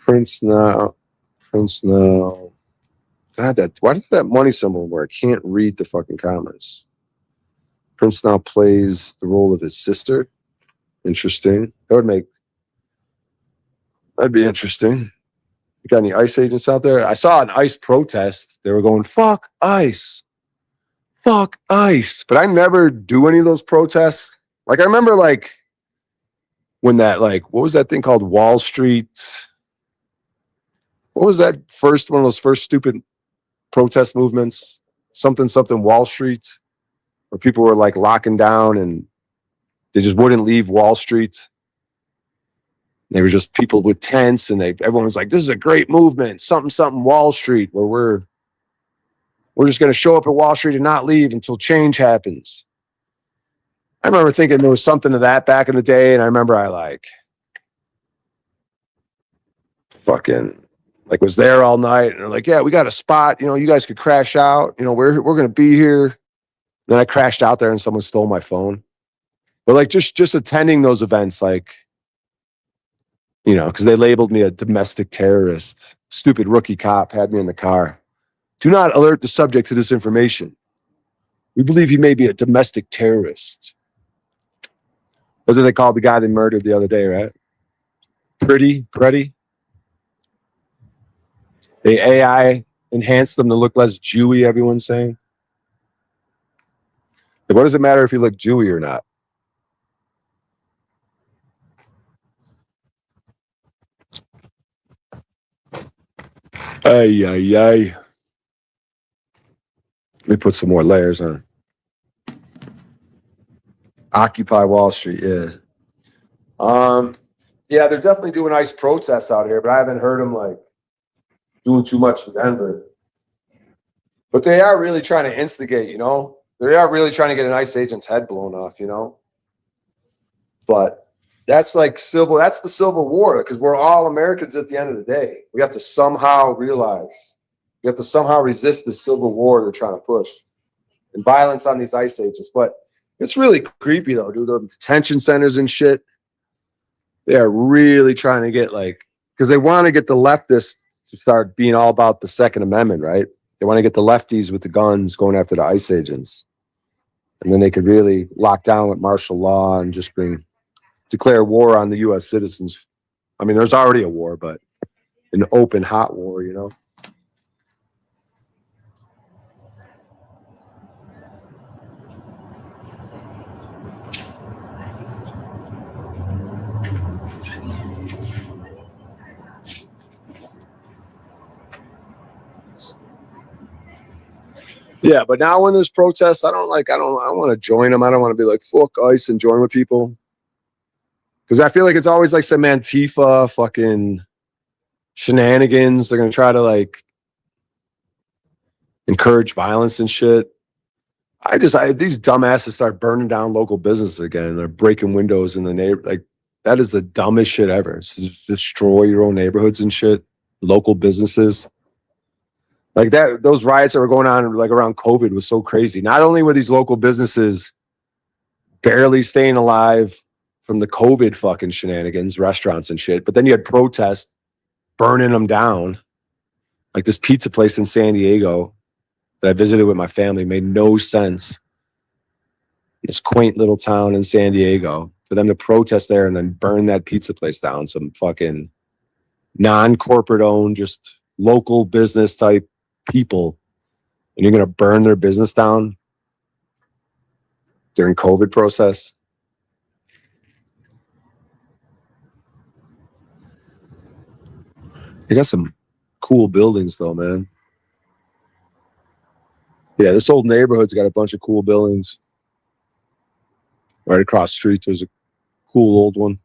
Prince now. Prince now. God, why does that money symbol where I can't read the fucking comments? Prince now plays the role of his sister. Interesting. That'd be interesting. You got any ICE agents out there? I saw an ICE protest. They were going, fuck ICE. Fuck ICE. But I never do any of those protests. Like, I remember, like, when that, like, what was that thing called? Wall Street. What was that one of those first stupid protest movements? Something Wall Street, where people were, like, locking down and they just wouldn't leave Wall Street. They were just people with tents, and everyone was like, this is a great movement. Something Wall Street, where we're just going to show up at Wall Street and not leave until change happens. I remember thinking there was something to that back in the day, and I remember I was there all night, and they're like, yeah, we got a spot, you guys could crash out, we're going to be here. Then I crashed out there and someone stole my phone. But like just attending those events, like, because they labeled me a domestic terrorist. Stupid rookie cop had me in the car. Do not alert the subject to this information. We believe he may be a domestic terrorist. That's what they called the guy they murdered the other day, right? Pretty. They AI enhanced them to look less Jewy, everyone's saying. Like, what does it matter if you look Jewy or not? Ay. Let me put some more layers on. Occupy Wall Street, yeah. Yeah, they're definitely doing ICE protests out here, but I haven't heard them like doing too much in Denver. But they are really trying to instigate, They are really trying to get an ICE agent's head blown off, But that's like that's the Civil War, because we're all Americans at the end of the day. We have to somehow realize, we have to somehow resist the Civil War they're trying to push and violence on these ICE agents. But it's really creepy, though, dude. The detention centers and shit, they are really trying to get, because they want to get the leftists to start being all about the Second Amendment, right? They want to get the lefties with the guns going after the ICE agents. And then they could really lock down with martial law and just declare war on the U.S. citizens. I mean, there's already a war, but an open, hot war, Yeah, but now when there's protests, I don't want to join them. I don't want to be like, fuck ICE and join with people. Because I feel like it's always like some Antifa fucking shenanigans. They're going to try to encourage violence and shit. These dumbasses start burning down local businesses again. They're breaking windows in the neighbor. Like, that is the dumbest shit ever. It's to just destroy your own neighborhoods and shit, local businesses. Like that, those riots that were going on like around COVID was so crazy. Not only were these local businesses barely staying alive from the COVID fucking shenanigans, restaurants and shit, but then you had protests burning them down. Like this pizza place in San Diego that I visited with my family made no sense. This quaint little town in San Diego, for them to protest there and then burn that pizza place down. Some fucking non-corporate owned, just local business type people, and you're going to burn their business down during COVID process. They got some cool buildings though, man. Yeah, this old neighborhood's got a bunch of cool buildings. Right across the street, there's a cool old one.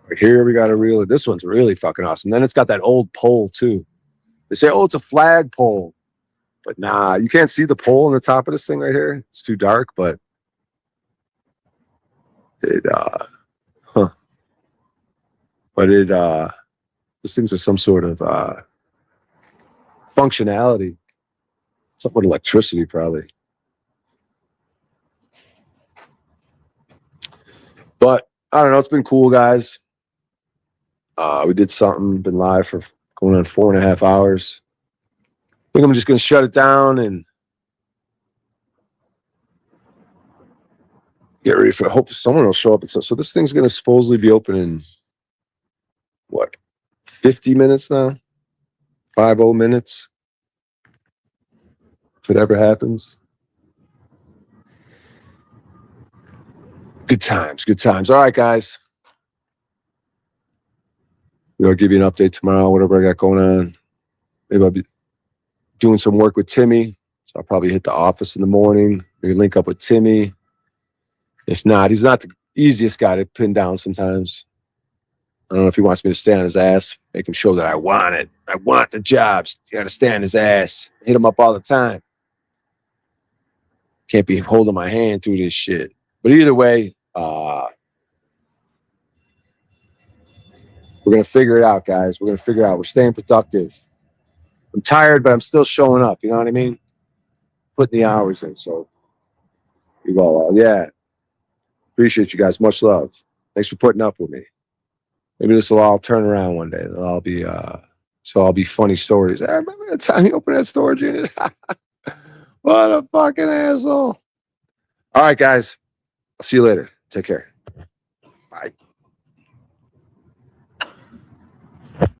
Right here, we got this one's really fucking awesome. Then it's got that old pole too. They say, oh, it's a flag pole. But nah, you can't see the pole on the top of this thing right here. It's too dark, but these things are some sort of functionality. Something with electricity, probably. But I don't know. It's been cool, guys. We did something, been live for going on 4.5 hours. I think I'm just going to shut it down and get ready for. I hope someone will show up. So this thing's going to supposedly be open in what, 50 minutes now? 50 minutes. If it ever happens. Good times, good times. All right, guys. I'll give you an update tomorrow, whatever I got going on. Maybe I'll be doing some work with Timmy. So I'll probably hit the office in the morning. Maybe link up with Timmy. If not, he's not the easiest guy to pin down sometimes. I don't know if he wants me to stay on his ass, make him show that I want it. I want the jobs. You got to stay on his ass. Hit him up all the time. Can't be holding my hand through this shit. But either way, we're going to figure it out, guys. We're going to figure it out. We're staying productive. I'm tired, but I'm still showing up. You know what I mean? Putting the hours in. So, you all, yeah. Appreciate you guys. Much love. Thanks for putting up with me. Maybe this will all turn around one day. It'll all be, funny stories. I remember that time you opened that storage unit. What a fucking asshole. All right, guys. I'll see you later. Take care. Bye.